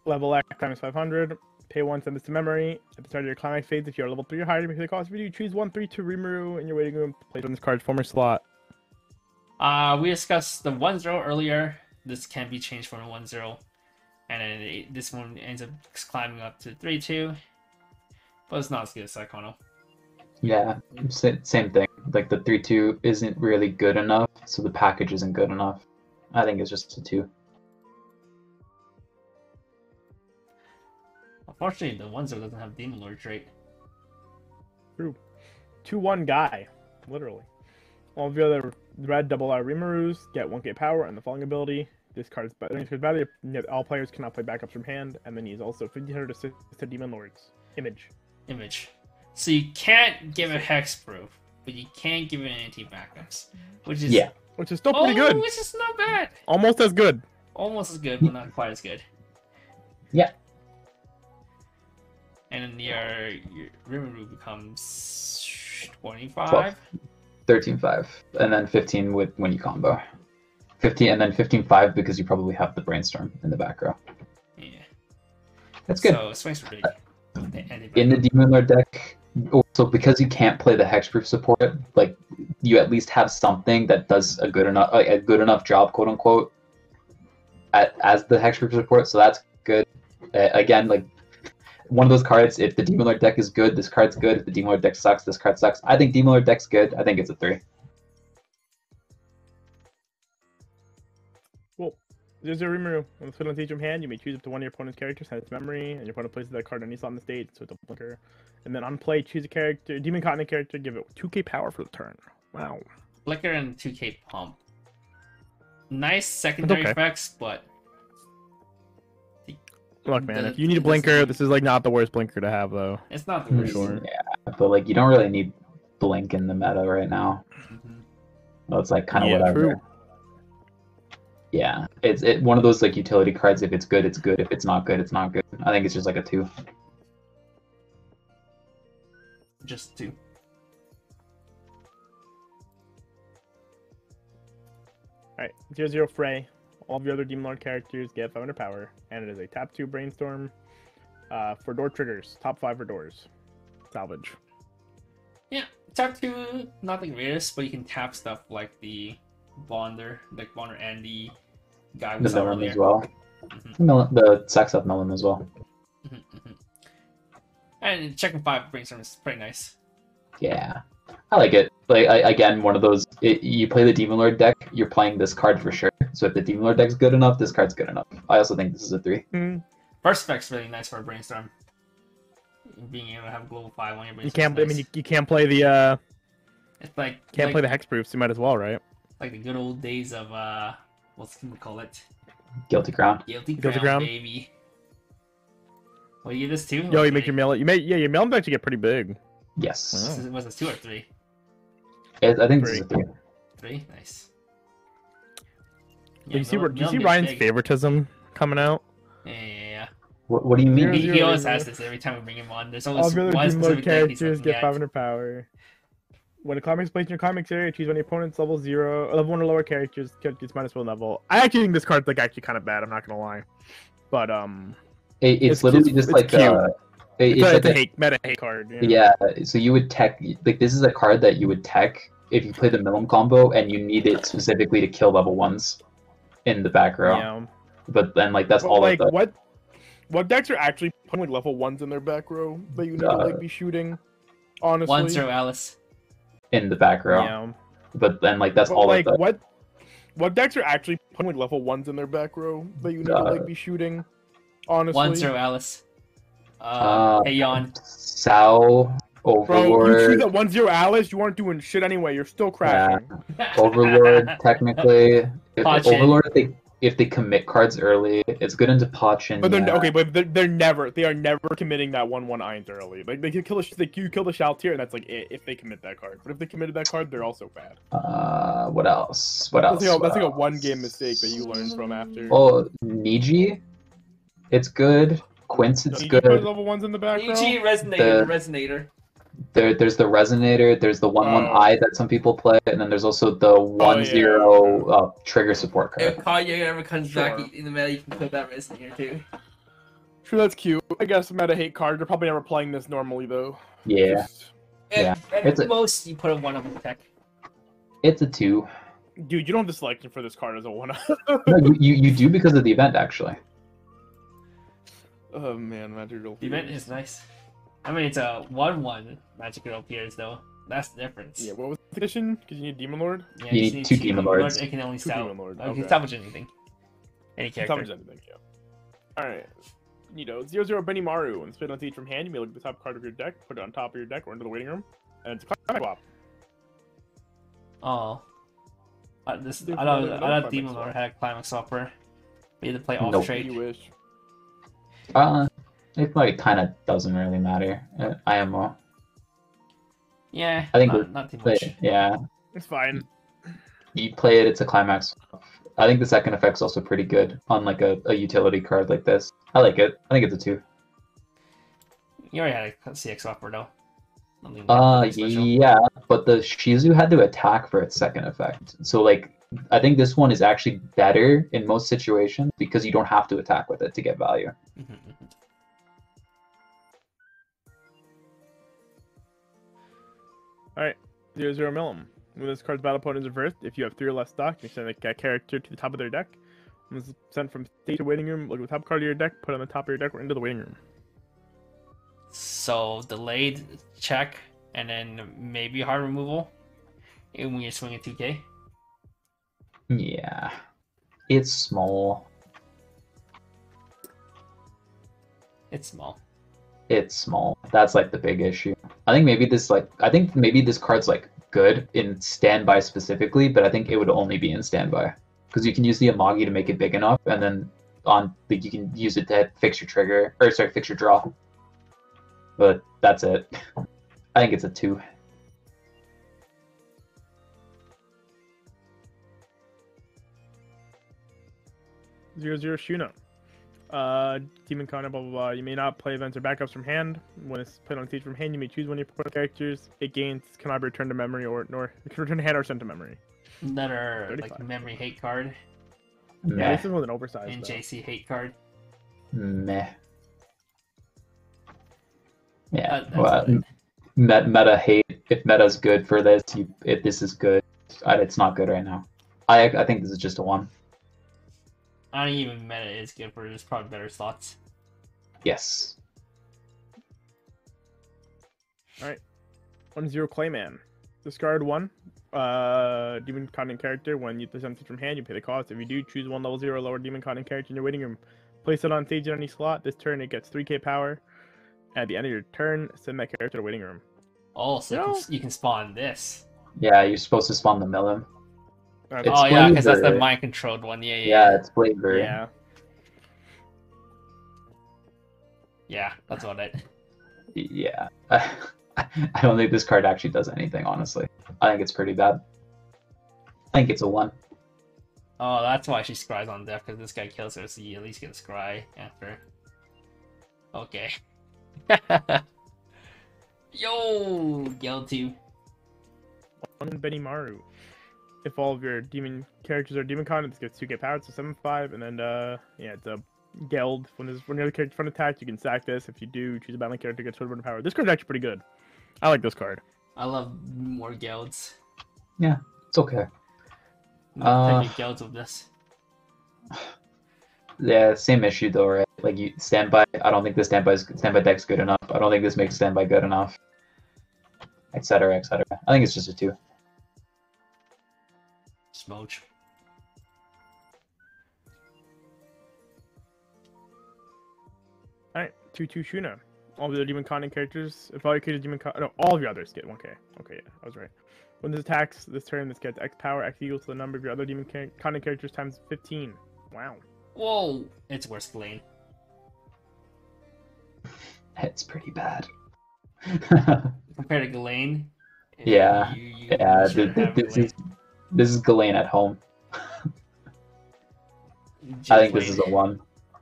level X times 500. Pay 1, send this to memory. At the start of your climax phase, if you are level 3 or higher, pay the cost. If you choose 1/3 to Rimuru in your waiting room, place on this card's former slot. We discussed the 1-0 earlier. This can be changed from a 1-0. And then this one ends up climbing up to 3-2. But it's not as good as Psychono. Yeah, same thing. Like the 3-2 isn't really good enough, so the package isn't good enough. I think it's just a 2. Unfortunately, the 1-0 doesn't have Demon Lord trait. True. 2-1 guy, literally. All of your other red double R Rimarus get 1k power and the following ability. This card is better. All players cannot play backups from hand, and then he's also 1500 assist to Demon Lords. Image. So you can't give it hexproof, but you can give it anti-backups, which is which is still pretty good. Which is not bad. Almost as good. Almost as good, but not quite as good. Yeah. And then your Rimuru becomes 25. 13-5, and then 15 with when you combo. 15 and then 15-5 because you probably have the Brainstorm in the back row. Yeah. That's good. So swings for big. In the Demon Lord deck, so because you can't play the hexproof support, like you at least have something that does a good enough job, quote unquote, as the hexproof support. So that's good. Again, like one of those cards. If the Demon Lord deck is good, this card's good. If the Demon Lord deck sucks, this card sucks. I think Demon Lord deck's good. I think it's a 3. Well, there's a Rimuru. When it's put on stage from hand, you may choose up to one of your opponent's characters has its memory, and your opponent places that card on any slot on the stage, so it's a blinker. And then on play, choose a character, Demon Continent character, give it 2k power for the turn. Wow. Flicker and 2k pump. Nice secondary effects, but look, man, if you need a blinker, this is like not the worst blinker to have, though. It's not the worst. Sure. Yeah, but like you don't really need blink in the meta right now. Well, it's like kind of whatever. True. Yeah, it's one of those like utility cards. If it's good, it's good. If it's not good, it's not good. I think it's just like a 2. Just 2. Alright, 0-0 Frey. All of your other Demon Lord characters get 500 power, and it is a tap 2 Brainstorm. For door triggers, top 5 for doors. Salvage. Yeah, tap 2, not the greatest, but you can tap stuff like the Bonder, and the guy we The saw Millen earlier. as well. The Sex of Millen as well. And checking 5 Brainstorm is pretty nice. Yeah, I like it. Like again, one of those. You play the Demon Lord deck, you're playing this card for sure. So if the Demon Lord deck's good enough, this card's good enough. I also think this is a 3. First spec's really nice for a Brainstorm. Being able to have global 5 on your Brainstorm. You can't. Nice. I mean, you can't play the. It's like Can't play the hexproofs. So you might as well, right? like the good old days of what's we call it? Guilty Crown. Guilty Guilty Crown, Crown. baby. Well, you get this too. Yo, you make your mail. Your mail actually get pretty big. Yes. Was this 2 or 3? I think this is a 3. 3, nice. Do you see Millen gets Ryan's big. favoritism coming out? Yeah. What do you mean? Zero, He always zero. has this every time we bring him on. There's All always of your other one Demon Lord specific deck he's characters looking get at. 500 power. When a comic is placed in your comics area, choose one of your opponent's level 1 or lower characters gets -1 level. I actually think this card's like actually kind of bad. I'm not gonna lie, but It's literally just it's like cute. it's It's like a meta hate card. yeah. So you would tech like this is a card that you would tech if you play the Millen combo and you need it specifically to kill level 1s in the back row. Yeah. But then like that's But, all like of the what decks are actually putting like level 1s in their back row that you need to like be shooting? Honestly, 1-0 Alice. in the back row. Yeah. But then like that's But, all like of the what decks are actually putting like level 1s in their back row that you need to like be shooting? Honestly, 1-0 Alice. Aeon. Sao bro, you Overlord. choose that 1-0 Alice. You aren't doing shit anyway. You're still crashing. Overlord technically. Pachin. Overlord if they commit cards early, it's good into Pachin. But they're yeah. okay. But they are never committing that 1/1 Irons early. Like they can kill you kill the Shaltier, and that's like it if they commit that card. But if they committed that card, they're also bad. What else? What else? That's like a What else? 1-game mistake that you learn from after. Oh, Niji, it's good. Quince, it's You put good. level 1s in the back row. EG Resonator. There's the Resonator. There's the 1/1 that some people play, and then there's also the 1/0 trigger support card. If Kanye ever comes back Sure. in the meta, you can put that Resonator too. Sure, that's cute. I guess meta hate card. They're probably never playing this normally though. Yeah, And, Yeah. and It's at a- most, you put a 1 on the tech. it's a 2. Dude, you don't have the selection for this card as a 1. No, you do because of the event actually. Oh man, Magical. The event is nice. I mean, it's a 1/1 Magic Girl appears though. That's the difference. Yeah, what was the condition? Because you need Demon Lord. Yeah, You just need 2 Demon Lords. It can only Two salvage. Demon Lords, You can okay. salvage anything. Any character. Salvage anything, yeah. Alright. 0-0 Benny Maru. When spit on stage from hand, you may look at the top card of your deck, put it on top of your deck or into the waiting room, and it's a climate swap. Oh. I thought Demon Lord had a climax offer. We had to play off Nope. trade. You wish. It like kind of doesn't really matter. IMO. Yeah, I think not too much. yeah, It's fine. you play it. It's a climax. I think the second effect's also pretty good on like a utility card like this. I like it. I think it's a 2. You already had a CX offer though. Nothing special. Yeah, but the Shizu had to attack for its second effect. So like, I think this one is actually better in most situations because you don't have to attack with it to get value. Mhm, mhm. 0-0 Millum. When this card's battle opponent is reversed, if you have 3 or less stock, you send a character to the top of their deck. When it's sent from stage to waiting room, look at the top card of your deck, put it on the top of your deck or into the waiting room. So delayed check and then maybe hard removal when you're swinging 2K. Yeah, it's small. It's small. It's small. That's like the big issue. I think maybe this card's like good in standby specifically, but I think it would only be in standby because you can use the Amagi to make it big enough, and then you can use it to fix your trigger or fix your draw. But that's it. I think it's a 2. 0-0 Shuna. Demon Con, blah blah blah. You may not play events or backups from hand. When it's played on stage from hand, you may choose one of your opponent's characters. It gains cannot be returned to memory it can return to hand or sent to memory. Another 35. like memory hate card Yeah, Meh. this was an oversized. and though. JC hate card. Meh. Yeah. That's Well, good. meta hate. If meta's good for this, if this is good, it's not good right now. I think this is just a 1. I don't even meta is good for it. There's probably better slots. Yes. 1-0 Clayman. Discard 1. Demon Continent character. When you present it from hand, you pay the cost. If you do, choose 1 level 0 or lower Demon Continent character in your waiting room. Place it on stage in any slot. This turn, it gets 3k power. At the end of your turn, send that character to the waiting room. Oh, so No. you can spawn this. Yeah, you're supposed to spawn the Milim. It's Oh yeah, because that's the flavor. mind controlled one. Yeah, Yeah, it's flavor. Yeah. Yeah, that's about it. Yeah. I don't think this card actually does anything, honestly. I think it's pretty bad. I think it's a 1. Oh, that's why she scries on death, because this guy kills her, so you at least get a scry after. Okay. Yo, Gel2. 1 Benimaru. If all of your demon characters are demon con, this gets 2k powered, so 7-5, and then yeah, it's a Geld. When your other character front attack, you can sack this. If you do, choose a battling character, gets 1 power. This card's actually pretty good. I like this card. I love more Gelds. Yeah, it's okay. Take your Gelds with this. Yeah, same issue though, right? Like you standby. I don't think the standby deck's good enough. I don't think this makes standby good enough. Etc. Etc. I think it's just a 2. Smooch. Alright, 2-2 Shuna. All of the demon content characters, if all your characters demon con, no, all of your others get 1k. Okay, yeah, I was right. When this attacks this turn, this gets X power, X equals to the number of your other demon content characters times 15. Wow. Whoa! It's worse than Lane. It's pretty bad. Compared to Ghislaine. Yeah, yeah. should have This is Ghislaine at home. I think this is a 1.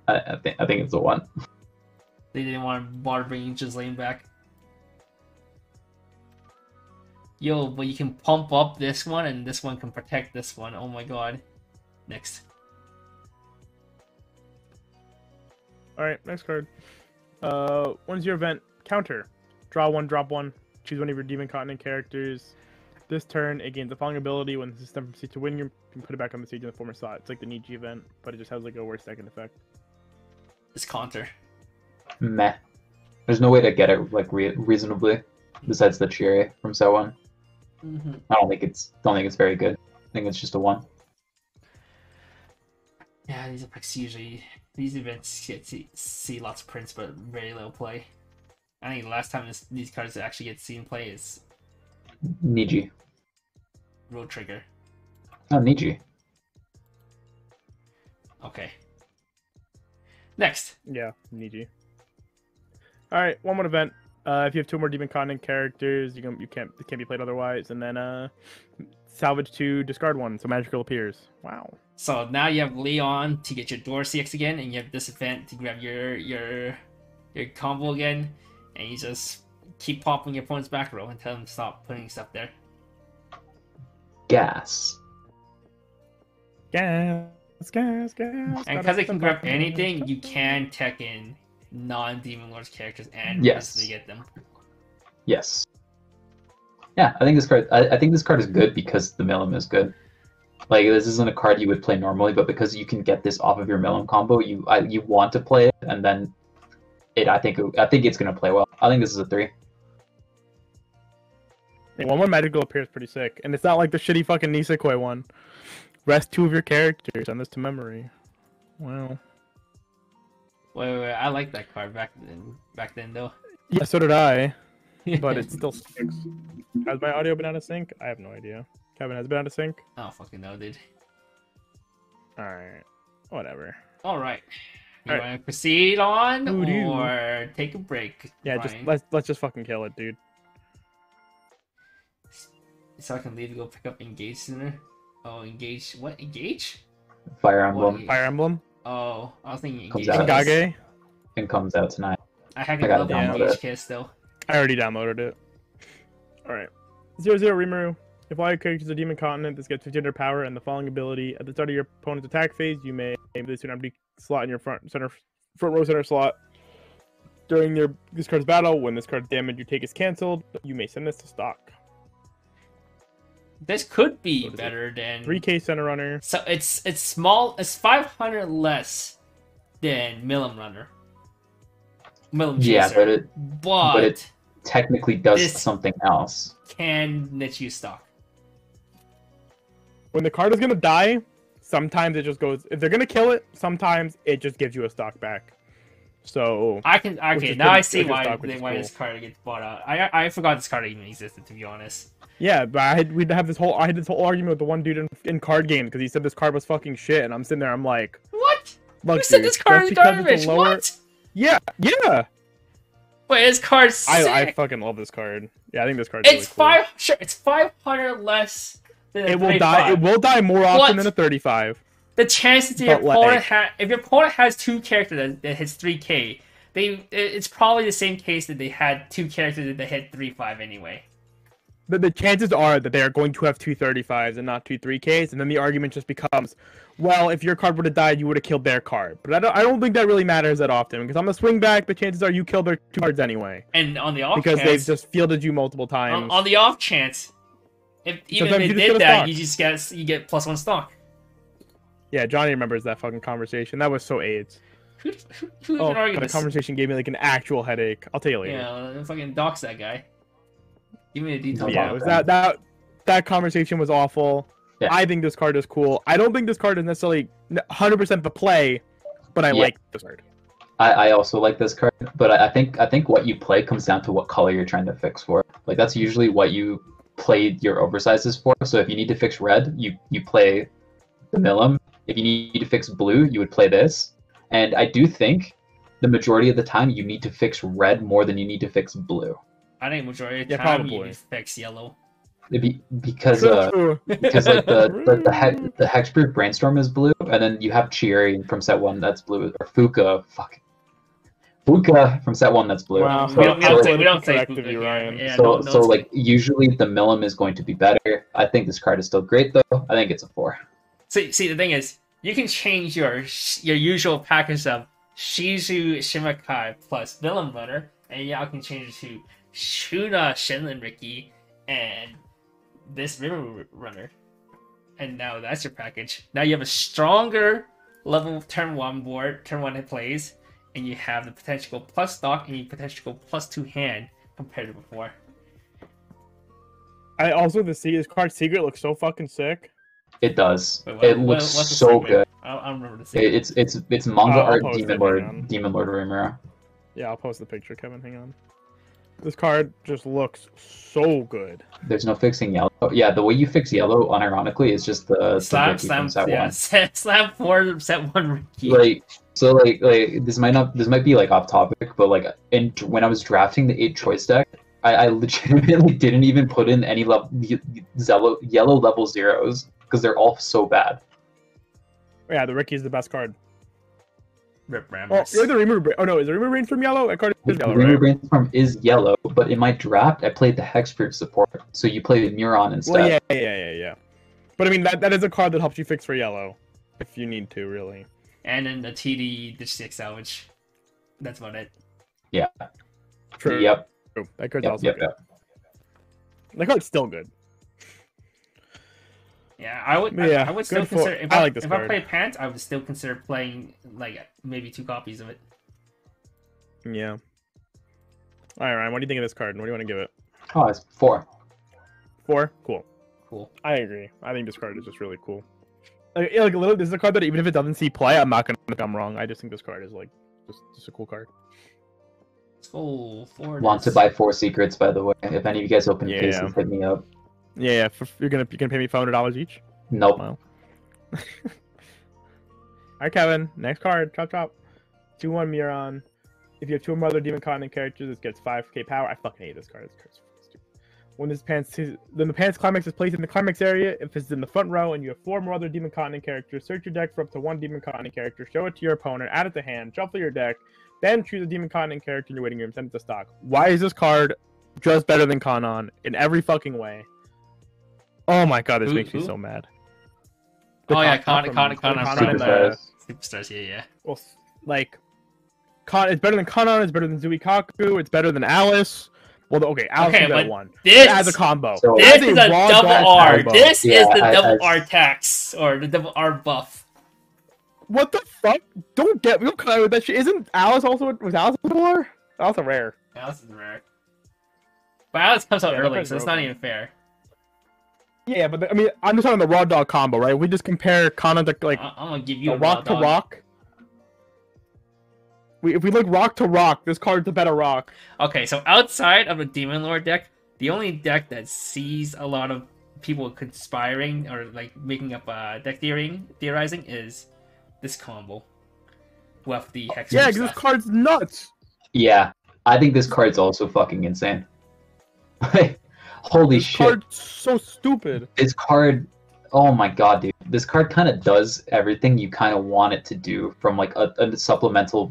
I think it's a 1. They didn't want to bother bringing Ghislaine back. Yo, but you can pump up this one, and this one can protect this one. Oh my god. Next. Alright, next card. 1-0 event. Counter. Draw 1, drop 1. Choose one of your demon continent characters. This turn, it gains the following ability. When the system from stage to win, you can put it back on the stage in the former slot. It's like the Niji event, but it just has like a worse second effect. It's counter. Meh. There's no way to get it like reasonably, besides the Chiri from set 1. I don't think it's very good. I think it's just a 1. Yeah, these effects usually, these events get to see lots of prints, but very little play. I think the last time these cards actually get seen play is Niji. Road Trigger. Oh, Niji. Okay. Next. Yeah, Niji. All right, one more event. If you have 2 more Demon Continent characters, it can't be played otherwise. And then salvage 2, discard 1, so magical appears. Wow. So now you have Leon to get your Door CX again, and you have this event to grab your combo again, and you just keep popping your opponent's back row and tell them to stop putting stuff there. Gas. Gas. And because it can grab anything, you can tech in non-Demon Lords characters and easily get them. Yes. Yeah, I think this card. I think this card is good because the Milim is good. Like, this isn't a card you would play normally, but because you can get this off of your Milim combo, you want to play it, and then I think it's gonna play well. I think this is a 3. Yeah, one more magical appears pretty sick, and it's not like the shitty fucking Nisekoi one. Rest 2 of your characters, send this to memory. Wow. Wait, I like that card back then though. Yeah, so did I. But it still stinks. Has my audio been out of sync? I have no idea. Kevin, has it been out of sync? I don't fucking know, dude. Alright. Whatever. Alright. You Alright. wanna proceed on Voodoo. or take a break? Yeah, Brian? let's just fucking kill it, dude. So I can leave to go pick up Engage sooner. Oh, Engage. What? Engage? Fire Emblem. Fire Emblem? Oh, I was thinking Comes Engage. out. Engage? It comes out tonight. I haven't I gotta leveled download Engage it. Kiss though. I already downloaded it. Alright. 0-0 Rimuru. If all your characters are Demon Continent, this gets 1500 power and the following ability. At the start of your opponent's attack phase, you may aim this to an empty slot in your front row center slot. During this card's battle, when this card's damage you take is cancelled, you may send this to stock. This could be What is it? better than 3k center runner. So it's small. It's 500 less than Milim Runner. Milim Yeah, Chaser. but it technically does this- something else. can net you stock. When the card is gonna die, sometimes it just goes. If they're gonna kill it, sometimes it just gives you a stock back. So I can Which okay is now pretty- I see which is why stock, which is why cool. this card gets bought out. I forgot this card even existed, to be honest. yeah, but I had this whole argument with the one dude in card games because he said this card was fucking shit, and I'm sitting there, I'm like, What? look, Who said dude, this card just is because it's a garbage? lower- What? Yeah. Wait, this card's sick. I fucking love this card. Yeah, I think this card's really It's cool. It's 500 less than a It will 35. die. It will die more often What? than a 35. The chances that your But, like- opponent if your opponent has 2 characters that hits 3k, it's probably the same case that they had 2 characters that hit 3-5 anyway. The chances are that they are going to have 2 35s and not 2 3Ks, and then the argument just becomes, well, if your card would have died, you would have killed their card. But I don't think that really matters that often, because on the swing back, the chances are you kill their 2 cards anyway. And on the off Because chance, they've just fielded you multiple times. on the off chance, even if Sometimes they you just did get a that, stock. you get +1 stock. Yeah, Johnny remembers that fucking conversation. That was so AIDS. Who Oh, can argue God, the this? conversation gave me like an actual headache. I'll tell you later. Yeah, fucking dox that guy. Give me the details. Yeah, Yeah, it was that conversation was awful. Yeah. I think this card is cool. I don't think this card is necessarily 100% the play, but I Yeah. like this card. I also like this card, but I think what you play comes down to what color you're trying to fix for. Like, that's usually what you played your oversizes for. So if you need to fix red, you play the Milim. If you need to fix blue, you would play this. And I do think the majority of the time you need to fix red more than you need to fix blue. I think majority of the Yeah, time you probably. need to fix yellow. Because True. like the Hexproof Brainstorm is blue, and then you have Chieri from set 1 that's blue, or Fuka from set 1 that's blue. Wow. So, We don't so, say we don't say correct of Fuka you, here. Ryan. Yeah, so, no, so it's- like usually the Milim is going to be better. I think this card is still great though. I think it's a 4. See, the thing is, you can change your usual package of Shizu Shimakai plus Villain Runner, and y'all can change it to Shuna Shenlin Ricky and this River Runner. And now that's your package. Now you have a stronger level turn 1 board, turn 1 hit plays, and you have the potential plus stock and you potential plus 2 hand compared to before. I also this card Secret looks so fucking sick. It does. Wait, It looks what's the so segment? good. I don't remember the segment. It's manga I'll art post it, Demon hang on. Lord Rimura. Yeah, I'll post the picture, Kevin. Hang on. This card just looks so good. There's no fixing yellow. Yeah, the way you fix yellow, unironically, is just the Slam, Ricky from set yeah, one. slam 4, set 1 Ricky. Like, so like this might be like off topic, but like when I was drafting the 8 choice deck, I legitimately didn't even put in any yellow level zeros because they're all so bad. Yeah, the Ricky is the best card. Rip Oh, Rammers. you're the Remover Brain. Oh no, is the Remover Brain from yellow? That card is yellow, Remover right? Brainstorm is yellow, but in my draft, I played the Hexproof support, so you played Muron instead. Well, yeah. But I mean, that is a card that helps you fix for yellow, if you need to, really. And then the TD Ditch 6 Salvage. That's about it. Yeah. True. Yep. True. That card's Yep. also Yep. good. Yep. That card's still good. Yeah, I would. Yeah, I would still good for- consider. If I like this if I card. play Pants, I would still consider playing like maybe 2 copies of it. Yeah. All right, Ryan. What do you think of this card? And what do you want to give it? Oh, it's 4. 4. Cool. Cool. I agree. I think this card is just really cool. Like literally, this is a card that even if it doesn't see play, I'm not gonna think I'm wrong. I just think this card is like just a cool card. Let's go forward. Want to buy 4 secrets, by the way. If any of you guys open Yeah. cases, hit me up. Yeah. You're gonna pay me $500 each. Nope. Wow. All right, Kevin. Next card. Chop. 2/1 Muron. If you have 2 or more other Demon Continent characters, this gets 5k power. I fucking hate this card. This card's fucking stupid. When the Pants Climax is placed in the Climax area, if it's in the front row and you have 4 more other Demon Continent characters, search your deck for up to 1 Demon Continent character, show it to your opponent, add it to hand, shuffle your deck, then choose a Demon Continent character in your waiting room, send it to stock. Why is this card just better than Kanon in every fucking way? Oh my god, this makes me so mad. Oh yeah, Kanon Kanon and the- Superstars. Superstars. Yeah. well, like, it's better than Kanon, it's better than Zuikaku, it's better than Alice. Well, okay, Alice Okay, is but that one. this- As a combo. So- This As is a raw double dog R. combo. This is Yeah, the double I- R tax or the double R buff. What the fuck? Don't get me. Don't come out with that shit. Isn't Alice also was Alice a double R? Alice a rare. Alice is rare. But Alice comes out Yeah, that early, card's so it's not broken. even fair. Yeah, but I mean, I'm just talking the raw dog combo, right? We just compare Kanon to like I'm gonna give you a a rock to dog. rock. If we look rock to rock, this card's a better rock. Okay, so outside of the Demon Lord deck, the only deck that sees a lot of people conspiring or like making up deck theorizing is this combo with the Hex. Yeah, because this card's nuts. Yeah, I think this card's also fucking insane. Holy This shit. card's so stupid. This card, oh my god, dude. This card kind of does everything you kind of want it to do from like a supplemental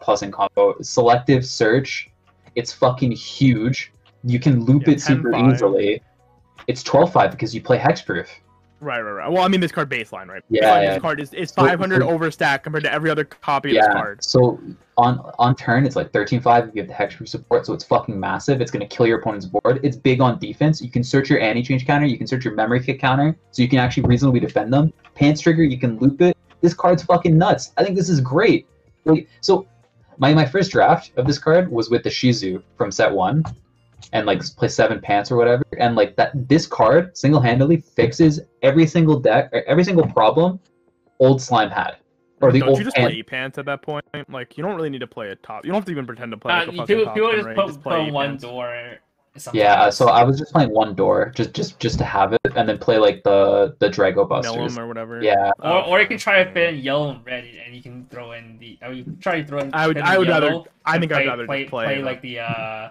plus and combo. Selective search, it's fucking huge. You can loop Yeah, it super 10-5. easily. It's 12-5 because you play Hexproof. Right. Well, I mean, this card baseline, right? Yeah, Baseline, yeah. This card is 500 overstack compared to every other copy of this Yeah, card. so on turn it's like 13-5 if you have the Hexproof support, so it's fucking massive. It's gonna kill your opponent's board. It's big on defense. You can search your anti-change counter, you can search your memory kick counter, so you can actually reasonably defend them. Pants trigger, you can loop it. This card's fucking nuts. I think this is great. Like, so my first draft of this card was with the Shizu from set 1. And like play 7 pants or whatever, and like this card single-handedly fixes every single deck, or every single problem old slime had, or the Don't old you just pant. play 8 pants at that point? Like, you don't really need to play a top. You don't have to even pretend to play like a fucking people top people 10, just right? put, Just play 8 one pants. door. Or something Yeah, else. so I was just playing one door, just to have it, and then play like the Drago Busters. Millum or whatever. Yeah, Or you can try to fit in yellow and red, and you can throw in the. Or you can try to throw in. I would fit in rather. yellow I and think I'd rather just play. like the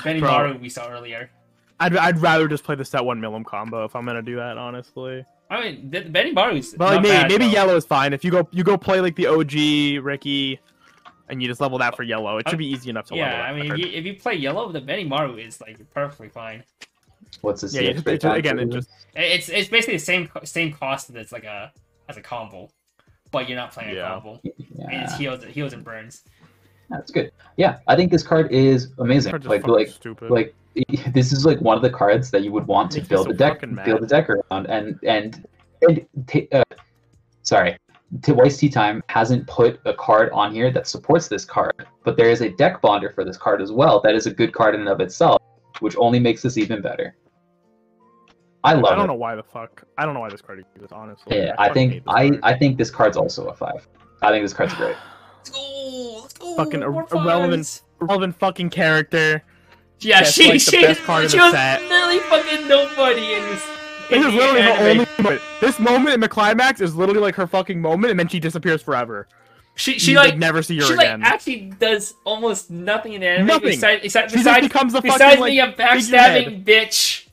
Benny Bro. Maru we saw earlier. I'd rather just play the set 1 Millum combo if I'm gonna do that, honestly. I mean, the Benny Maru's But like, not bad, maybe though. yellow is fine. If you go play like the OG Ricky, and you just level that for yellow, it should be easy enough to level. Yeah, I mean, if you play yellow, the Benny Maru is like perfectly fine. what's this? yeah, again, it just It's basically the same cost as like as a combo, but you're not playing a combo. And it's heals and burns. That's good. Yeah, I think this card is amazing. card's just Like fucking stupid. like this is like one of the cards that you would want to Makes me build so a deck, fucking mad. build a deck around, Weiss Tea Time hasn't put a card on here that supports this card, but there is a deck bonder for this card as well. That is a good card in and of itself, which only makes this even better. I love it. I don't know why this card exists, honestly. Yeah, I I fucking think hate this card. I think this card's also a 5. I think this card's great. Let's go! fucking more irrelevant fucking character. Yeah, That's, she like, the best part of she the was set. literally fucking nobody in this. This is literally her only moment. This moment in the climax is literally like her fucking moment, and then she disappears forever. She You, like never see her she again. like actually does almost nothing in the anime. Nothing. Besides She just becomes a besides fucking, being a like, backstabbing bitch.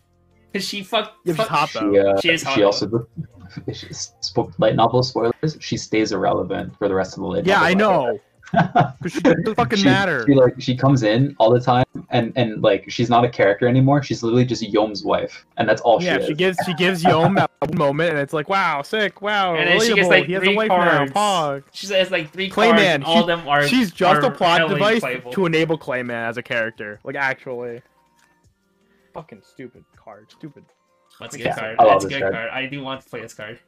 Cause she fucked. Yeah, she's hot though. She is hot. She also light novel spoilers. She stays irrelevant for the rest of the light. Yeah, novel I know. Because she doesn't fucking matter. She comes in all the time and like she's not a character anymore. She's literally just Yom's wife, and that's all Yeah, she gives Yom that moment, and it's like, wow, sick, wow, And then she gets like he has a 3 wife cards. now, pog. She has like 3 Clayman, cards. All of them are. She's just a plot heavily device playable. to enable Clayman as a character. Like, actually. Fucking stupid card. Stupid. That's a good Yeah, card. I love That's a this good card. card. I do want to play this card.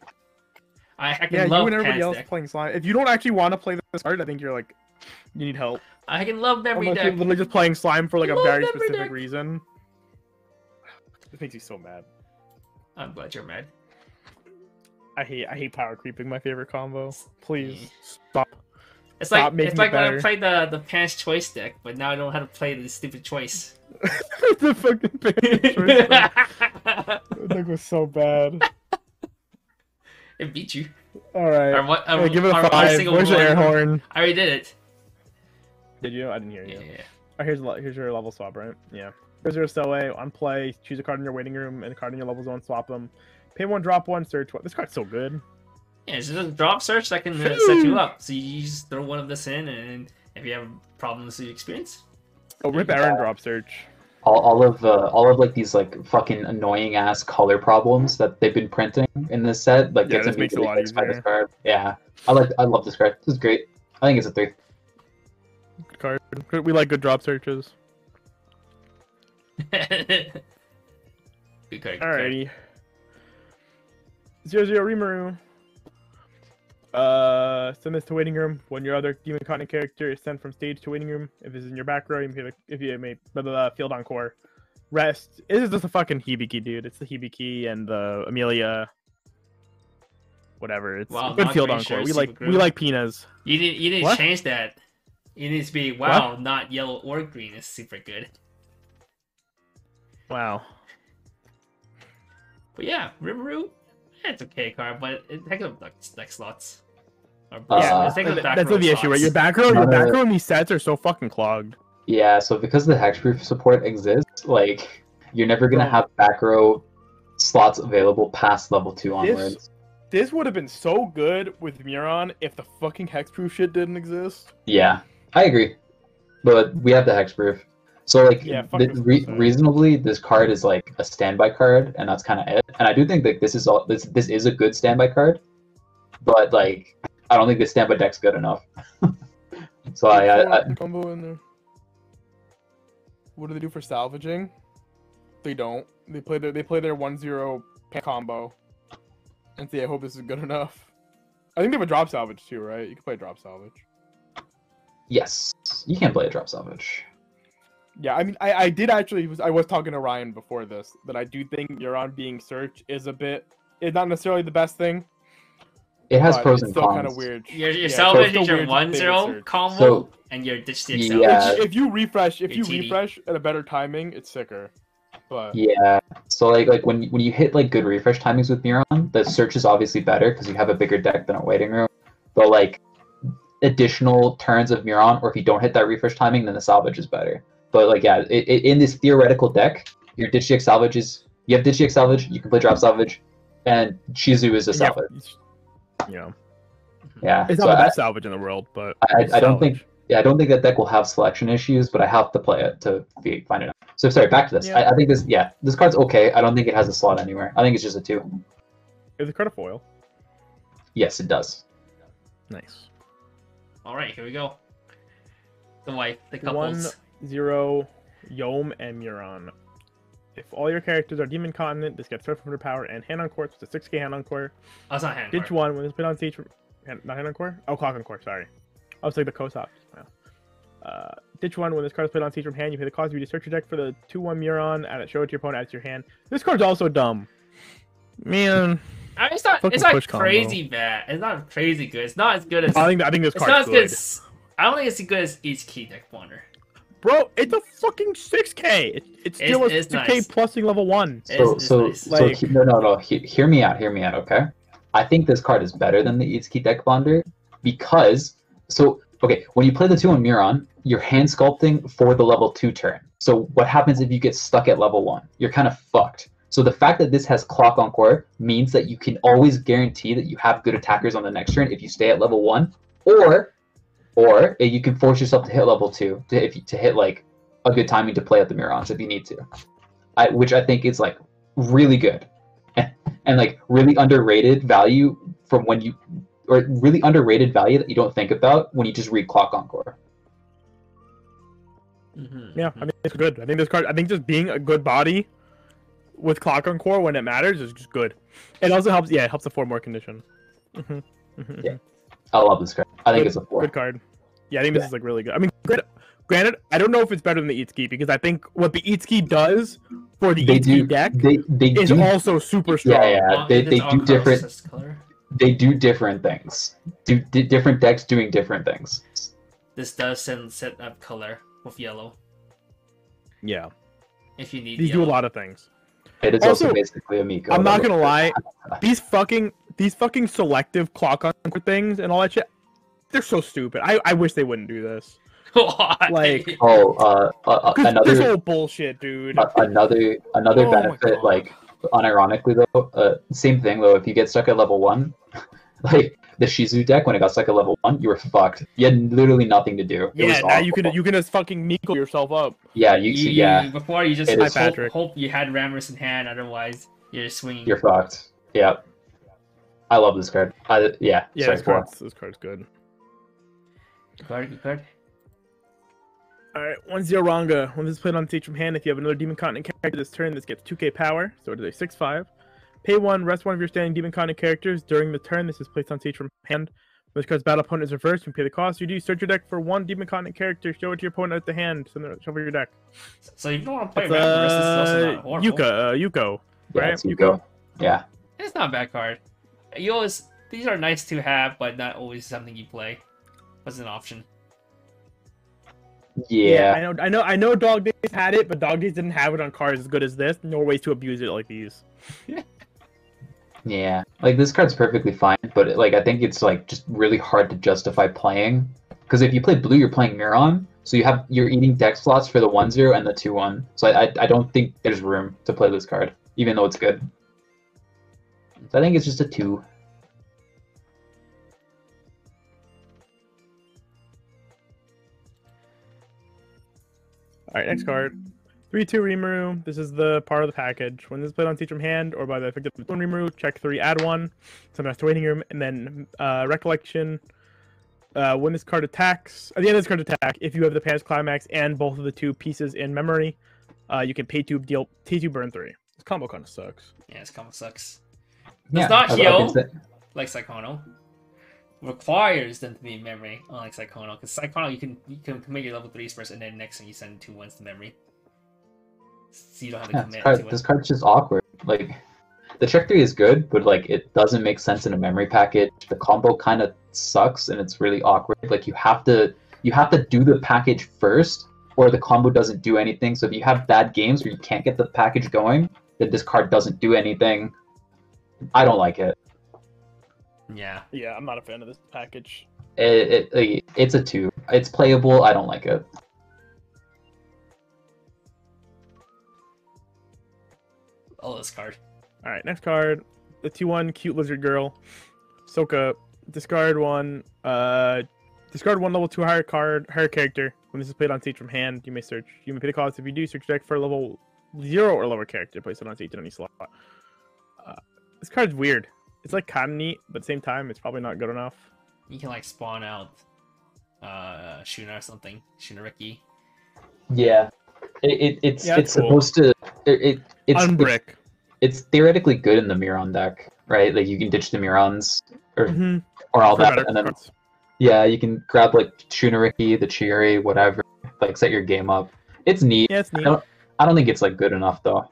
I can Yeah, love you and everybody Pan's else deck. playing slime. If you don't actually want to play this card, I think you're like, you need help. I can love memory Unless you're deck. literally just playing slime for like a Love very memory specific deck. reason. This makes me so mad. I'm glad you're mad. I hate power creeping, my favorite combo. Please stop. It's Stop like making it's like it when I better. played the Pan's choice deck, but now I don't know how to play the stupid choice. The fucking choice deck. That deck was so bad. It beat you. All right. Or what? Hey, give it or a 5. single Where's your one. air horn? I already did it. Did you? I didn't hear you. Yeah. Oh, here's your level swap, right? Yeah. Here's your Stowe. On play, choose a card in your waiting room and a card in your level zone, swap them. Pay 1, drop 1, search 1. This card's so good. Yeah, it's just a drop search that can set you up. So you just throw one of this in, and if you have problems you experience, Oh, rip Aaron drop search. all of like these like fucking annoying ass color problems that they've been printing in this set like Yeah, gets this makes it a lot immediately fixed by this easier. card. Yeah, I love this card. This is great. I think it's a 3. Good card. We like good drop searches. good card. Alrighty. 0-0 Rimuru. Send this to waiting room. When your other demon continent character is sent from stage to waiting room, if it's in your back row, if you made field encore. Rest. It is just a fucking Hibiki, dude. It's the Hibiki and the Amelia. Whatever. It's Wow, good not field green encore. shirt, We super like groove. Pinas. You need to What? change that. It needs to be wow, not yellow or green. It's super good. Wow. But yeah, Rimuru, it's okay card, but it takes up deck slots. Or Yeah, it takes up back That's row the issue, right? slots. Your back row in these sets are so fucking clogged. Yeah, so because the hexproof support exists, like you're never gonna Bro. have back row slots available past level 2 onwards. This would have been so good with Muron if the fucking hexproof shit didn't exist. Yeah, I agree, but we have the hexproof. So like, Yeah, fuck this website. reasonably, this card is like a standby card, and that's kind of it. And I do think that this is a good standby card, but like, I don't think the standby deck's good enough. So I combo in there. What do they do for salvaging? They don't. They play their 1-0 pan combo. And say, I hope this is good enough. I think they have a drop salvage too, right? You can play drop salvage. yes, you can play a drop salvage. Yeah, I mean, I did actually. I was talking to Ryan before this that I do think Muron being search is not necessarily the best thing. It has but pros it's and still cons. kind of weird. Your Yeah, salvage so is your weird to play 1-0 search. combo, So- and your ditch the Yeah. salvage. If you refresh, Your TD. at a better timing, it's sicker. But Yeah, so like when you hit like good refresh timings with Muron, the search is obviously better because you have a bigger deck than a waiting room. But like additional turns of Muron, or if you don't hit that refresh timing, then the salvage is better. But like yeah, in this theoretical deck, your Ditch GX salvage you have Ditch GX salvage, you can play drop salvage, and Shizu is a salvage. Yeah, Yeah, it's so not the best salvage in the world, but I don't think I think that deck will have selection issues, but I have to play it to find it out. So sorry, back to this. Yeah. I think this card's okay. I don't think it has a slot anywhere. I think it's just a 2. Is it card a foil? Yes, it does. Nice. All right, here we go. The wife, the couples. 1-0 Yom and Muron. If all your characters are Demon Continent, this gets stripped from their power and Hand on Core. It's a 6k Hand on Core. Oh, it's not hand. Ditch 1 when it's put on stage. Not Hand on Core? Oh, Clock on Core, sorry. I was like the Kosop. Wow. Ditch 1 when this card is put on stage from hand, you pay the cost of you to search your deck for the 2-1 Muron, add it, show it to your opponent, add it to your hand. This card's also dumb. Man. I mean, it's not Fucking push combo. crazy bad. It's not crazy good. It's not as good as. I think this It's not card's as good good. as I don't think it's as good as each key deck Wonder. Bro, it's a fucking 6K. It's still a 6K nice. plus level 1. No. Hear me out. Okay. I think this card is better than the Itsuki deck bonder because when you play the 2-1 Miron, you're hand sculpting for the level 2 turn. So what happens if you get stuck at level 1? You're kind of fucked. So the fact that this has Clock Encore means that you can always guarantee that you have good attackers on the next turn if you stay at level 1, or you can force yourself to hit level 2 to hit like a good timing to play at the Mirons if you need to, which I think is like really good and like really underrated value really underrated value that you don't think about when you just read Clock Encore. Yeah, I mean it's good. I think this card. I think just being a good body with Clock Encore when it matters is just good. It also helps. Yeah, it helps the 4-more condition. Yeah. I love this card. I think it's a 4. Good card. Yeah, I think this is like really good. I mean, granted, I don't know if it's better than the Itsuki because I think what the Itsuki does for the Itsuki deck is also super strong. Yeah. They do different. They do different things. Different decks doing different things. This does set up color with yellow. Yeah. If you need. These do a lot of things. It is also basically a Miko. I'm not gonna lie. These fucking selective Clock Encore things and all that shit. They're so stupid. I wish they wouldn't do this. Like this whole bullshit, dude. Another benefit, like unironically though, same thing though. If you get stuck at level 1, like the Shizu deck when it got stuck at level 1, you were fucked. You had literally nothing to do. Yeah, now you can just fucking Miko yourself up. Yeah, Before you just hope you had Rammers in hand, otherwise you're just swinging. You're fucked. Yeah. I love this card. This card's good. Good card. Alright, 1-0 Ranga. When this is played on stage from hand, if you have another Demon Continent character this turn, this gets 2k power, so it is a 6/5. Pay 1, rest 1 of your standing Demon Continent characters. During the turn, this is placed on stage from hand. When this card's battle opponent is reversed, you pay the cost. You do search your deck for 1 Demon Continent character, show it to your opponent at the hand, shuffle your deck. So if you don't want to play Rammers, this is also not horrible. Yuko. Yeah, right? it's Yuko. Yeah. It's not a bad card. These are nice to have, but not always something you play. As an option. Yeah. I know Dog Days had it, but Dog Days didn't have it on cards as good as this, nor ways to abuse it like these. Yeah. Like this card's perfectly fine, but like I think it's like just really hard to justify playing. Because if you play blue, you're playing Miron, so you're eating deck slots for the 1/0 and the 2/1. So I don't think there's room to play this card, even though it's good. So I think it's just a 2. Alright, next card. 3/2 Rimuru. This is the part of the package. When this is played on stage from hand or by the effect of Rimuru, check 3, add 1. Sometimes to waiting room, and then Recollection. When this card attacks, at the end of this card's attack, if you have the Pan's Climax and both of the 2 pieces in memory, you can pay 2, deal T2, burn 3. This combo kind of sucks. Yeah, this combo sucks. Does not heal like Psychono. Requires them to be in memory, unlike Psychono. Because Psychono, you can commit your level 3s first, and then next time you send 2 1s to memory. So you don't have to commit. This card's just awkward. Like, the Trick 3 is good, but like it doesn't make sense in a memory package. The combo kind of sucks, and it's really awkward. Like you have to do the package first, or the combo doesn't do anything. So if you have bad games where you can't get the package going, then this card doesn't do anything. I don't like it. Yeah, I'm not a fan of this package. It's a 2. It's playable. I don't like it. Oh, this card. All right, next card, the 2/1 cute lizard girl, Soka. Discard 1. Discard 1 level 2 higher character. When this is played on stage from hand, you may pay the cost. If you do, search deck for a level 0 or lower character, place it on stage in any slot. This card's weird. It's like kind of neat, but at the same time, it's probably not good enough. You can like spawn out Shuna or something. Shunariki. Yeah. It's cool. supposed to it's Unbrick. It's theoretically good in the Miron deck, right? Like you can ditch the Mirons or all For that, and then cards. yeah, you can grab like Shunariki, the Chieri, whatever. Like set your game up. It's neat. Yeah, it's neat. I don't think it's like good enough though.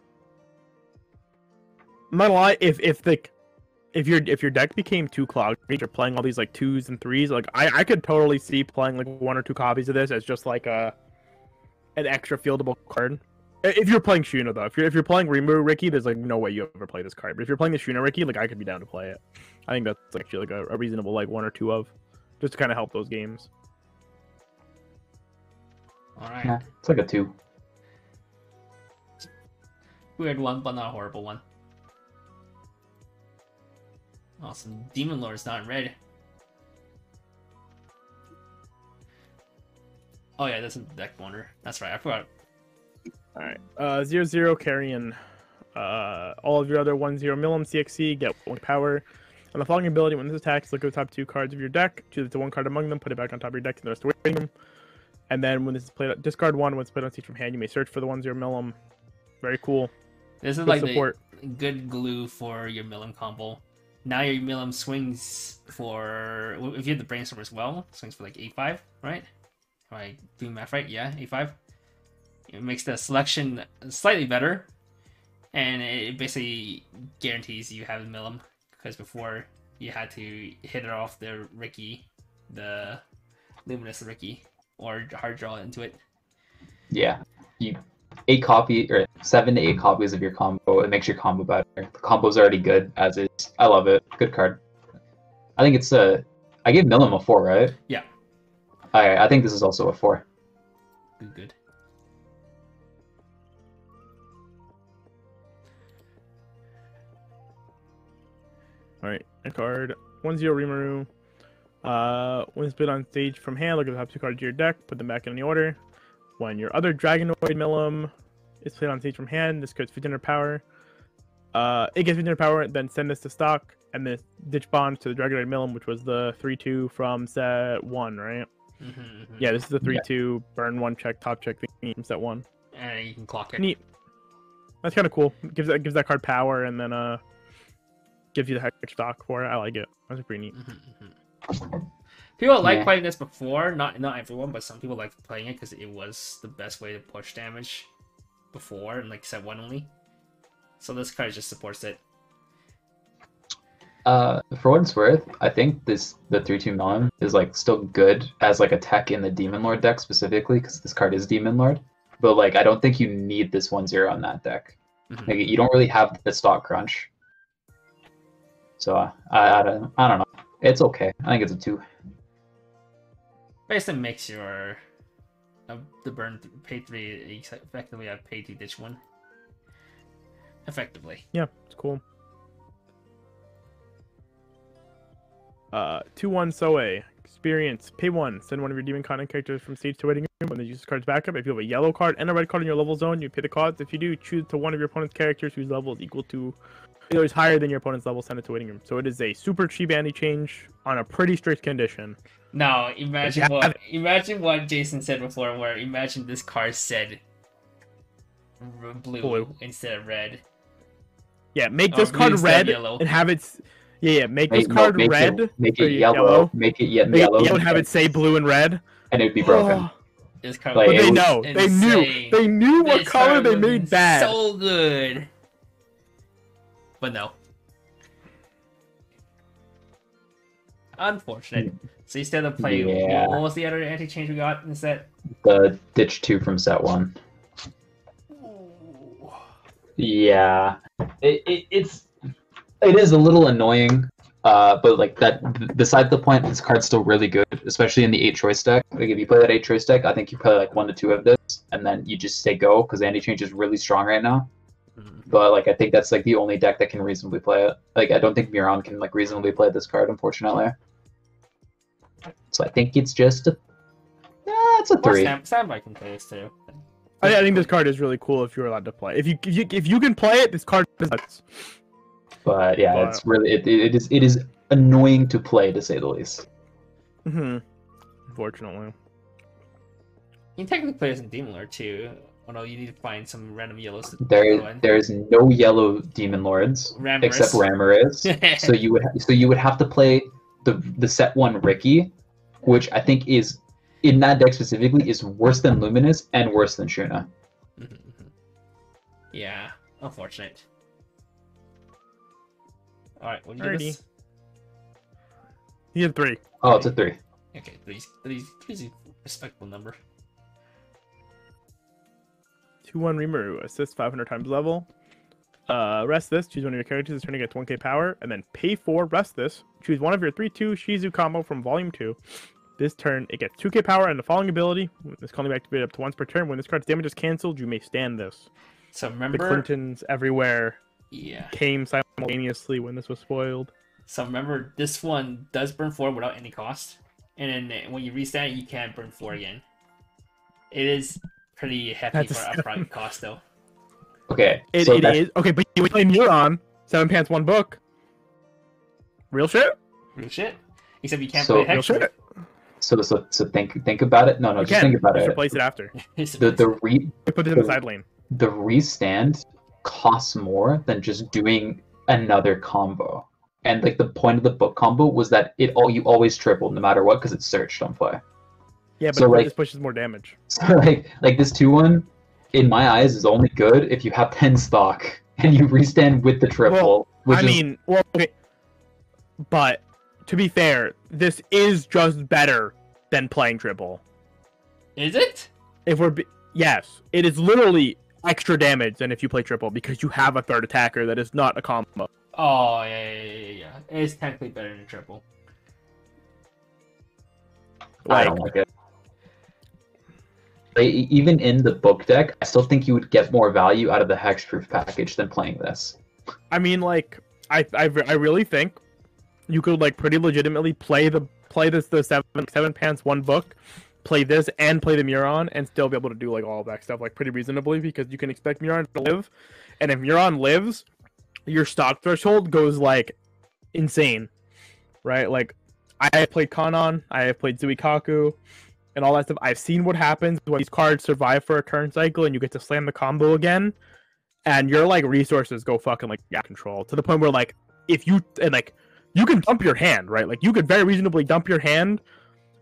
I'm not gonna lie, if if your deck became too clogged, you're playing all these like 2s and 3s. Like I could totally see playing like 1 or 2 copies of this as just like an extra fieldable card. If you're playing Shuna though, if you're playing Rimuru Ricky, there's like no way you ever play this card. But if you're playing the Shuna Ricky, like I could be down to play it. I think that's actually like a reasonable like 1 or 2 of, just to kind of help those games. All right. Yeah, it's like a 2. Weird one, but not a horrible one. Awesome. Demon Lord's not in red. Oh yeah, that's a deck wonder. That's right, I forgot. Alright. 0/0 Carrion. All of your other 1/0 Milim CXC get 1 power. On the following ability, when this attacks, look at the top 2 cards of your deck, choose the 1 card among them, put it back on top of your deck, and the rest away from them. And then when this is played, discard 1 when it's played on stage from hand. You may search for the 1/0 Milim. Very cool. This is Good like support. the good glue for your Milim combo. Now your Milim swings for, if you have the brainstorm as well, swings for like 8/5, right? Am I doing math right? Yeah, 8/5. It makes the selection slightly better, and it basically guarantees you have Milim, because before you had to hit it off the Ricky, the Luminous Ricky, or hard draw into it. Yeah, 7 to 8 copies of your combo. It makes your combo better. The combo's already good as is. I love it. Good card. I think it's I gave Milim a 4, right? Yeah. I think this is also a 4. Good. Alright, a card. 1/0 Rimuru. When it's played on stage from hand, look at the top 2 cards of your deck, put them back in any order. When your other Dragonoid Milim is played on stage from hand, this card's 1500 power. It gets 1500 power, then send this to stock, and then ditch bond to the Dragonoid Milim, which was the 3/2 from set 1, right? Yeah, this is the 3/2 burn 1 check, top check thing from set 1. And you can clock it. Neat. That's kind of cool. Gives that card power, and then gives you the hex stock for it. I like it. That's pretty neat. People like playing this before, not everyone, but some people like playing it because it was the best way to push damage before, and like set 1 only. So this card just supports it. For what it's worth, I think the 3/2 Milim is like still good as like a tech in the Demon Lord deck specifically, because this card is Demon Lord. But like I don't think you need this 1/0 on that deck. Like you don't really have the stock crunch. So I don't know. It's okay. I think it's a 2. Basically makes your the burn pay 3 effectively a pay 2 ditch 1. Effectively. Yeah, it's cool. 2/1 Soe. Experience. Pay 1. Send one of your demon content characters from stage to waiting room. When they use this card's backup, if you have a yellow card and a red card in your level zone, you pay the cost. If you do, choose to one of your opponent's characters whose level is equal to or is higher than your opponent's level, send it to waiting room. So it is a super cheap anti-change on a pretty strict condition. Now imagine what Jason said before, where imagine this card said blue instead of red. Yeah, make this card red and have it. Make this card red. Make it yellow. Make it yellow. And have it say blue and red. And it would be broken. This card, Like, but they know. They knew what this color they made bad. So good. But no. Unfortunate. So you still have to play. Yeah. What was the other anti-change we got in the set? The ditch 2 from set 1. Ooh. Yeah. It is a little annoying. But like that, beside the point, this card's still really good, especially in the 8-choice deck. Like if you play that 8-choice deck, I think you play like 1 to 2 of this, and then you just say go, because anti-change is really strong right now. But like I think that's like the only deck that can reasonably play it. Like I don't think Miran can like reasonably play this card, unfortunately. So I think it's just it's a 3. Standby can play this too. I think this card is really cool if you're allowed to play. If you can play it, this card is nuts. But yeah, it's really it is annoying to play, to say the least. Unfortunately. You can technically play this in Demon Lord too, although you need to find some random yellows. There's no yellow Demon Lords except Ramirez. so you would have to play the set 1 Ricky, which I think is in that deck specifically is worse than Luminous and worse than Shuna. Yeah, unfortunate. Alright, what do you give this? He had 3. Oh, it's a 3. Okay, three's a respectable number. 2-1 Rimuru, assist 500 times level. Rest this, choose one of your characters, turning at 1k power, and then pay 4, rest this. Choose one of your 3-2 Shizu combo from Volume 2. This turn, it gets 2k power and the following ability. This can only be activated up to once per turn. When this card's damage is cancelled, you may stand this. So remember... The Clintons everywhere yeah. came simultaneously when this was spoiled. So remember, this one does burn 4 without any cost. And then when you reset it, you can't burn 4 again. It is pretty hefty for upfront cost, though. Okay. It is. Okay, but you play Neuron, 7 pants, 1 book. Real shit? Real shit? Except you can't play Hex. Real shit? So think about it. No, just think about just it. Replace it after. Put this in the side lane. The restand costs more than just doing another combo. And like the point of the book combo was that you always triple no matter what because it's searched on play. Yeah, but so, this pushes more damage. So like this 2-1, in my eyes, is only good if you have 10 stock and you restand with the triple. Okay. But to be fair, this is just better than playing triple. Is it? Yes, it is literally extra damage than if you play triple because you have a third attacker that is not a combo. Oh yeah. It's technically better than triple. I don't like it. Like, even in the book deck, I still think you would get more value out of the hexproof package than playing this. I mean, like, I really think you could like pretty legitimately play the 7 pants 1 book, play this and play the Muron and still be able to do like all of that stuff like pretty reasonably because you can expect Muron to live, and if Muron lives, your stock threshold goes like insane, right? Like I have played Kanon, I have played Zuikaku, and all that stuff. I've seen what happens when these cards survive for a turn cycle and you get to slam the combo again, and your like resources go fucking like out of control to the point where like if you you can dump your hand, right? Like you could very reasonably dump your hand.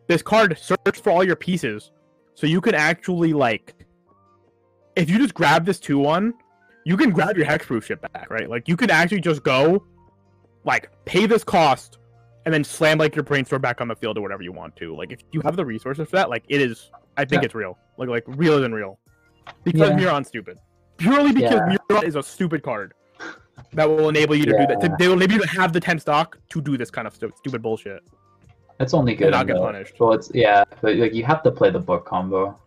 This card search for all your pieces, so you can actually like, if you just grab this 2-1, you can grab your hexproof shit back, right? Like you can actually just go, like pay this cost, and then slam like your brainstorm back on the field or whatever you want to. Like if you have the resources for that, like it is, I think it's real, like realer than real, because Muron's stupid, purely because Muron is a stupid card that will enable you to do that. They will enable you to have the 10 stock to do this kind of stupid bullshit. It's only good. Not get punished. Well, but like you have to play the book combo.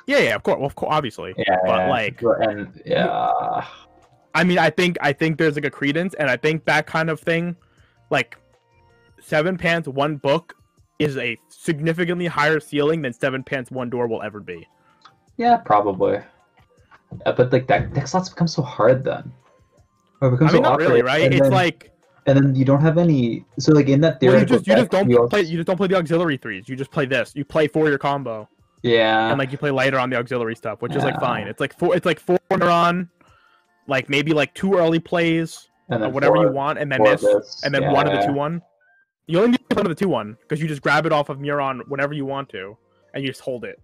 Yeah, of course. Well, obviously. But like, I mean, I think there's like a credence, and I think that kind of thing, like 7 pants 1 book, is a significantly higher ceiling than 7 pants 1 door will ever be. Yeah, probably. But like deck slots become so hard then. Or becomes I mean, not really, right? It's like. And then you don't have any. So like in that theoretical, you just don't play the auxiliary 3s. You just play this. You play for your combo. Yeah. And like you play lighter on the auxiliary stuff, which is like fine. It's like 4 Neuron, like maybe like 2 early plays, or whatever you want, and then and then 1 of the 2-1. You only need 1 of the 2-1 because you just grab it off of Muron whenever you want to, and you just hold it.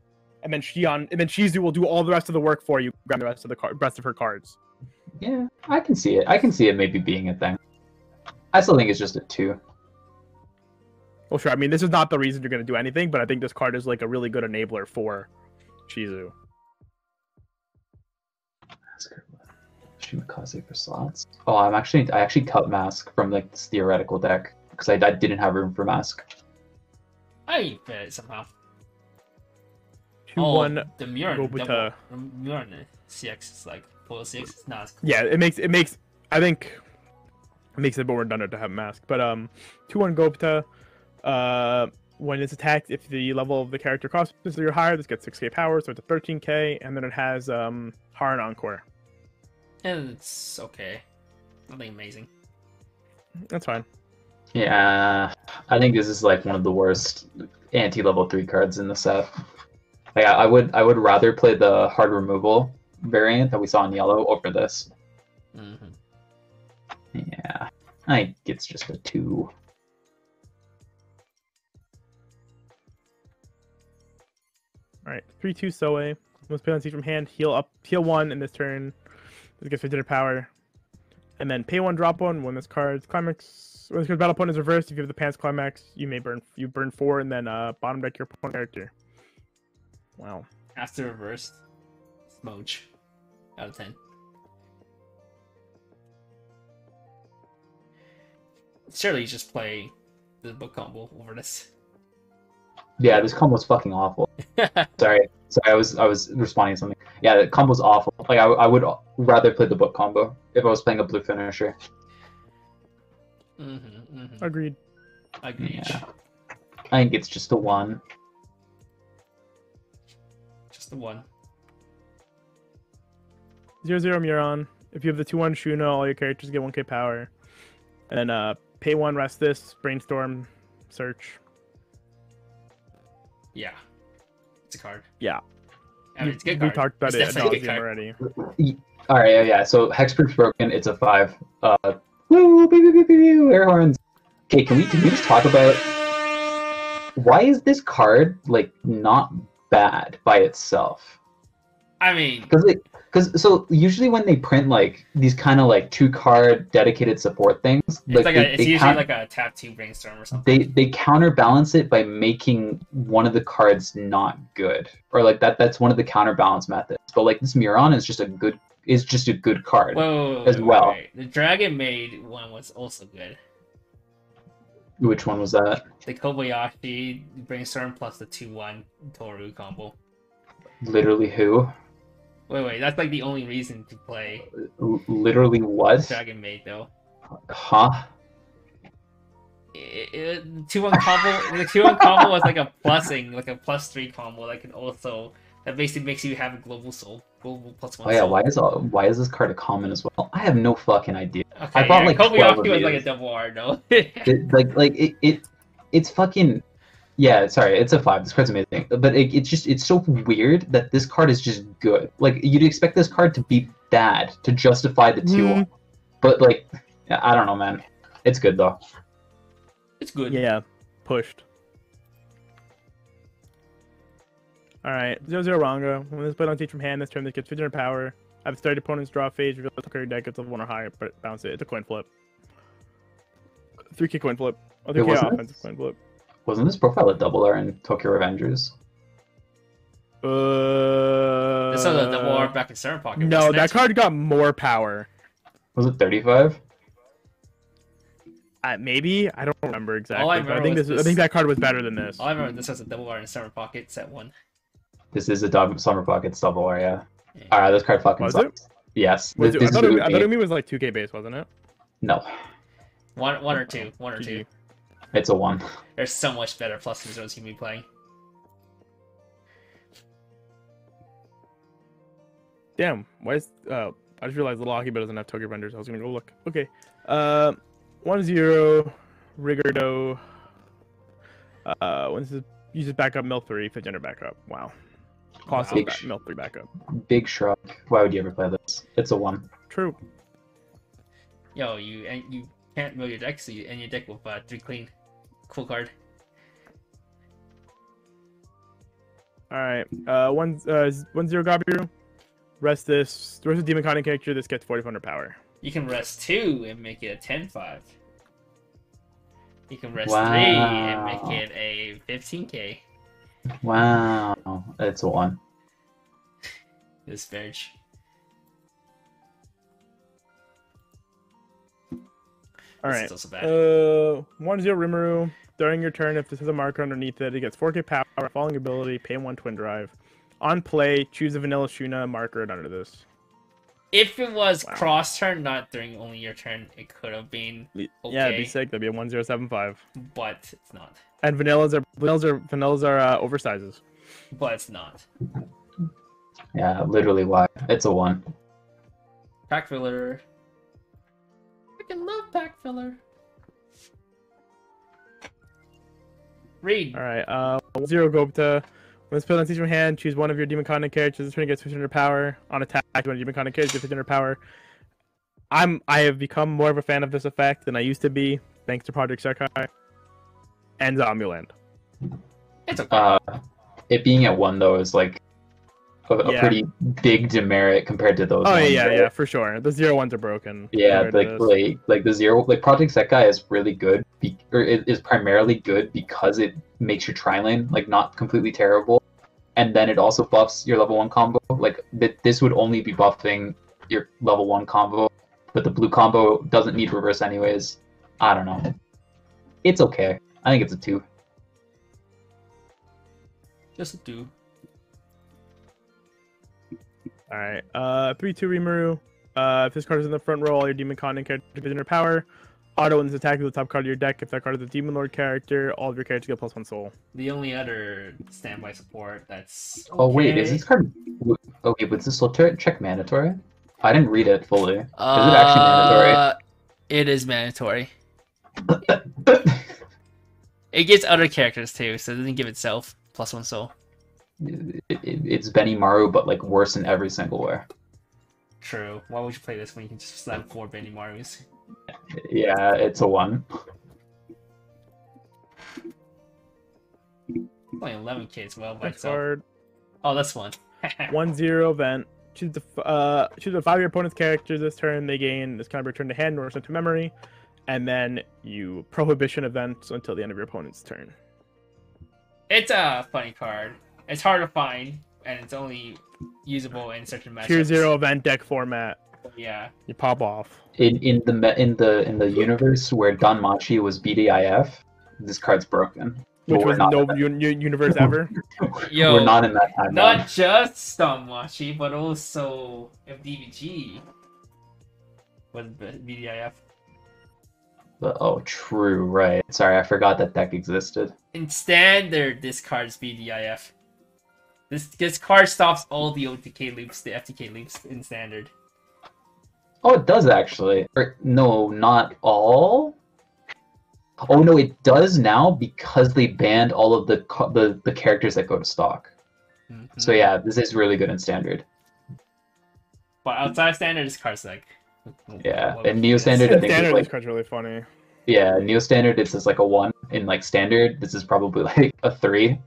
And then Shizu will do all the rest of the work for you. Grab the rest of her cards. Yeah, I can see it. I can see it maybe being a thing. I still think it's just a 2. Well, sure. I mean, this is not the reason you're going to do anything, but I think this card is like a really good enabler for Shizu. That's good. Shimakaze for slots. Oh, I actually cut Mask from like this theoretical deck because I didn't have room for Mask. I bet it somehow. 2-1. The Muron CX is like full 6. It's not as cool. Yeah, it makes. I think. It makes it more redundant to have Mask, but 2-1 Gopta. When it's attacked, if the level of the character cost is higher, this gets 6k power, so it's a 13k, and then it has Haran Encore. And it's okay. Nothing amazing. That's fine. Yeah, I think this is like one of the worst anti-level 3 cards in the set. Like, I would rather play the hard removal variant that we saw in yellow over this. Mm-hmm. Yeah, I think it's just a 2. Alright, 3-2 Soe. Most penalty from hand, heal 1 in this turn. This gets 15 power. And then pay 1, drop 1. When this card's battle opponent is reversed, if you have the pants climax, you burn 4, and then bottom deck your opponent character. Wow. After reversed, Smoge. Out of 10. Surely you just play the book combo over this. Yeah, this combo's fucking awful. Sorry, I was responding to something. Yeah, the combo's awful. Like I would rather play the book combo if I was playing a blue finisher. Agreed. Yeah. I think it's just a 1. Just the 1. 0/0 Muron. If you have the 2/1 Shuna, all your characters get 1k power. And then pay 1, rest this, brainstorm, search. Yeah. It's a card. Yeah. I mean, it's a good We card. talked about It's it ad definitely a good nauseam card. already. Alright, yeah. So Hexproof's broken. It's a 5. Woo, pew, pew, pew, pew, air horns. Okay, can we just talk about why is this card like not bad by itself? I mean, Because so usually when they print like these kind of like 2-card dedicated support things, it's usually like a tap 2 brainstorm or something. They counterbalance it by making one of the cards not good, or like that's one of the counterbalance methods. But like this Muron is just a good card as well. Wait. The Dragon Maid one was also good. Which one was that? The Kobayashi brainstorm plus the 2/1 Toru combo. Literally who? Wait, that's like the only reason to play Literally what? Dragon Maid though. Huh? The 2/1 combo. The 2/1 combo was like a plusing, like a +3 combo that basically makes you have a global +1. Oh yeah, soul. why is this card a common as well? I have no fucking idea. Okay, I bought like 12 of Kobayashi was like a these. double R though. It's fucking. Yeah, sorry, it's a 5. This card's amazing, but it's so weird that this card is just good. Like you'd expect this card to be bad to justify the 2/1, but like I don't know, man. It's good though. It's good. Yeah, pushed. Alright, 0/0 Ranga. When this played on stage from hand, this turn this gets 1500 power. At the start of opponent's draw phase, reveal the card deck, it's level 1 or higher, but bounce it. It's a coin flip. 3k coin flip. Oh, 3k offensive coin flip. Wasn't this profile a double R in Tokyo Revengers? This was a double R back in Center Pocket. No, wasn't that it? card got more power. Was it 35? Maybe I don't remember exactly. All I But I remember think was I think that card was better than this. All I remember this was a double R in Summer Pocket set 1. This is a Summer Pockets double R, yeah. Alright, this card fucking Was sucks. Yes. Was it? This I thought is Umi was like 2k base, wasn't it? No, One or two. GG. it's a 1. There's so much better plus zeros you can be playing. Damn. Why is I just realized Little Hockey doesn't have Tokyo Vendors. I was gonna go look. Okay. 1/0 Rigordo. When this uses backup Mill 3, 1500 backup. Wow. Cost Wow. of Mill 3 backup. Big shrug. Why would you ever play this? It's a 1. True. Yo, you can't mill your deck, so you end your deck with 3 clean. Cool card. Alright. 1/0 Gabiru. Rest this. The rest of Demon Conning character, this gets 4500 power. You can rest 2 and make it a 10/5. You can rest 3 Wow. and make it a 15k. Wow. It's a 1. This Verge. Alright. This is also bad. 1/0 Rimuru. During your turn, if this has a marker underneath it, it gets 4k power, falling ability, pay 1 twin drive. On play, choose a vanilla Shuna marker under this. If it was Wow. cross turn, not during only your turn, it could have been okay. Yeah, it'd be sick. That'd be a 1/075. But it's not. And vanillas are oversizes. But it's not. Yeah, literally why. It's a 1. Pack filler. Freaking love pack filler. Read. Alright, 1/0 Gopta. When it's put on stage from hand, choose one of your Demon Content characters. This turn gets 1500 power. On attack, when Demon Content characters get 1500 power. I have become more of a fan of this effect than I used to be, thanks to Project Sekai and Zombieland. It's okay. It being at 1 though is like a Yeah. pretty big demerit compared to those. Oh ones, yeah, right? yeah, for sure. The 0-1s are broken. Yeah, compared to this. like the zero, like Project Set guy is really good, or is primarily good because it makes your tri-lane like not completely terrible, and then it also buffs your level 1 combo. Like this would only be buffing your level 1 combo, but the blue combo doesn't need reverse anyways. I don't know. It's okay. I think it's a 2. Just a 2. All right. 3/2 Rimuru. If this card is in the front row, all your demon con and character vision or power. Auto wins attack with the top card of your deck. If that card is a demon lord character, all of your characters get +1 soul. The only other standby support that's okay. Oh wait, is this card? Okay, but is this still check mandatory? I didn't read it fully. Is it actually mandatory? It is mandatory. It gives other characters too, so it doesn't give itself +1 soul. It's Benimaru, but like worse in every single way. True. Why would you play this when you can just slap 4 Benimarus? Yeah, it's a 1. Only 11k as well by Next itself. card. Oh, that's one. 1/0 event. Choose the 5 of your opponent's characters this turn. They gain this kind of return to hand or sent to memory, and then you prohibition events until the end of your opponent's turn. It's a funny card. It's hard to find, and it's only usable in certain matchups. Tier 0 event deck format. Yeah. You pop off. In the universe where Danmachi was BDIF, this card's broken. Which But we're was not no in that- universe ever. Yo, we're not in that time. not just Stonemachi, but also FDBG was BDIF. Oh, true, right. Sorry, I forgot that deck existed. In standard, this card's BDIF. This card stops all the OTK loops, the FTK loops in standard. Oh, it does actually. Or, no, not all. Oh no, it does now because they banned all of the characters that go to stock. Mm-hmm. So yeah, this is really good in standard. But outside standard, this card's like. Yeah, what and Neo is- Standard, I In think standard, it's this like, card's really funny. yeah, Neo Standard, it's just like a 1. In like standard, this is probably like a 3.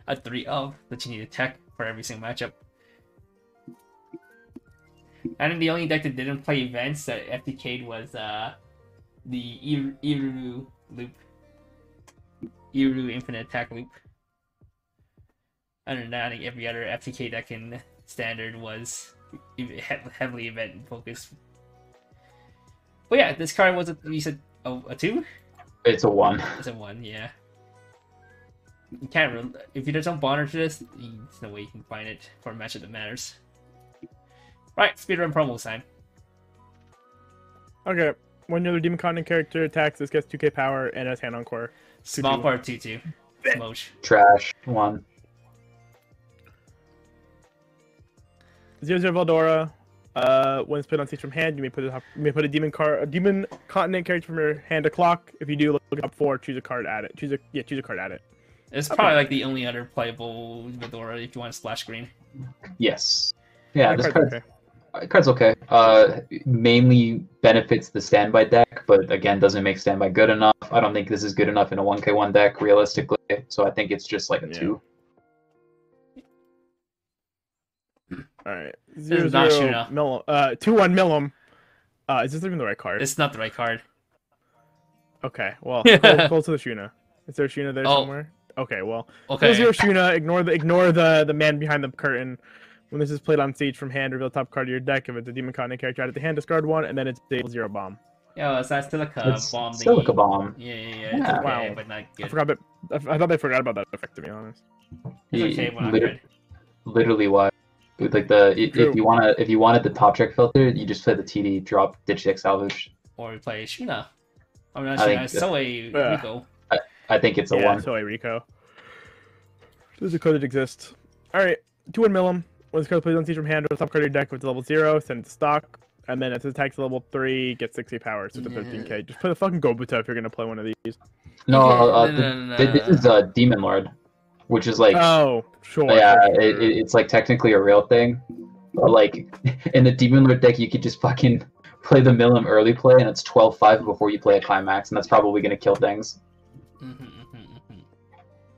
A 3 of, but you need a tech for every single matchup. And then the only deck that didn't play events that FTK'd was the Iruru loop. Iruru infinite attack loop. Other than that, I think every other FTK deck in standard was heavily event focused. But yeah, this card was you said a 2? It's a 1. It's a 1, yeah. You can't if there's no bonner to this, there's no way you can find it for a matchup that matters. Right, speedrun promo time. Okay. When your demon content character attacks, this gets 2k power and has hand on core. Small 2/2. part 2/2. Mosh. Trash. 1. 0/0 Veldora. When it's put on stage from hand, you may put a demon continent character from your hand to clock. If you do, look up 4, choose a card, add it. Choose a card, add it. It's probably like the only other playable Vedora if you want to splash screen. Yes. Yeah, this card's card's okay. Mainly benefits the standby deck, but again, doesn't make standby good enough. I don't think this is good enough in a 1k1 deck, realistically. So I think it's just like a 2. Alright. This is not Shuna. 2/1 Millum. Is this even the right card? It's not the right card. Okay, well, go to the Shuna. Is there a Shuna there Oh. somewhere? Okay, well. Okay. 0/0 Shuna, ignore the man behind the curtain. When this is played on stage from hand, reveal the top card of your deck. If it's a demon continent character, add it to hand, discard 1, and then it's a 0 bomb. Yo, it's that Silica It's bomb. Silica Bomb. Yeah. Yeah. It's okay, Wow. but not good. I thought they forgot about that effect, to be honest. It's okay, but not Liter- good. Literally why? Like True. if you wanted the top check filter, you just play the TD drop ditch deck salvage. Or we play Shuna. I'm not I Shuna, think it's Soei Yeah. Rico. I think it's a Yeah, 1. so Rico. This is a code that exists. Alright, 2/1 Millum. When this card plays on stage from hand, with the top card of your deck with level 0, send it to stock. And then if it attacks level 3, gets 60 power, so it's a 13k. Just play the fucking Gobuta if you're gonna play one of these. No, No. this is a Demon Lord, which is like Oh, sure. yeah, sure. it's like technically a real thing. But like in the Demon Lord deck, you could just fucking play the Millum early play, and it's 12-5 before you play a climax, and that's probably gonna kill things.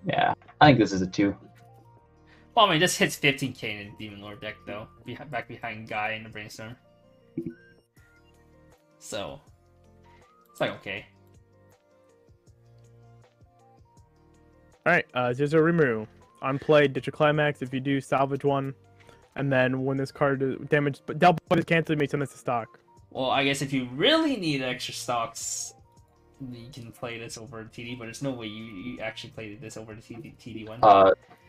Yeah, I think this is a 2. Well, I mean, this hits 15k in the Demon Lord deck, though. Back behind Guy in the Brainstorm. So, it's like okay. Alright, Rimuru. On play, ditch a climax. If you do, salvage one. And then when this card is damaged, but dealt is cancelled, you may send this to stock. Well, I guess if you really need extra stocks, you can play this over TD, but there's no way you actually play this over the TD one.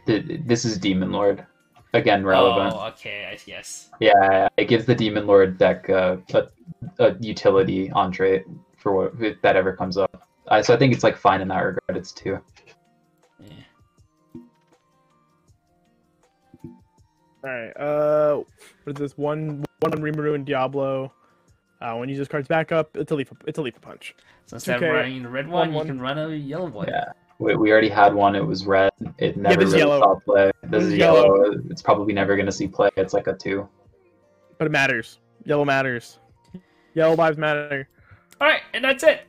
This is Demon Lord. Again, relevant. Oh, okay, yes. Yeah, it gives the Demon Lord deck a utility on trait for what if that ever comes up. So I think it's like fine in that regard. It's 2. Yeah. Alright, what is this? One Rimuru and Diablo. When you use this card's back up, it's a leaf punch. So instead of running the red one, you can run a yellow one. Yeah. We already had one. It was red. It never really saw play. This is yellow. It's probably never going to see play. It's like a 2. But it matters. Yellow matters. Yellow lives matter. Alright, and that's it.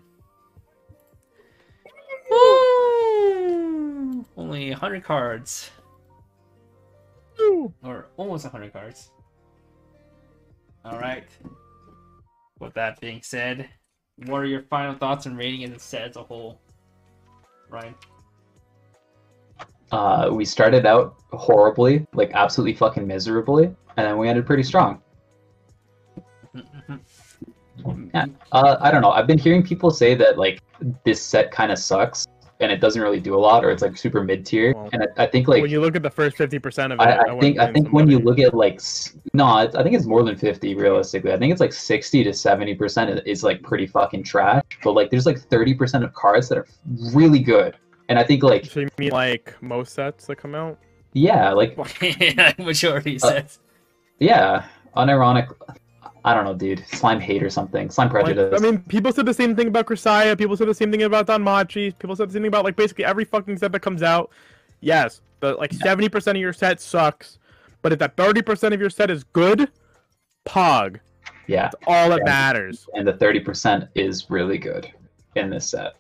Woo! Only 100 cards. Woo! Or almost 100 cards. Alright. With that being said, what are your final thoughts and rating of the set as a whole? Ryan? We started out horribly, like absolutely fucking miserably, and then we ended pretty strong. Yeah. I don't know. I've been hearing people say that like this set kind of sucks and it doesn't really do a lot, or it's like super mid tier. Well, and I think like when you look at the first 50% of it, I think when you look at like I think it's more than 50 realistically. I think it's like 60 to 70% is like pretty fucking trash. But like there's like 30% of cards that are really good. And I think like so you mean like most sets that come out? Yeah, like majority sets. Yeah, unironic. I don't know, dude. Slime hate or something. Slime prejudice. Like, I mean, people said the same thing about Grisaya. People said the same thing about Danmachi. People said the same thing about like basically every fucking set that comes out. Yes, but like 70% of your set sucks. But if that 30% of your set is good, pog. Yeah, that's all that matters. And the 30% is really good in this set.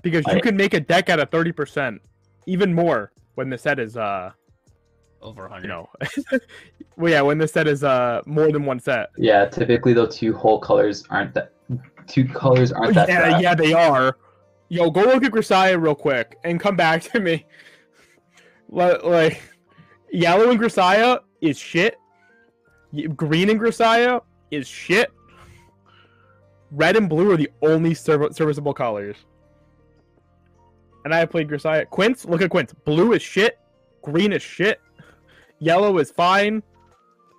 Because you can make a deck out of 30%, even more when the set is over 100. You know, well, yeah, when the set is more than one set. Yeah, typically though, two colors aren't that bad. Yeah, they are. Yo, go look at Grisaya real quick and come back to me. Like, yellow in Grisaya is shit. Green in Grisaya is shit. Red and blue are the only serviceable colors. And I played Grisaya. Quince, look at Quince. Blue is shit. Green is shit. Yellow is fine.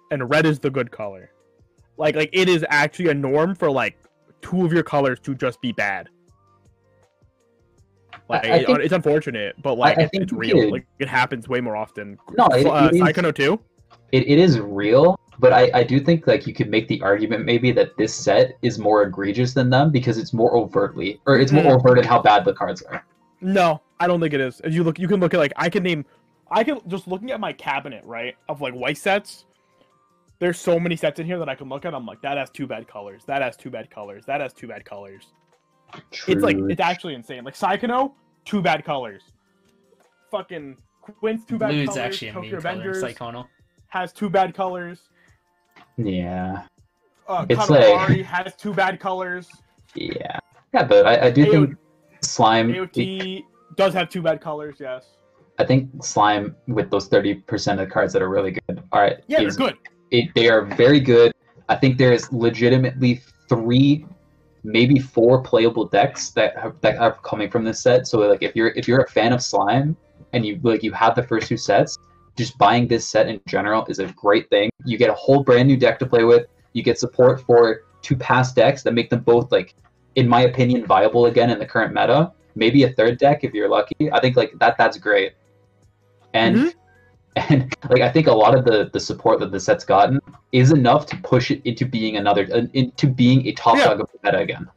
And red is the good color. Like it is actually a norm for like two of your colors to just be bad. Like it's unfortunate, but like it's real. Like it happens way more often. No, Psychono too. It is real, but I do think like you could make the argument maybe that this set is more egregious than them because it's more overtly, or it's more overt in how bad the cards are. No, I don't think it is. If you look, you can look at like I can just looking at my cabinet, right, of like white sets. There's so many sets in here that I can look at. I'm like, that has two bad colors. That has two bad colors. That has two bad colors. True. It's like it's actually insane. Like Psychono, two bad colors. Fucking Quince, two bad Blue's colors. Actually a Tokyo mean Avengers color. Psychono has two bad colors. Yeah. It's Katamari has two bad colors. Yeah. Yeah, but I do think Slime AOT does have two bad colors, yes. I think Slime with those 30% of cards that are really good. Alright. Yeah, they're good. They are very good. I think there is legitimately 3, maybe 4 playable decks that are coming from this set. So like if you're a fan of Slime and you have the first 2 sets, just buying this set in general is a great thing. You get a whole brand new deck to play with. You get support for 2 past decks that make them both, like, in my opinion, viable again in the current meta. Maybe a 3rd deck if you're lucky. I think like that's great. And and like I think a lot of the support that the set's gotten is enough to push it into being a top dog of the meta again.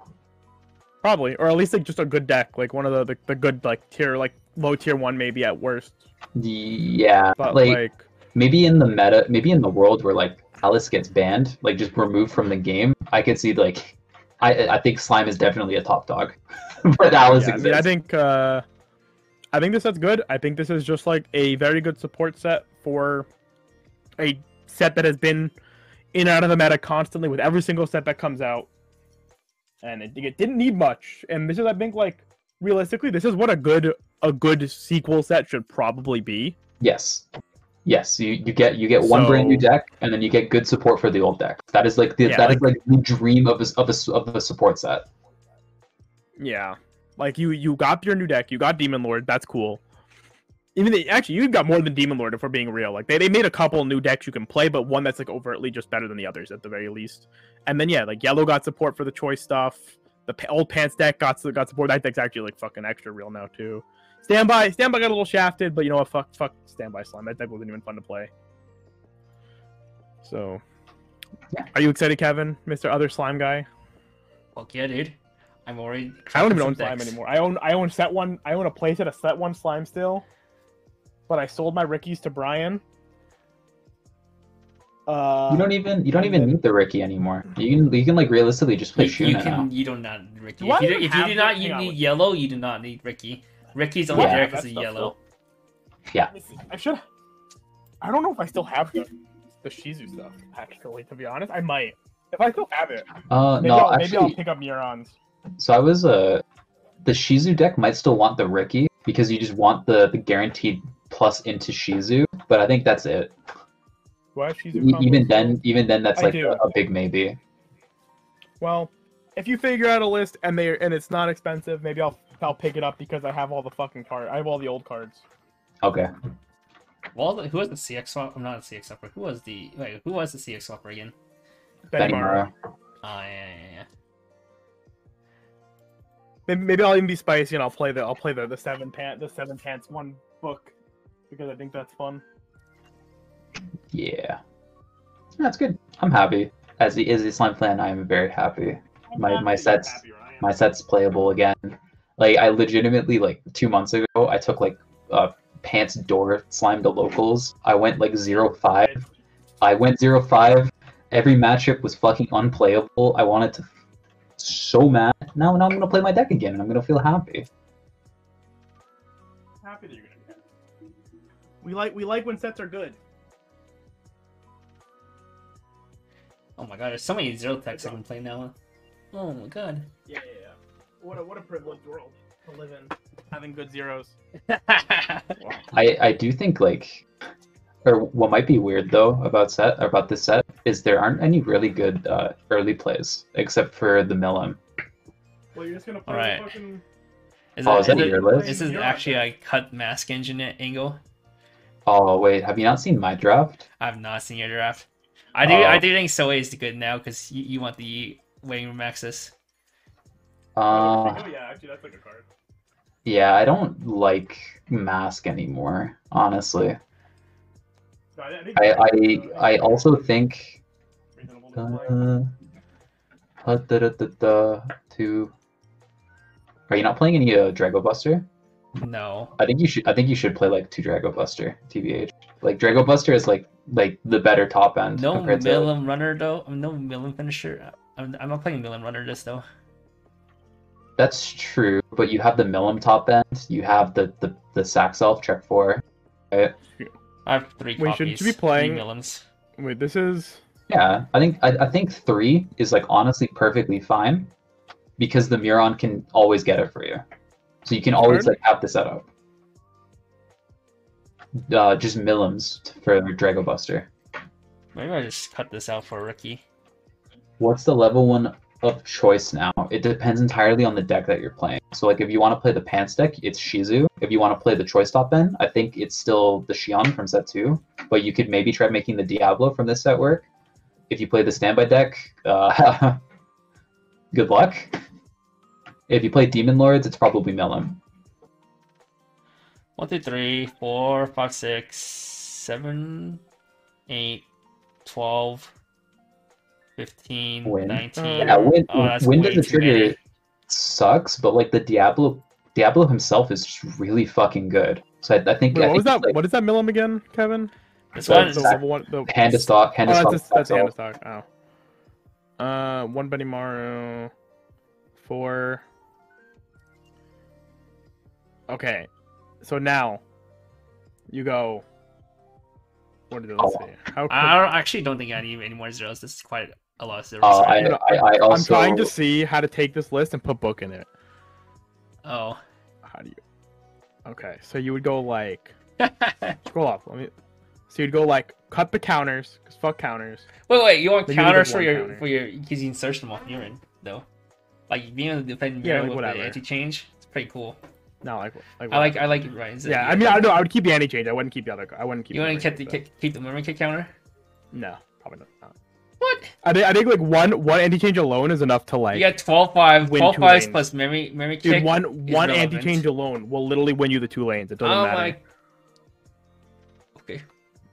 Probably, or at least like just a good deck, like one of the good like tier, like low tier 1 maybe at worst. Yeah, but like maybe in the meta, maybe in the world where like Alice gets banned, like just removed from the game, I could see like I think Slime is definitely a top dog. But Alice exists. I mean, I think this set's good. I think this is just like a very good support set for a set that has been in and out of the meta constantly with every single set that comes out. And it didn't need much. And this is, I think, like, realistically, this is what a good sequel set should probably be. Yes. Yes, you get one brand new deck, and then you get good support for the old deck. That is like the the dream of a support set. Yeah, like you got your new deck, you got Demon Lord, that's cool. Even actually, you got more than Demon Lord if we're being real. Like they made a couple new decks you can play, but one that's like overtly just better than the others at the very least. And then yeah, like Yellow got support for the choice stuff. The old Pants deck got support. That deck's actually like fucking extra real now too. Standby got a little shafted, but you know what? Fuck Standby Slime. That deck wasn't even fun to play. So, yeah. Are you excited, Kevin, Mr. Other Slime Guy? Fuck yeah, dude. I'm already. I don't even own Slime anymore. I own set one. I own a playset of set one Slime still, but I sold my Rickies to Brian. You don't even need the Ricky anymore. You can like realistically just play Shuna now. You don't need Ricky. If you do not need yellow, you do not need Ricky. Ricky's only there because of yellow. Yeah. I don't know if I still have the Shizu stuff, actually, to be honest. I might. If I still have it. Maybe I'll pick up Neurons. So I was the Shizu deck might still want the Ricky because you just want the guaranteed plus into Shizu, but I think that's it. What, Shizu even then that's like a big maybe. Well, if you figure out a list and it's not expensive, maybe I'll pick it up because I have all the fucking cards. I have all the old cards. Okay. Well, who was the CX swap? I'm not a CX swapper. Who was the CX swapper again? Benimara. Oh yeah. Maybe I'll even be spicy and I'll play the seven pants one book because I think that's fun. Yeah. That's good. I'm happy. As the Slime fan, I am very happy. My set's playable again. Like I legitimately like 2 months ago I took like Pants Door Slime to locals. I went like 0-5. I went 0-5. Every matchup was fucking unplayable. I wanted to so mad. Now I'm gonna play my deck again and I'm gonna feel happy. Happy that you're gonna get. We like when sets are good. Oh my god, there's so many zero techs I can play now. Oh my god. Yeah. What a privileged world to live in, having good zeros. I do think like, or what might be weird though about this set is there aren't any really good early plays except for the Milim. Well, you're just gonna play the fucking. Is that your list? This is actually a cut mask engine angle. Oh wait, have you not seen my draft? I've not seen your draft. I do think Soe is good now because you want the waiting room access. Yeah, actually that's like a card. Yeah, I don't like Mask anymore, honestly. I also think are you not playing any Drago Buster? No. I think you should play like 2 Drago Buster, TBH. Like Drago Buster is like the better top end. No Milim runner though. No Milim finisher. I'm not playing Milim runner this though. That's true, but you have the Milim top end. You have the Sax Elf Trek 4. Right? I have 3 copies. Wait, should you be playing 3 Milims. Wait, this is. Yeah, I think 3 is like honestly perfectly fine, because the Muron can always get it for you, so you can always like have the setup. Just Milims for Drago Buster. Maybe I just cut this out for Ricky. What's the level 1 of choice now? It depends entirely on the deck that you're playing. So like if you want to play the Pants deck, it's Shizu. If you want to play the choice top end, I think it's still the Xion from set 2. But you could maybe try making the Diablo from this set work. If you play the standby deck, good luck. If you play Demon Lords, it's probably Milim. 1, 2, 3, 4, 5, 6, 7, 8, 12, 15, Win. 19. Yeah, Win as a trigger many. Sucks, but like the Diablo himself is just really fucking good. So I think. Wait, I think that? like, What is that Milim again, Kevin? This one is the hand of stock. Hand of stock. That's hand of stock. Oh. 1 Benimaru. 4. Okay. So now you go What did Oh. let's see? How could... I actually don't think I need any more zeros. This is quite a lot of zeros. I also. I'm trying to see how to take this list and put book in it. Oh. How do you? Okay, so you would go like scroll up. Let me. So you'd go like cut the counters, cause fuck counters. Wait. You want Then you need counters one for your counter. because you can search them off Murin though. Like being able to defend Yeah, Murin like, with whatever. the anti-change. It's pretty cool. No, like I like it, right? Yeah, I mean, I know I would keep the anti-change. I wouldn't keep the other. I wouldn't keep. You want the to memory keep the memory kick counter? No, probably not. What? I think like one anti-change alone is enough to like. You got 12-5, win 12 two fives lanes. plus memory kick. Dude, is one relevant. anti-change alone will literally win you the 2 lanes. It doesn't Oh matter. my. Okay.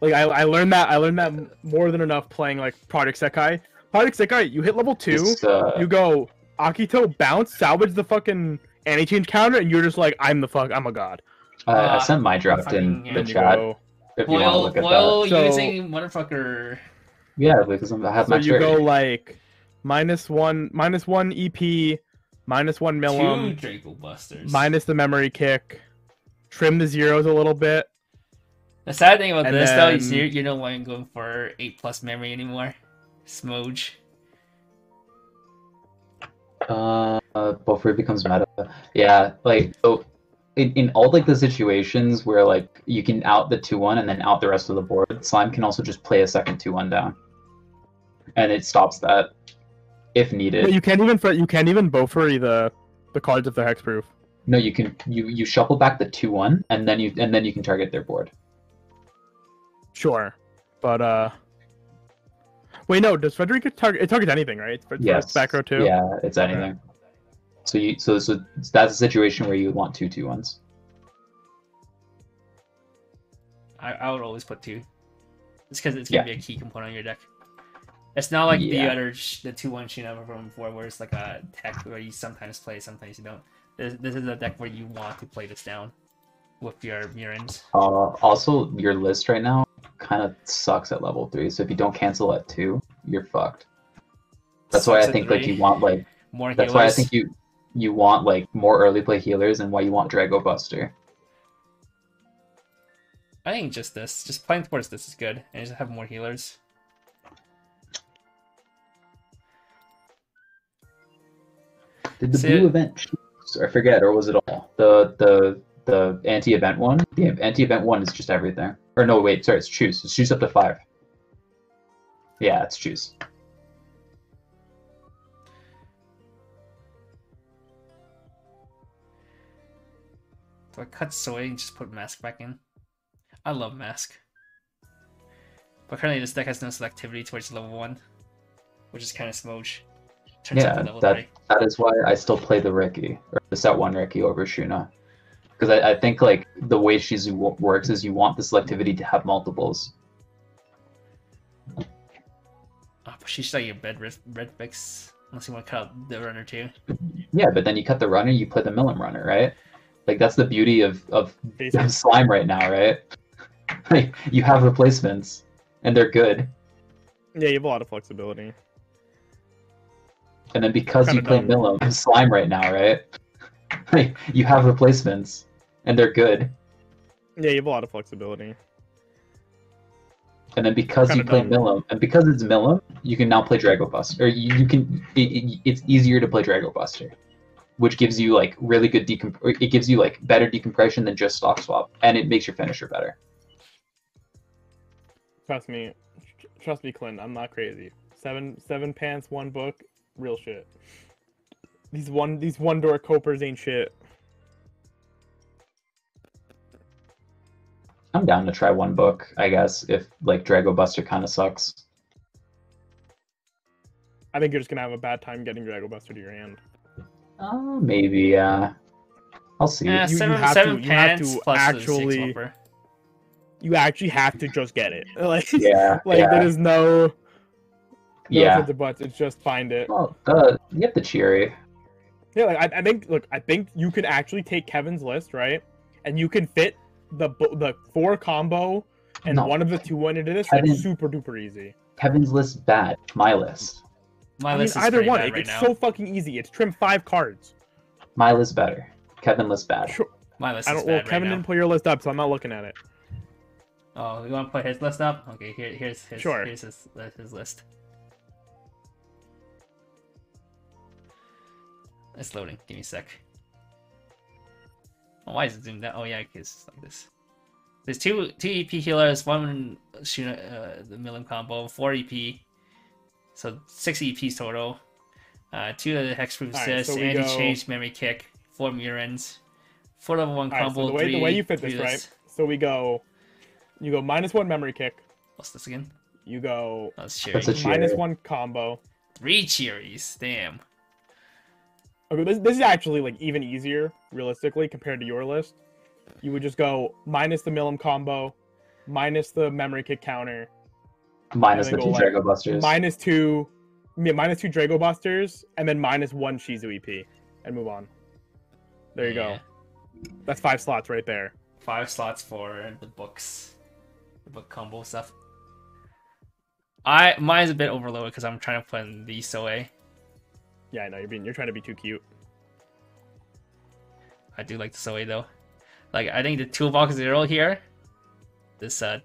Like I learned that more than enough playing like Project Sekai. Project Sekai, you hit level 2, you go Akito bounce, salvage the fucking anti-change counter, and you're just like, I'm a god. I sent my draft in fucking the And you chat. go, If you want to look at Foil that. So- using motherfucker. Yeah, because I have so max you go rate. like -1 EP, -1 Two Milim, Draco Busters. minus the memory kick, trim the zeros a little bit. The sad thing about and this though is then- you're no longer going for 8+ memory anymore. Smoge. Before it becomes meta. Yeah, like so in all like the situations where like you can out the 2-1 and then out the rest of the board, Slime can also just play a second 2-1 down. And it stops that if needed. But you can't even boffer the cards if they're hexproof. No, you can you shuffle back the 2-1 and then you can target their board. Sure, but wait, no. Does Frederica target? It targets anything, right? It's Yes. back row too. Yeah, it's anything. So that's a situation where you would want 2-2-1s. I would always put 2. It's because it's gonna be a key component of your deck. It's not like the Yeah. other the 2-1 Shina from before, where it's like a deck where you sometimes play, sometimes you don't. This is a deck where you want to play this down with your Murins. Also, your list right now kind of sucks at level 3. So if you don't cancel at 2, you're fucked. That's why I Sucks at think like 3. you want like More healers. that's why I think you want like more early play healers and why you want Drago Buster. I think just playing towards this is good, and just have more healers. Did the See blue it- event choose? I forget, or was it all the anti-event one? The anti-event one is just everything. Or no, wait, sorry, it's choose. It's choose up to 5. Yeah, it's choose. Do I cut soy and just put mask back in? I love mask. But currently this deck has no selectivity towards level 1, which is kind of smoge. Turns out Yeah, to level 3. that is why I still play the Ricky, or the set 1 Ricky over Shuna. Because I think like the way Shizu works is you want the selectivity to have multiples. Oh, but she's like your red fix. Unless you want to cut out the runner too. Yeah, but then you cut the runner, you play the Milim runner, right? Like that's the beauty of Basically. Slime right now, right? Like you have replacements, and they're good. Yeah, you have a lot of flexibility. And then because you Kinda play dumb. Milim Slime right now, right? Like you have replacements, and they're good. Yeah, you have a lot of flexibility. And then because you Kinda play dumb. Milim, and because it's Milim, you can now play Drago Buster. Or you can. It's easier to play Drago Buster, which gives you like really good it gives you like better decompression than just stock swap, and it makes your finisher better. Trust me, Clint. I'm not crazy. Seven pants, 1 book, real shit. These one door copers ain't shit. I'm down to try 1 book, I guess, if like Drago Buster kind of sucks. I think you're just gonna have a bad time getting Drago Buster to your hand. Maybe, yeah. I'll see. Yeah, you seven have seven to- you have pants to plus the actually- 6 whopper. You actually have to just get it. Like, Yeah, like yeah. there is no Yeah. ifs or buts. It's just find it. Well, you have the Cheery. Yeah, like I think you can actually take Kevin's list, right? And you can fit the 4 combo and No. one of the 2-1 into this Kevin- like super duper easy. Kevin's list bad. My list. My I mean, list is either pretty one. bad right It's now. so fucking easy. It's trim 5 cards. My list better. Kevin list bad. Sure. My list I is don't. Well, bad Kevin right didn't pull your list up, so I'm not looking at it. Oh, you want to put his list up? Okay, here's Sure. his list. It's loading. Give me a sec. Oh, why is it zoomed out? Oh yeah, because it's like this. There's two EP healers, one the Millen combo, 4 EP, so 6 EPs total. 2 of the hexproof assists, so we anti-change memory kick, 4 mirror ends, 4 level 1 combo. So the way you fit this, right? So you go -1 memory kick. What's this again? You go That's That's a cheery. cheery. -1 combo. 3 cheeries. Damn. Okay, this is actually like even easier realistically compared to your list. You would just go minus the Milim combo, minus the memory kick counter, Minus and the then 2 go, Drago Busters. minus two Drago Busters, and then -1 Shizu EP, and move on. There you Yeah. go. That's 5 slots right there. 5 slots for the books. The book combo stuff. Mine's a bit overloaded because I'm trying to put in the Soe. Yeah, I know you're trying to be too cute. I do like the Soe though. Like I think the toolbox 0 here. This that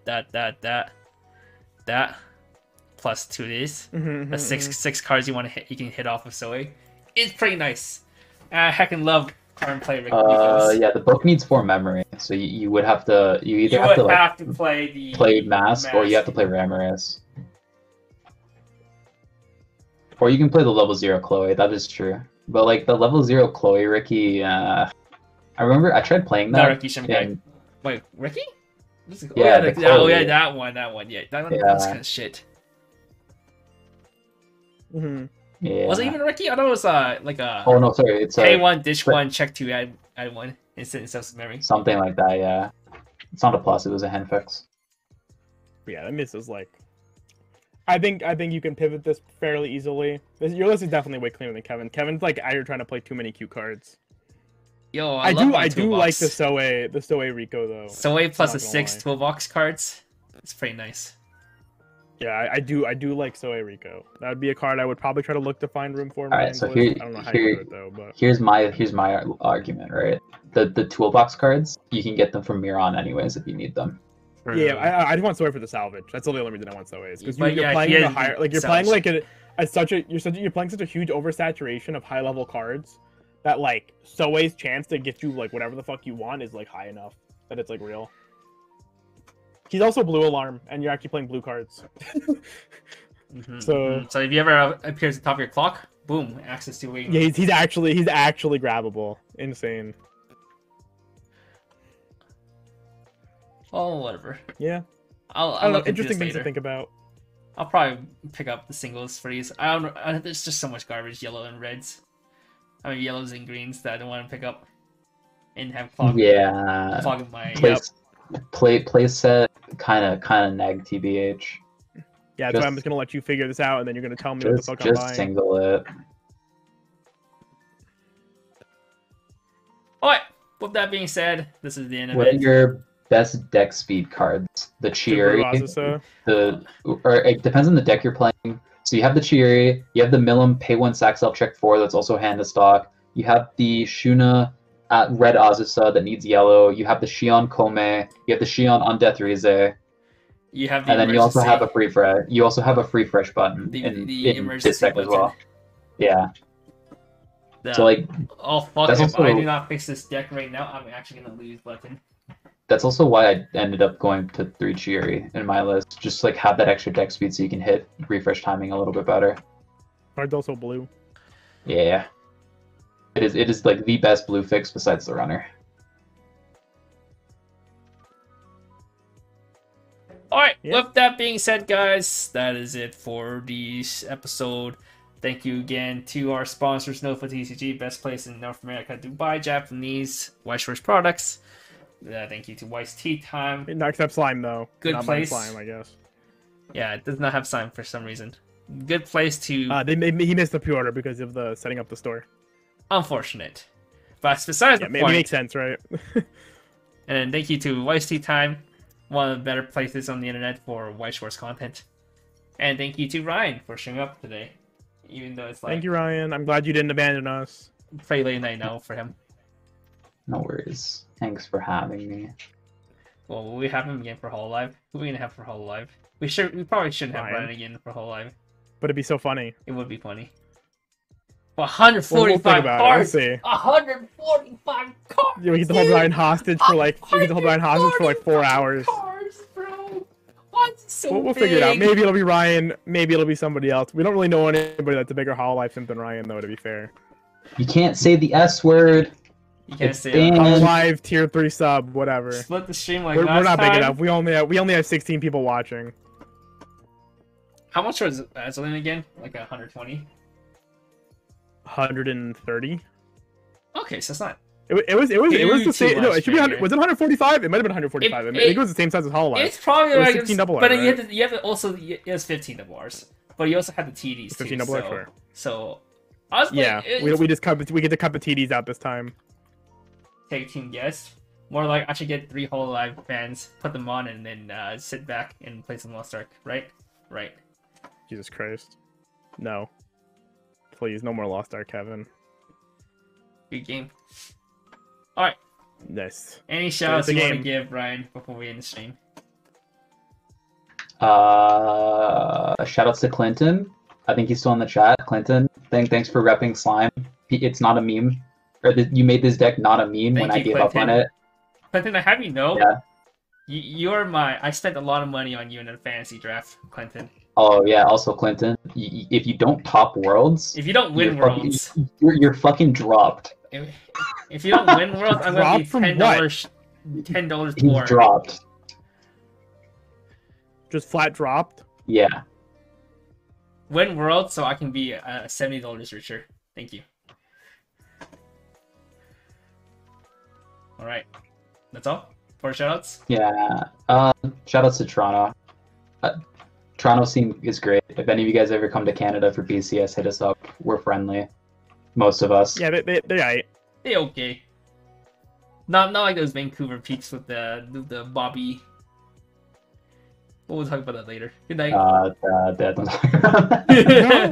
plus 2 of these. The six cards you want to hit, you can hit off of Soe. It's pretty nice. I heckin' love current play Rikos. Yeah, the book needs 4 memory, so you would have to you either You have to would like have to play the play Mask or you have to play Ramirez. Or you can play the level 0 Chloe, that is true. But like the level 0 Chloe Ricky, I remember I tried playing that. Not Ricky Shimkai. and- Wait, Ricky? Yeah, oh, the yeah, Chloe. that one. Yeah, that one Yeah. was kind of shit. Yeah. Was it even Ricky? I thought it was like a Oh no, sorry, it's pay 1, dish but- 1, check 2, add 1 instead of memory. something like that. Yeah, it's not a plus; it was a hand fix. Yeah, that misses like. I think you can pivot this fairly easily. Your list is definitely way cleaner than Kevin. Kevin's like out here trying to play too many cute cards. Yo, I love my do like the toolbox. Soe Rico though. Soe plus not a gonna 6 lie. toolbox cards. It's pretty nice. Yeah, I do like Soe Rico. That would be a card I would probably try to look to find room for. in Alright, Ryan's so list. here- I don't know how here- you do it though, but Here's my argument, right? The toolbox cards you can get them from Miron anyways if you need them. yeah, I just want Soe for the salvage. That's the only reason I want Soe is because But you're yeah, playing he in a has higher like you're salvage. playing like you're playing such a huge oversaturation of high level cards that like Soe's chance to get you like whatever the fuck you want is like high enough that it's like real. He's also blue alarm, and you're actually playing blue cards. So- so if you ever appears at the top of your clock, boom, access to waiting. Yeah, he's actually grabbable. Insane. Oh, whatever. Yeah. I'll I don't know. look into this Interesting things to later. think about. I'll probably pick up the singles for these. I don't. There's just so much garbage, yellow and reds. I mean, yellows and greens that I don't want to pick up and have clogging my. Play set kind of nag TBH. Yeah, that's why I'm just gonna let you figure this out, and then you're gonna tell me what the fuck I'm Just buying. single it. Alright, with that being said, this is the end of What are it. your best deck speed cards? The Chieri, or it depends on the deck you're playing. So you have the Chieri, you have the Milim pay 1 sack self check 4 that's also hand to stock. You have the Shuna red Azusa that needs yellow. You have the Shion Kome. You have the Shion on Death Rize. You have the And then you also emergency- have a free fresh. You also have a free fresh button the in emergency this deck button. as well. Yeah. the, So like oh fuck, that's if I also- do not fix this deck right now, I'm actually gonna lose button. that's also why I ended up going to 3 Chieri in my list. Just like have that extra deck speed so you can hit refresh timing a little bit better. Card's also blue. Yeah. It is like the best blue fix besides the runner. Alright, Yeah. with that being said, guys, that is it for this episode. Thank you again to our sponsors, Nova TCG, best place in North America to buy Japanese Weiss Schwarz products. Thank you to Weiss Tea Time. Not except slime though. Good Not buying place. slime, I guess. Yeah, it does not have sign for some reason. Good place to... He missed the pre-order because of the setting up the store. Unfortunate. But besides Yeah, the maybe point, makes sense, right? and then thank you to Weiss Tea Time, one of the better places on the internet for Weiss Schwarz content. And thank you to Ryan for showing up today. Even though it's like Thank you, Ryan. I'm glad you didn't abandon us. pretty late night now for him. No worries. Thanks for having me. Well, will we have him again for Hololive? Who are we gonna have for Hololive? We probably shouldn't have Ryan. Ryan again for Hololive. But it'd be so funny. It would be funny. Well, 145 we'll think about it. We'll cards. see. 145 cards. Yeah, we get to hold Ryan hostage for like 4 hours. Cards, bro. Why is it so We'll figure it out. big? Maybe it'll be Ryan. Maybe it'll be somebody else. We don't really know anybody that's a bigger Hololive simp than Ryan, though. To be fair. You can't say the S word. You can't It's say banned. Hololive tier 3 sub, whatever. split the stream like We're last not big time. enough. We only have 16 people watching. How much was Azalin again? Like 120? 130. Okay, so it's not. It was the same. too No, much it should be 100. bigger. Was it 145? It might have been 145. I think it was the same size as Hololive. It's probably It was like 16 double but R, then right? you have to also it was 15 double R's, but you also had the TDs too. 15 double R, so, sure. so I was Yeah, like, we just we get to cut the TDs out this time. take team guest. More like I should get 3 Hololive fans, put them on, and then sit back and play some Lost Ark. Right. Jesus Christ. No. Please, no more Lost Ark, Kevin. Good game. All right. Nice. Any shout-outs It's a you want to game. give, Brian, before we end the stream? Shoutouts to Clinton. I think he's still in the chat. Clinton, thanks for repping slime. It's not a meme. You made this deck not a meme when I gave up on it. Clinton, I have you know, Yeah. you're I spent a lot of money on you in a fantasy draft, Clinton. Oh yeah. Also, Clinton, if you don't top worlds, If you don't win you're fucking- Worlds, you're fucking dropped. if you don't win Worlds, I'm gonna be Dropped from $10 He's more. dropped. Just flat dropped. Yeah. Win Worlds so I can be $70 richer. Thank you. All right, that's all for shoutouts. Yeah. Shoutouts to Toronto. Toronto scene is great. If any of you guys ever come to Canada for BCS, hit us up. We're friendly. Most of us. Yeah, they're right. They okay. Not like those Vancouver peaks with the Bobby. We'll talk about that later. Good night. Don't talk about that.